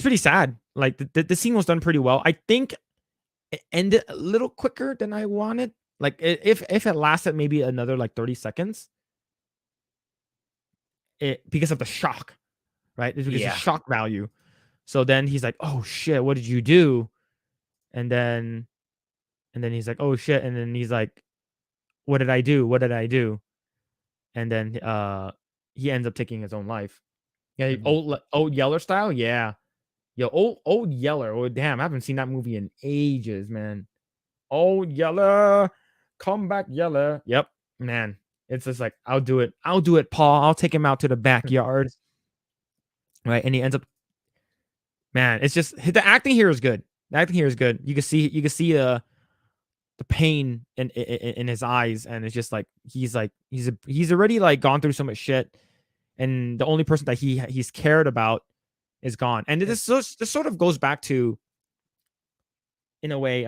pretty sad. Like the scene was done pretty well. I think it ended a little quicker than I wanted. Like if it lasted maybe another like 30 seconds, because of the shock, right? It's because of Yeah. shock value. So then he's like, "Oh shit, what did you do?" And then he's like, "Oh shit," and then he's like, "What did I do? What did I do?" And then he ends up taking his own life. Yeah, Mhm. old Yeller style, yeah. Yo, old Yeller. Oh damn, I haven't seen that movie in ages, man. Old Yeller, come back, Yeller. Yep, man. It's just like I'll do it. I'll do it, Paul. I'll take him out to the backyard, right? And he ends up, man. It's just the acting here is good. The acting here is good. You can see the pain in his eyes, and it's just like he's already like gone through so much shit, and the only person that he's cared about is gone. And this sort of goes back to, in a way,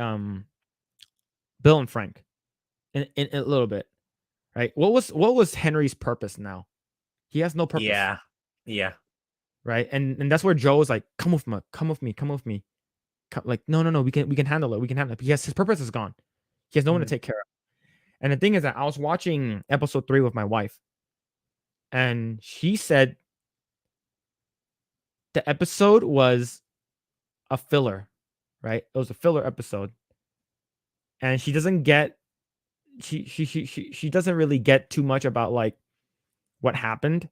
Bill and Frank in a little bit, right? What was Henry's purpose now? He has no purpose, Yeah. Yeah. right? And that's where Joe is like, come with me, come with me, come with me. Like, no, we can handle it, we can handle it. Yes, his purpose is gone. He has no one to Mhm. take care of. And the thing is that I was watching episode 3 with my wife, and she said the episode was a filler, right? It was a filler episode, and she doesn't get she doesn't really get too much about like what happened.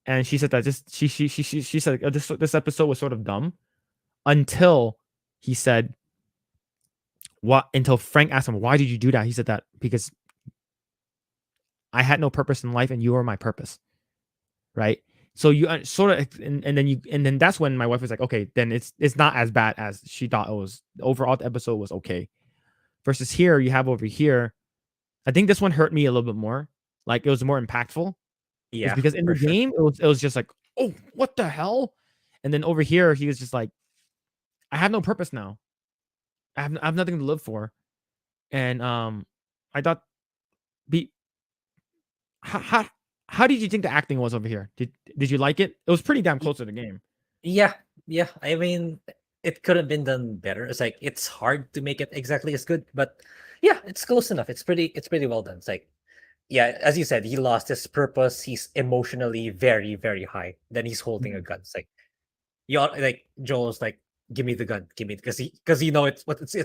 And she said that just she said, "Oh, this episode was sort of dumb," until he said, what until Frank asked him, "Why did you do that?" He said that because I had no purpose in life and you were my purpose, right? So you sort of, and then that's when my wife was like, okay, then it's not as bad as she thought it was. Overall, the episode was okay. Versus here, you have over here, I think this one hurt me a little bit more. Like, it was more impactful. Is Yeah, because in the for sure. game, it was just like, oh, what the hell? And then over here, he was just like, I have no purpose now. I have nothing to live for. And I thought, be how, how how did you think the acting was over here? Did you like it? It was pretty damn close to the game. Yeah, yeah. I mean, it could have been done better. It's like it's hard to make it exactly as good, but yeah, it's close enough. It's pretty well done. It's like, yeah, as you said, he lost his purpose. He's emotionally very, very high. Then he's holding a Mhm, gun. It's like like Joel's like, give me the gun, give me, because you know it's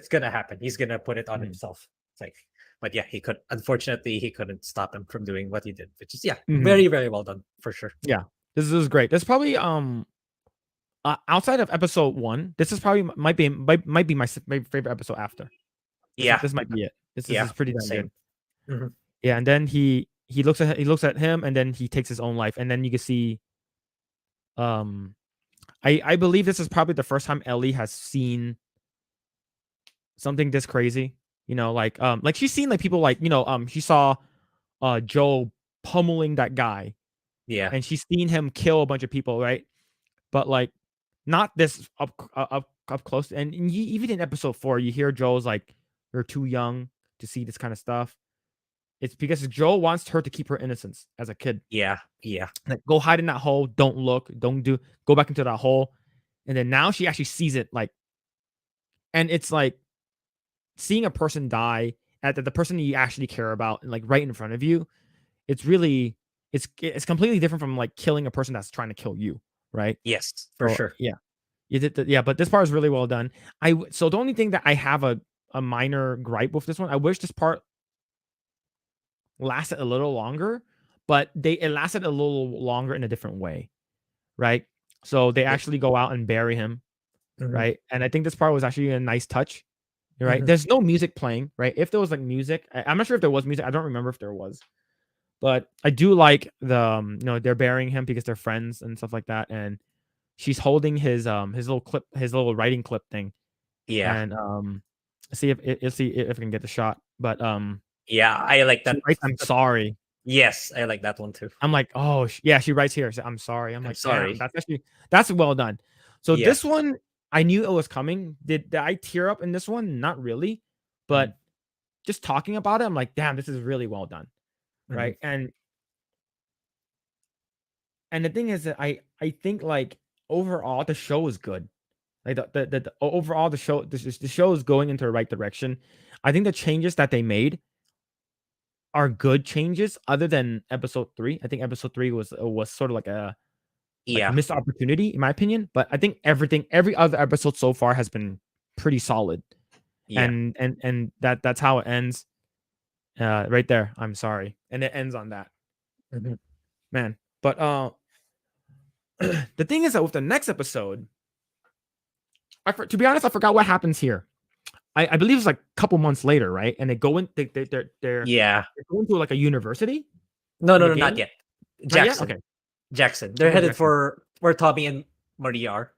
gonna happen. He's gonna put it on mhm, himself. It's like, but yeah, he could. Unfortunately, he couldn't stop him from doing what he did, which is, yeah, mhm. very, very well done for sure. Yeah, this is great. This probably outside of episode 1, this is probably might be my favorite episode after. Yeah, This might be it. This yeah, is pretty damn good. same. Mhm. Yeah, and then he looks at him, and then he takes his own life, and then you can see, um I believe this is probably the first time Ellie has seen something this crazy. Like she's seen like people like, she saw Joe pummeling that guy, Yeah, and she's seen him kill a bunch of people, right? But like not this up close. And even in episode 4, you hear Joel's like, "You're too young to see this kind of stuff." It's because Joel wants her to keep her innocence as a kid. yeah, yeah, Like, go hide in that hole. Don't look. Go back into that hole. And then now she actually sees it, like, and it's like seeing a person die at the person you actually care about, and like right in front of you. It's really, it's completely different from like killing a person that's trying to kill you, right? yes, for So sure. yeah, you did yeah, but this part is really well done. So the only thing that I have a minor gripe with this one, I wish this part lasted a little longer, but it lasted a little longer in a different way, right? So they Yeah. actually go out and bury him, Mhm, right? And I think this part was actually a nice touch, right? mhm. There's no music playing, right? If there was like music, I'm not sure if there was music. I don't remember if there was, but I do like they're burying him because they're friends and stuff like that. And she's holding his little writing clip thing, Yeah, and see if I can get the shot. But yeah, I like she that. writes, "I'm sorry." Yes, I like that one too. I'm like, "Oh, yeah." She writes here, "I'm sorry." I'm I'm like, "Damn, sorry. that's well done." So Yeah. this one, I knew it was coming. Did I tear up in this one? Not really, Mhm, but just talking about it, I'm like, "Damn, this is really well done." mhm. Right? And the thing is that I think like overall the show is good. Like the overall the show is going into the right direction. I think the changes that they made are good changes, other than episode 3. I think episode 3 was sort of like a Yeah, missed opportunity in my opinion. But I think every other episode so far has been pretty solid, yeah. and that's how it ends. Right there. I'm sorry, and it ends on that, Mhm. man. But the thing is that with the next episode, to be honest, I forgot what happens here. I believe it's like a couple months later, right? And they go in. They're Yeah. going to like a university No, in no, the no, not game. yet. Not yet. Jackson. Okay. Jackson. They're Okay, headed Jackson. for where Tommy and Maria are.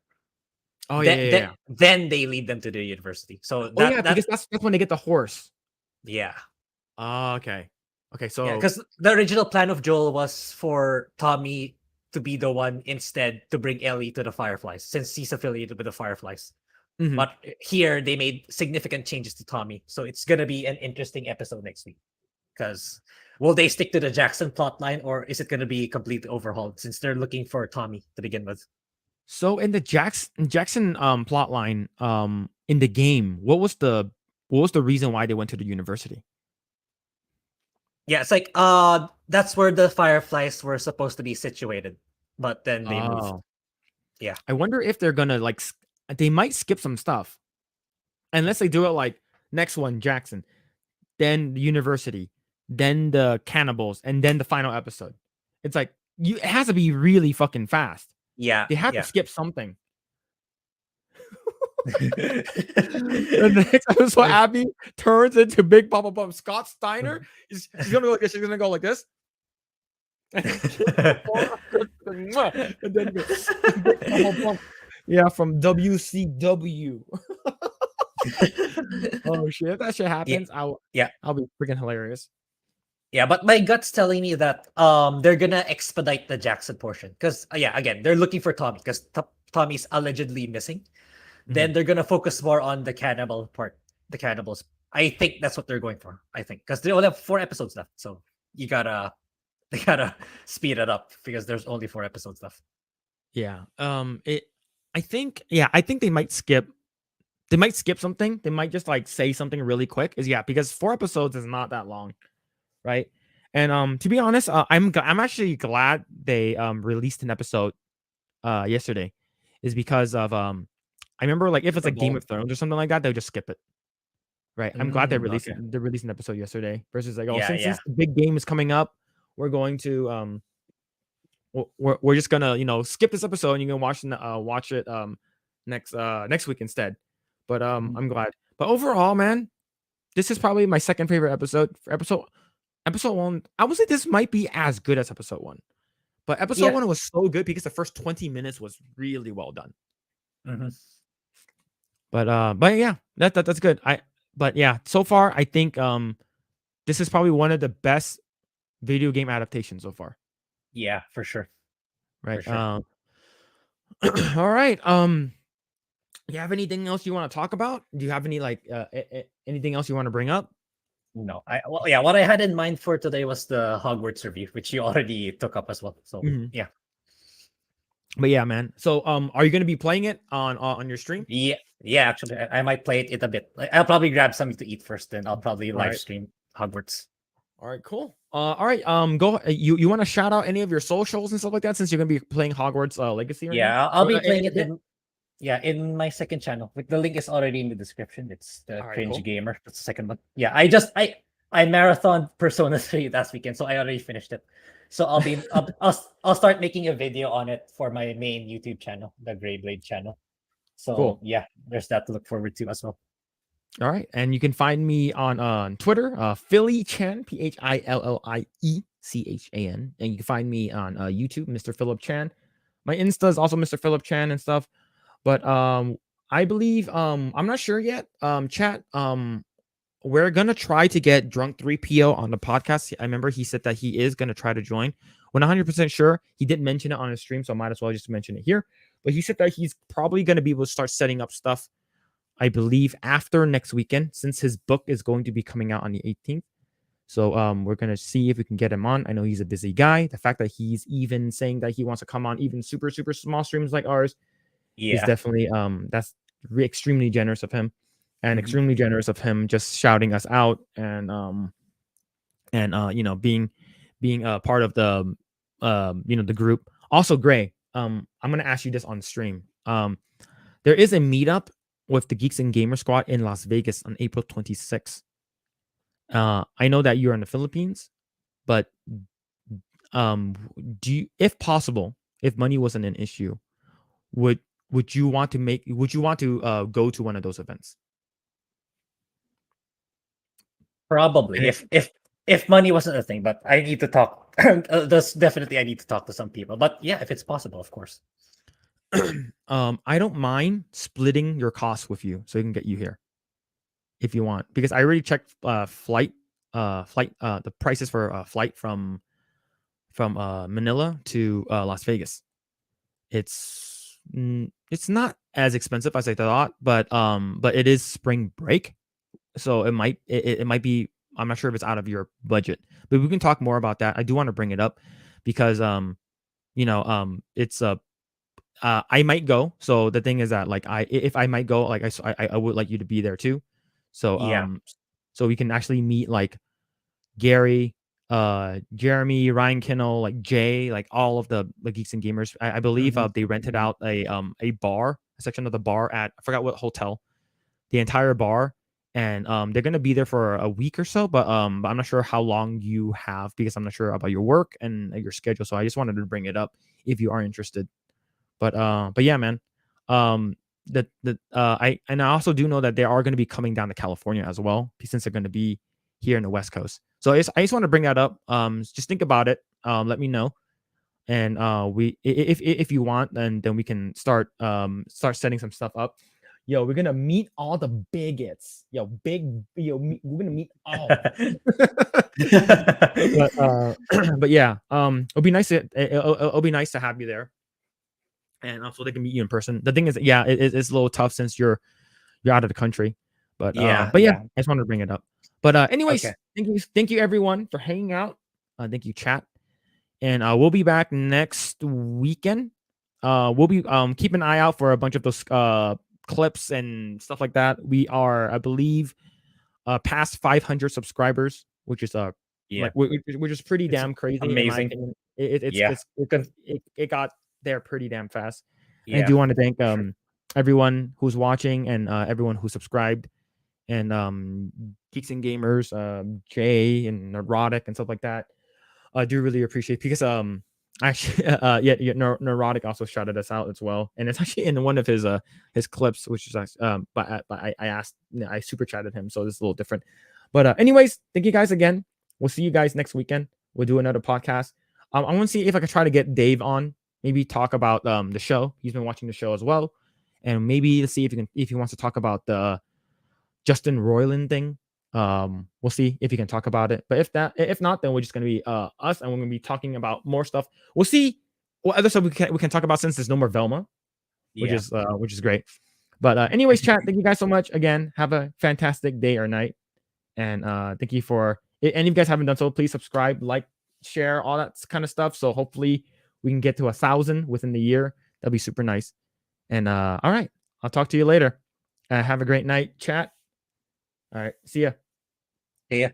Oh yeah, yeah, yeah. Then they lead them to the university. So Oh yeah, because that's when they get the horse. yeah. Oh, okay. Okay, Yeah, so because the original plan of Joel was for Tommy to be the one instead to bring Ellie to the Fireflies, since he's affiliated with the Fireflies. mhm. But here they made significant changes to Tommy, so it's gonna be an interesting episode next week. Because will they stick to the Jackson plotline, or is it gonna be completely overhauled since they're looking for Tommy to begin with? So in the Jackson plot line in the game, what was the reason why they went to the university? Yeah, it's like that's where the Fireflies were supposed to be situated, but then they moved. Oh, Yeah. I wonder if they're gonna they might skip some stuff unless they do it like next one Jackson, then the university, then the cannibals, and then the final episode. It's like it has to be really fucking fast. Yeah. They have to Yeah. skip something. And the next episode, Abby turns into Big Bubba Bum. Scott Steiner she's gonna go like this. She's gonna go like this. And then yeah, from WCW. Oh shit! If that shit happens, Yeah. I'll be freaking hilarious. Yeah, but my gut's telling me that they're gonna expedite the Jackson portion because yeah, again, they're looking for Tommy because Tommy's allegedly missing. Then they're gonna focus more on the cannibal part, the cannibals. I think that's what they're going for. I think because they only have 4 episodes left, so they gotta speed it up because there's only 4 episodes left. Yeah. I think they might skip. They might skip something. They might just like say something really quick. Because 4 episodes is not that long, right? And to be honest, I'm actually glad they released an episode yesterday, is because of I remember like if it's For like Game Gold. of Thrones or something like that, they'll just skip it. Right. I'm glad they Okay. released an episode yesterday versus like, Yeah, since the big game is coming up, we're going to we're just gonna skip this episode and you can watch it next week instead. But I'm glad. But overall, man, this is probably my second favorite episode. For episode 1, I would say this might be as good as episode 1. But episode Yeah. 1 was so good because the first 20 minutes was really well done. But yeah, that's good. But yeah, so far I think this is probably one of the best video game adaptations so far. Yeah, for sure. Right. For sure. All right. You have anything else you want to talk about? Do you have any like anything else you want to bring up? No, what I had in mind for today was the Hogwarts review, which you already took up as well. So yeah. But yeah, man. So are you gonna be playing it on your stream? Yeah, actually, I might play it a bit. Like, I'll probably grab something to eat first, then I'll probably live stream Hogwarts. All right, cool. All right, go. You want to shout out any of your socials and stuff like that, since you're gonna be playing Hogwarts Legacy right now? Yeah, I'll be playing it in my second channel. Like, the link is already in the description. It's the Cringe Gamer. That's the second one. Yeah, I marathoned Persona 3 last weekend, so I already finished it. So I'll start making a video on it for my main YouTube channel, the Grey Blade channel. So yeah, there's that to look forward to as well. All right, and you can find me on Twitter, Philly Chan, PhillieChan, and you can find me on YouTube, Mr. Phillip Chan. My Insta is also Mr. Phillip Chan and stuff. But I believe I'm not sure yet. Chat, we're gonna try to get Drunk 3PO on the podcast. I remember he said that he is gonna try to join. We're not 100% sure. He didn't mention it on his stream, so I might as well just mention it here. But he said that he's probably gonna be able to start setting up stuff, I believe, after next weekend, since his book is going to be coming out on the 18th. So we're gonna see if we can get him on. I know he's a busy guy. The fact that he's even saying that he wants to come on even super, super small streams like ours He's Yeah. definitely extremely generous of him, and Mhm. extremely generous of him just shouting us out and being a part of the the group. Also, Grae, I'm gonna ask you this on stream. There is a meetup with the Geeks and Gamer Squad in Las Vegas on April 26th. I know that you're in the Philippines, but do you, if possible, if money wasn't an issue, would would you want to go to one of those events? Probably And if money wasn't a thing, but I need to talk. That's definitely I need to talk to some people. But yeah, if it's possible, of course. I don't mind splitting your costs with you so we can get you here if you want, because I already checked the prices for flight from Manila to Las Vegas. It's not as expensive as I thought, but it is spring break, so it might be. I'm not sure if it's out of your budget, but we can talk more about that. I do want to bring it up because it's I might go. So the thing is that like if I might go, like I would like you to be there too. So Yeah. so we can actually meet like Gary, Jeremy, Ryan Kinnell, like Jay, like all of the geeks and gamers. I believe Mhm. they rented out a bar, a section of the bar at I forgot what hotel, the entire bar, and they're gonna be there for a week or so, but I'm not sure how long you have because I'm not sure about your work and your schedule. So I just wanted to bring it up if you are interested. But yeah, man. Um I also do know that they are going to be coming down to California as well, since they're going to be here in the West Coast. So I just want to bring that up. Just think about it. Let me know. And we if you want, then we can start setting some stuff up. Yo, we're gonna meet all the bigots. We're gonna meet all of them. but but yeah, it'll be nice to have you there, and so they can meet you in person. The thing is, yeah, it's a little tough since you're out of the country, Yeah, but yeah, yeah. I just wanted to bring it up. But Okay. anyways, thank you everyone for hanging out. Thank you, chat, and we'll be back next weekend. We'll be keep an eye out for a bunch of those clips and stuff like that. We are, I believe, past 500 subscribers, which is Yeah. which is pretty It's damn crazy in my amazing. opinion. Yeah. It got there pretty damn fast. And I Yeah. do want to thank Sure. everyone who's watching and everyone who subscribed and geeks and gamers, Jay and neurotic and stuff like that. I do really appreciate because actually neurotic also shouted us out as well, and it's actually in one of his clips, which is but I asked, I super chatted him, so this is a little different. But anyways, thank you guys again. We'll see you guys next weekend. We'll do another podcast. I want to see if I can try to get Dave on, maybe talk about the show. He's been watching the show as well, and maybe see if he wants to talk about the Justin Roiland thing. We'll see if he can talk about it. But if not, then we're just gonna be us, and we're gonna be talking about more stuff. We'll see what other stuff we can talk about since there's no more Velma, Yeah. which is great. But anyways, chat. Thank you guys so much again. Have a fantastic day or night, and thank you for. And if you guys haven't done so, please subscribe, like, share, all that kind of stuff. So hopefully we can get to 1,000 within the year. That'd be super nice. And all right, I'll talk to you later. Have a great night, chat. All right. See ya. Yeah.